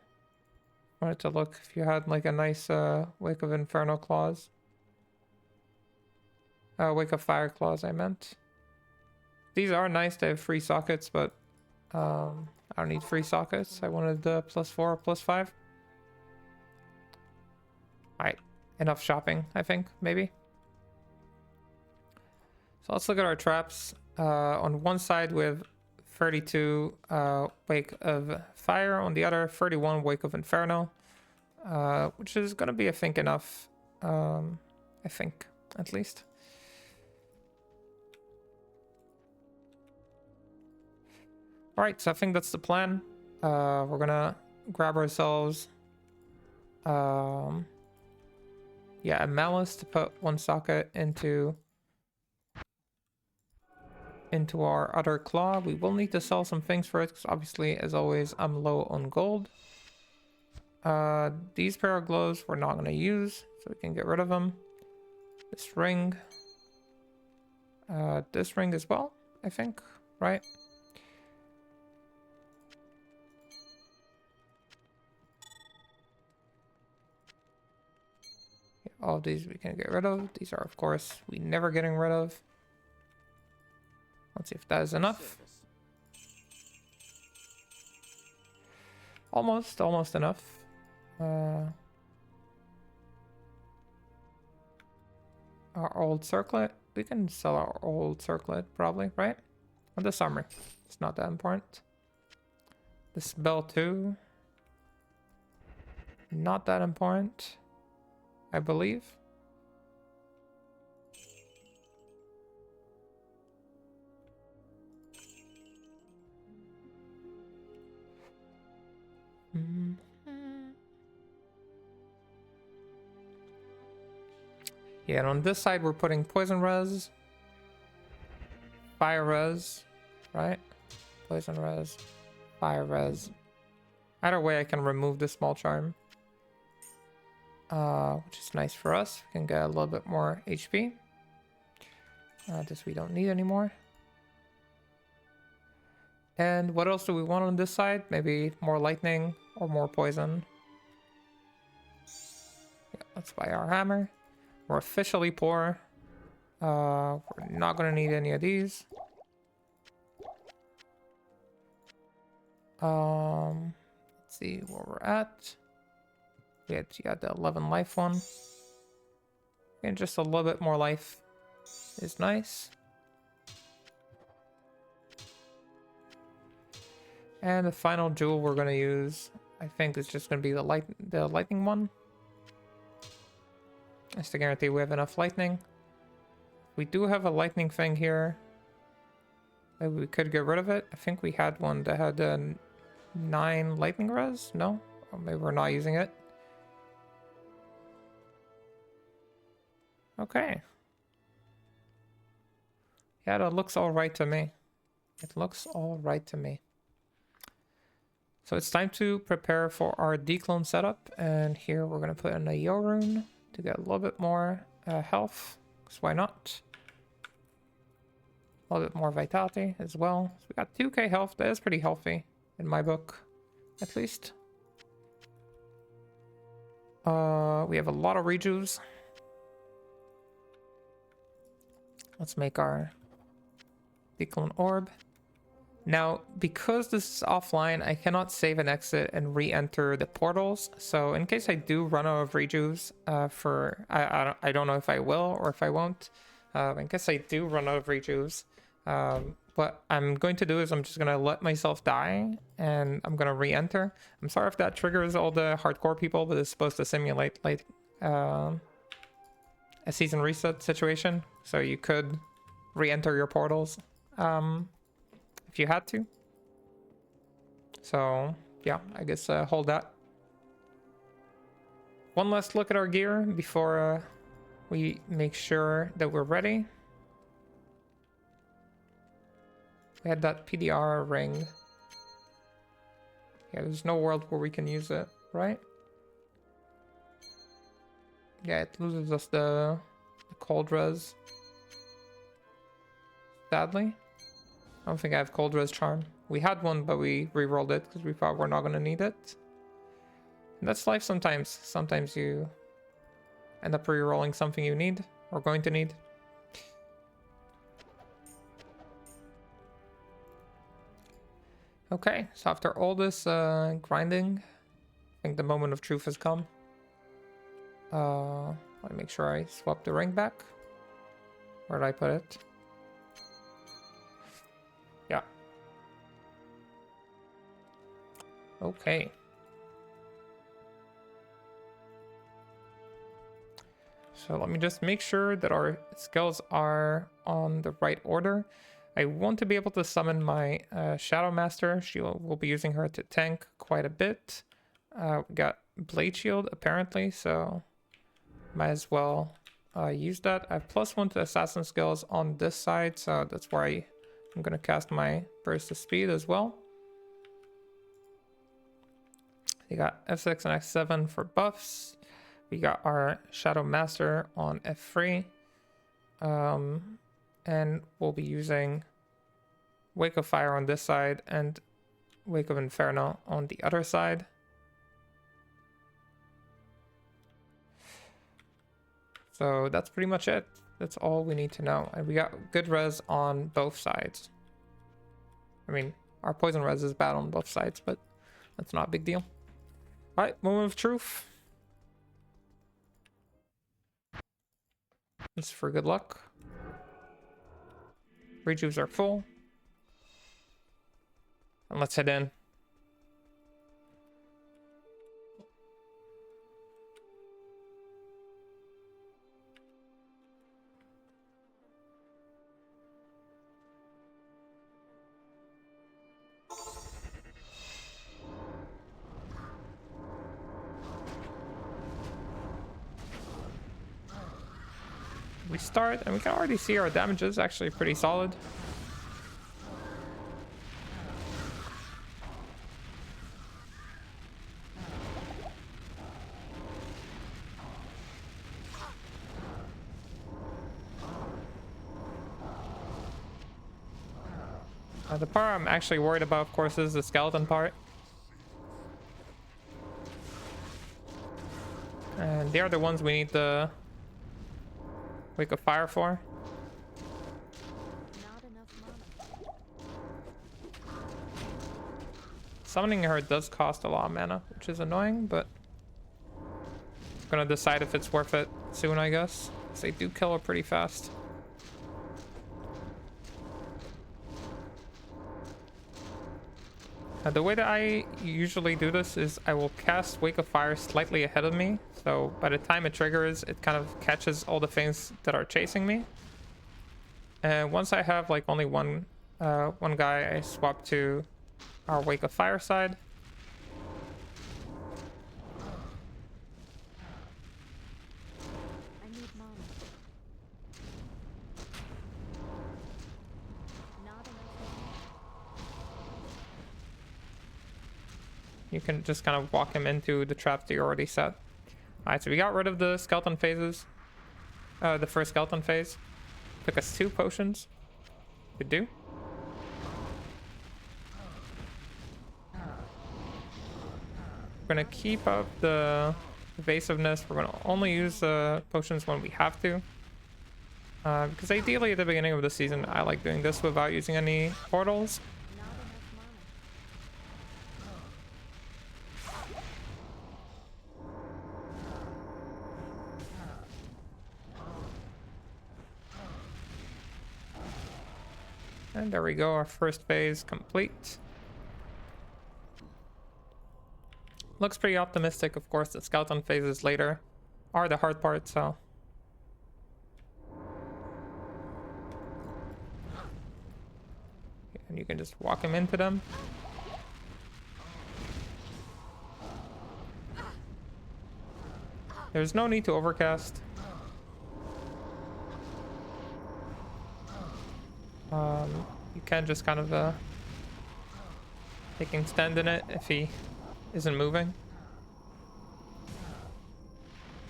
Wanted to look if you had like a nice Wake of Inferno claws. Wake of Fire claws, I meant. These are nice. They have 3 sockets, but I don't need 3 sockets. I wanted the +4 or +5. Alright, enough shopping, I think, maybe. So let's look at our traps. On one side with 32 Wake of Fire, on the other 31 Wake of Inferno, which is gonna be, I think, enough. I think, at least. All right, so I think that's the plan. We're gonna grab ourselves, yeah, a malice to put one socket into our other claw. We will need to sell some things for it because obviously, as always, I'm low on gold. These pair of gloves we're not gonna use, so we can get rid of them. This ring, this ring as well, I think, right? All of these we can get rid of. These are, of course, we never getting rid of. Let's see if that is enough. Almost enough. Our old circlet. We can sell our old circlet, probably, right? Or the summary. It's not that important. This bell too. Not that important, I believe. Yeah, and on this side we're putting poison res, fire res, right? Poison res, fire res. Either way, I can remove the small charm, which is nice for us. We can get a little bit more HP. This we don't need anymore. And what else do we want on this side? Maybe more lightning or more poison. Yeah, let's buy our hammer. We're officially poor. We're not gonna need any of these. Let's see where we're at. We had the 11 life one. And just a little bit more life is nice. And the final jewel we're gonna use, I think, is just gonna be the lightning one. Just to guarantee we have enough lightning. We do have a lightning thing here. Maybe we could get rid of it. I think we had one that had 9 lightning res. No? Or maybe we're not using it. Okay. Yeah, that looks alright to me. It looks alright to me. So it's time to prepare for our Dclone setup. And here we're going to put in a Yo rune to get a little bit more health. Because why not? A little bit more vitality as well. So we got 2k health. That is pretty healthy in my book, at least. We have a lot of rejuves. Let's make our Dclone orb. Now, because this is offline, I cannot save and exit and re-enter the portals. So in case I do run out of rejuves, I don't know if I will or if I won't. In case I do run out of rejuves, what I'm going to do is I'm just going to let myself die and I'm going to re-enter. I'm sorry if that triggers all the hardcore people, but it's supposed to simulate like a season reset situation. So you could re-enter your portals. If you had to. So yeah, I guess hold that. One last look at our gear before we make sure that we're ready. We had that PDR ring. Yeah, there's no world where we can use it, right? Yeah, it loses us the cold res. Sadly. I don't think I have cold res charm. We had one, but we re-rolled it because we thought we're not going to need it. And that's life sometimes. Sometimes you end up re-rolling something you need or going to need. Okay, so after all this grinding, I think the moment of truth has come. Let me make sure I swap the ring back. Where did I put it? Yeah. Okay. So let me just make sure that our skills are on the right order. I want to be able to summon my Shadow Master. We'll be using her to tank quite a bit. We got Blade Shield apparently, so might as well use that. I have +1 to assassin skills on this side, so that's where I'm gonna cast my burst of speed as well. We got F6 and X7 for buffs. We got our Shadow Master on F3. And we'll be using Wake of Fire on this side and Wake of Inferno on the other side. So that's pretty much it. That's all we need to know. And we got good res on both sides. I mean, our poison res is bad on both sides, but that's not a big deal. Alright, Moment of Truth. This is for good luck. Rejuves are full. And let's head in. We start, and we can already see our damage is actually pretty solid. The part I'm actually worried about, of course, is the skeleton part. And they are the ones we need the Wake of Fire for. Not enough mana. Summoning her does cost a lot of mana, which is annoying, but I'm gonna decide if it's worth it soon, I guess. 'Cause they do kill her pretty fast. The way that I usually do this is I will cast Wake of Fire slightly ahead of me. So by the time it triggers, it kind of catches all the things that are chasing me. And once I have like only one guy, I swap to our Wake of Fire side. I need mana. Not enough mana. You can just kind of walk him into the trap that you already set. Alright, so we got rid of the skeleton phases. The first skeleton phase. Took us 2 potions. Could do. We're gonna keep up the evasiveness. We're gonna only use potions when we have to. Because ideally at the beginning of the season, I like doing this without using any portals. Not enough mana. And there we go, our first phase complete. Looks pretty optimistic, of course. The skeleton phases later are the hard part, so. And you can just walk him into them. There's no need to overcast. You can just kind of taking stand in it if he isn't moving.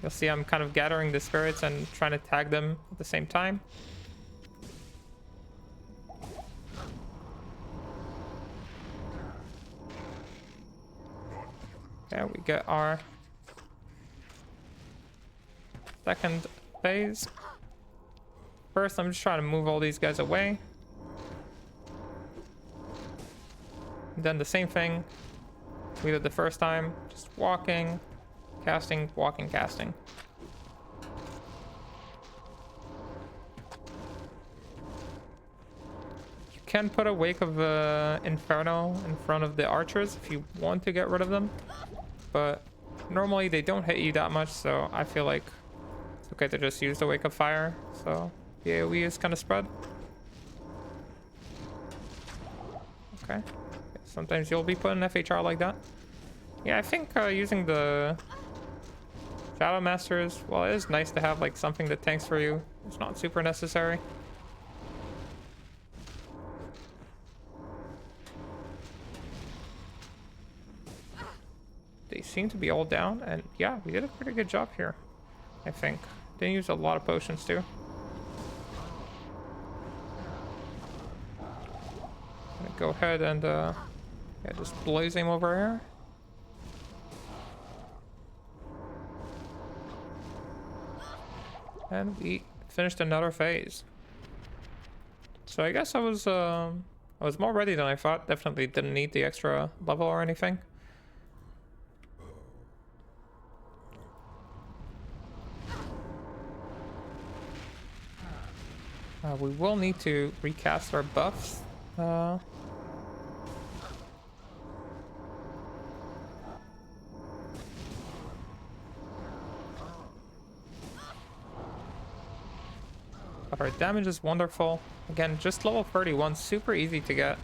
You'll see I'm kind of gathering the spirits and trying to tag them at the same time. There we get our second phase. First, I'm just trying to move all these guys away. And then the same thing we did the first time. Just walking, casting, walking, casting. You can put a Wake of Inferno in front of the archers if you want to get rid of them. But normally they don't hit you that much, so I feel like it's okay to just use the Wake of Fire. So the AoE is kind of spread. Okay. Sometimes you'll be put in FHR like that. Yeah, I think using the Shadow Masters, well, it is nice to have like something that tanks for you. It's not super necessary. They seem to be all down, and yeah, we did a pretty good job here, I think. Didn't use a lot of potions too. Gonna go ahead and yeah, just blaze him over here. And we finished another phase. So I guess I was more ready than I thought. Definitely didn't need the extra level or anything. We will need to recast our buffs. But our damage is wonderful. Again, just level 31, super easy to get.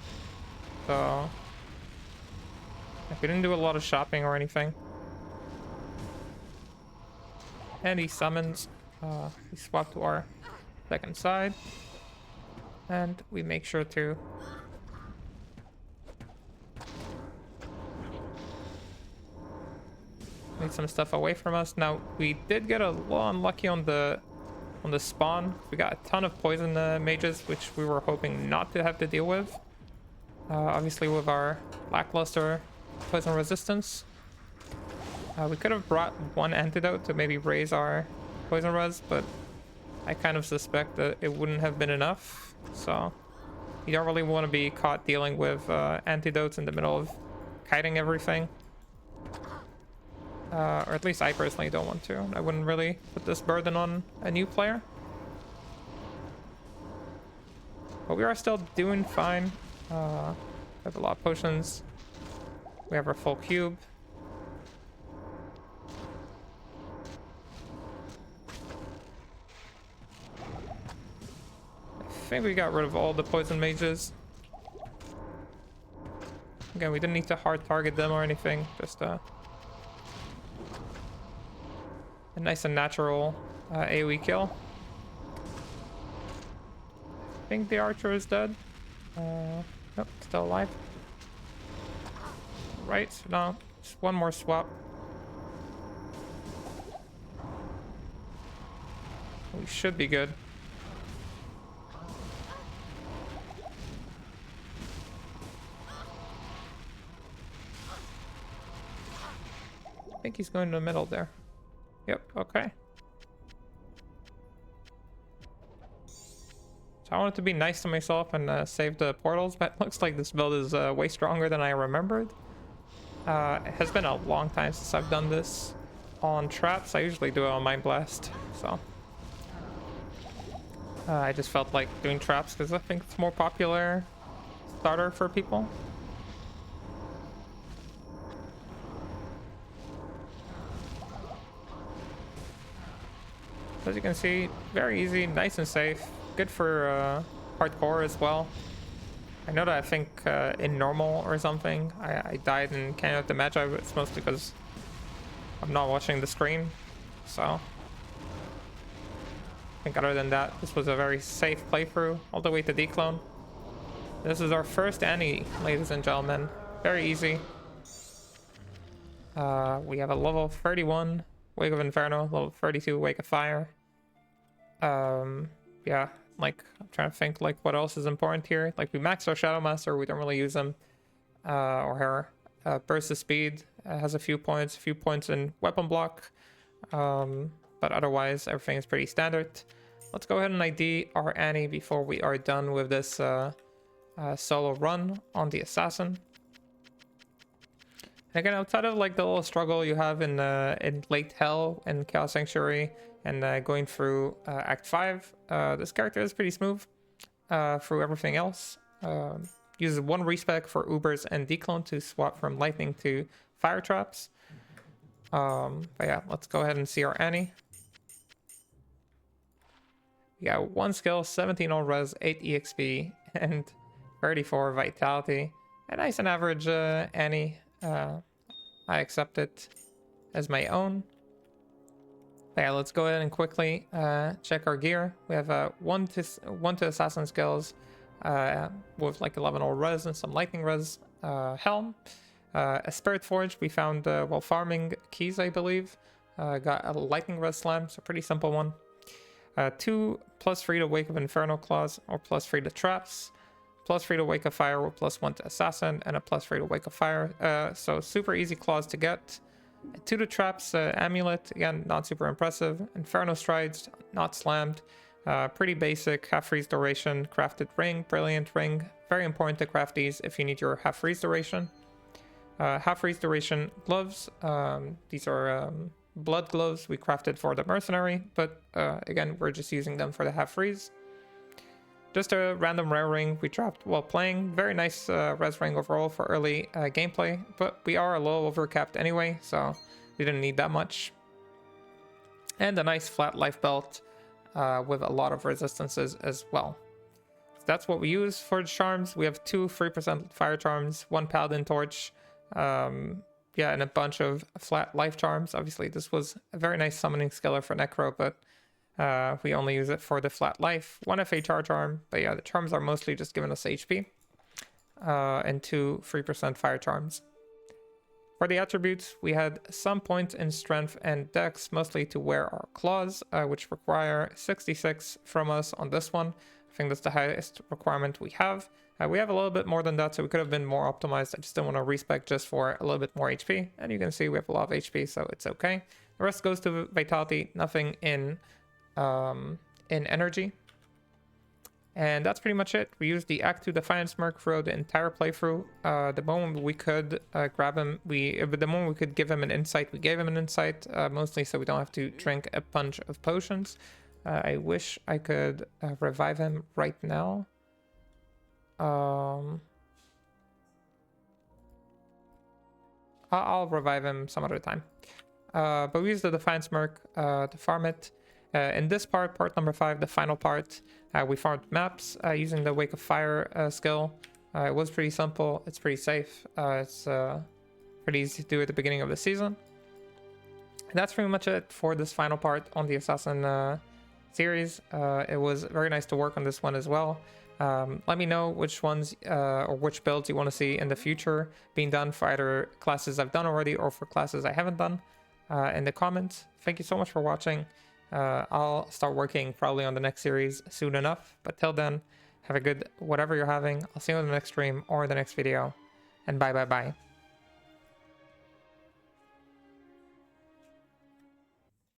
So we didn't do a lot of shopping or anything. And he summons. We swap to our second side. And we make sure to need some stuff away from us. Now, we did get a little unlucky on the spawn. We got a ton of poison mages, which we were hoping not to have to deal with. Obviously, with our lackluster poison resistance. We could have brought one antidote to maybe raise our poison res, but I kind of suspect that it wouldn't have been enough. So you don't really want to be caught dealing with antidotes in the middle of kiting everything. Or at least I personally don't want to. I wouldn't really put this burden on a new player. But we are still doing fine. We have a lot of potions. We have our full cube. I think we got rid of all the poison mages. Again, we didn't need to hard target them or anything. Just a nice and natural AoE kill. I think the archer is dead. Nope, still alive. Right, so now just one more swap. We should be good. I think he's going to the middle there. Yep, okay. So I wanted to be nice to myself and save the portals, but it looks like this build is way stronger than I remembered. It has been a long time since I've done this on traps. I usually do it on Mind Blast, so I just felt like doing traps because I think it's more popular starter for people. As you can see, very easy, nice and safe. Good for hardcore as well. I know that I think in normal or something, I died in Canyon of the Magi, but it's mostly because I'm not watching the screen. So I think other than that, this was a very safe playthrough all the way to Dclone. This is our first Anni, ladies and gentlemen. Very easy. We have a level 31 Wake of Inferno, level 32 Wake of Fire. Yeah, like I'm trying to think like what else is important here. Like we maxed our Shadow Master, we don't really use them. Or her burst of speed has a few points in weapon block. But otherwise everything is pretty standard. Let's go ahead and ID our Anni before we are done with this solo run on the assassin. And again, outside of like the little struggle you have in late Hell and Chaos Sanctuary and going through Act 5, this character is pretty smooth through everything else. Uses one respec for Ubers and Dclone to swap from lightning to fire traps. But yeah, let's go ahead and see our Anni. We got 1 skill, 17 on res, 8 exp, and 34 vitality. a nice and average Annie. I accept it as my own. Yeah, let's go ahead and quickly check our gear. We have one to assassin skills with like 11 old res and some lightning res helm. A spirit forge we found while farming keys, I believe. Got a lightning res slam, so pretty simple one. 2 +3 to Wake of Inferno Claws, or +3 to Traps, +3 to Wake of Fire with +1 to Assassin, and a +3 to Wake of Fire. So super easy claws to get. 2 to Traps Amulet, again, not super impressive. Inferno Strides, not slammed. Pretty basic, half freeze duration, crafted ring, brilliant ring. Very important to craft these if you need your half freeze duration. Half freeze duration gloves. These are blood gloves we crafted for the mercenary, but again, we're just using them for the half freeze. Just a random rare ring we dropped while playing. Very nice res ring overall for early gameplay, but we are a little overcapped anyway, so we didn't need that much. And a nice flat life belt with a lot of resistances as well. So that's what we use for the charms. We have 2 3% fire charms, 1 paladin torch, yeah, and a bunch of flat life charms. Obviously, this was a very nice summoning skiller for Necro, but we only use it for the flat life. 1 FHR charm, but yeah, the charms are mostly just giving us HP. And 2 3% fire charms. For the attributes, we had some points in strength and dex, mostly to wear our claws, which require 66 from us on this one. I think that's the highest requirement we have. We have a little bit more than that, so we could have been more optimized. I just didn't want to respec just for a little bit more HP. And you can see we have a lot of HP, so it's okay. The rest goes to Vitality, nothing in energy. And that's pretty much it. We used the Act 2 Defiance Merc throughout the entire playthrough. The moment we could grab him, the moment we could give him an insight, we gave him an insight, mostly so we don't have to drink a bunch of potions. I wish I could revive him right now. I'll revive him some other time. But we used the Defiance Merc to farm it. In this part number 5, the final part, we farmed maps using the Wake of Fire skill. It was pretty simple, it's pretty safe, it's pretty easy to do at the beginning of the season. And that's pretty much it for this final part on the Assassin series. It was very nice to work on this one as well. Let me know which ones or which builds you want to see in the future being done for either classes I've done already or for classes I haven't done in the comments. Thank you so much for watching. I'll start working probably on the next series soon enough, but till then, have a good whatever you're having. I'll see you in the next stream or the next video, and bye.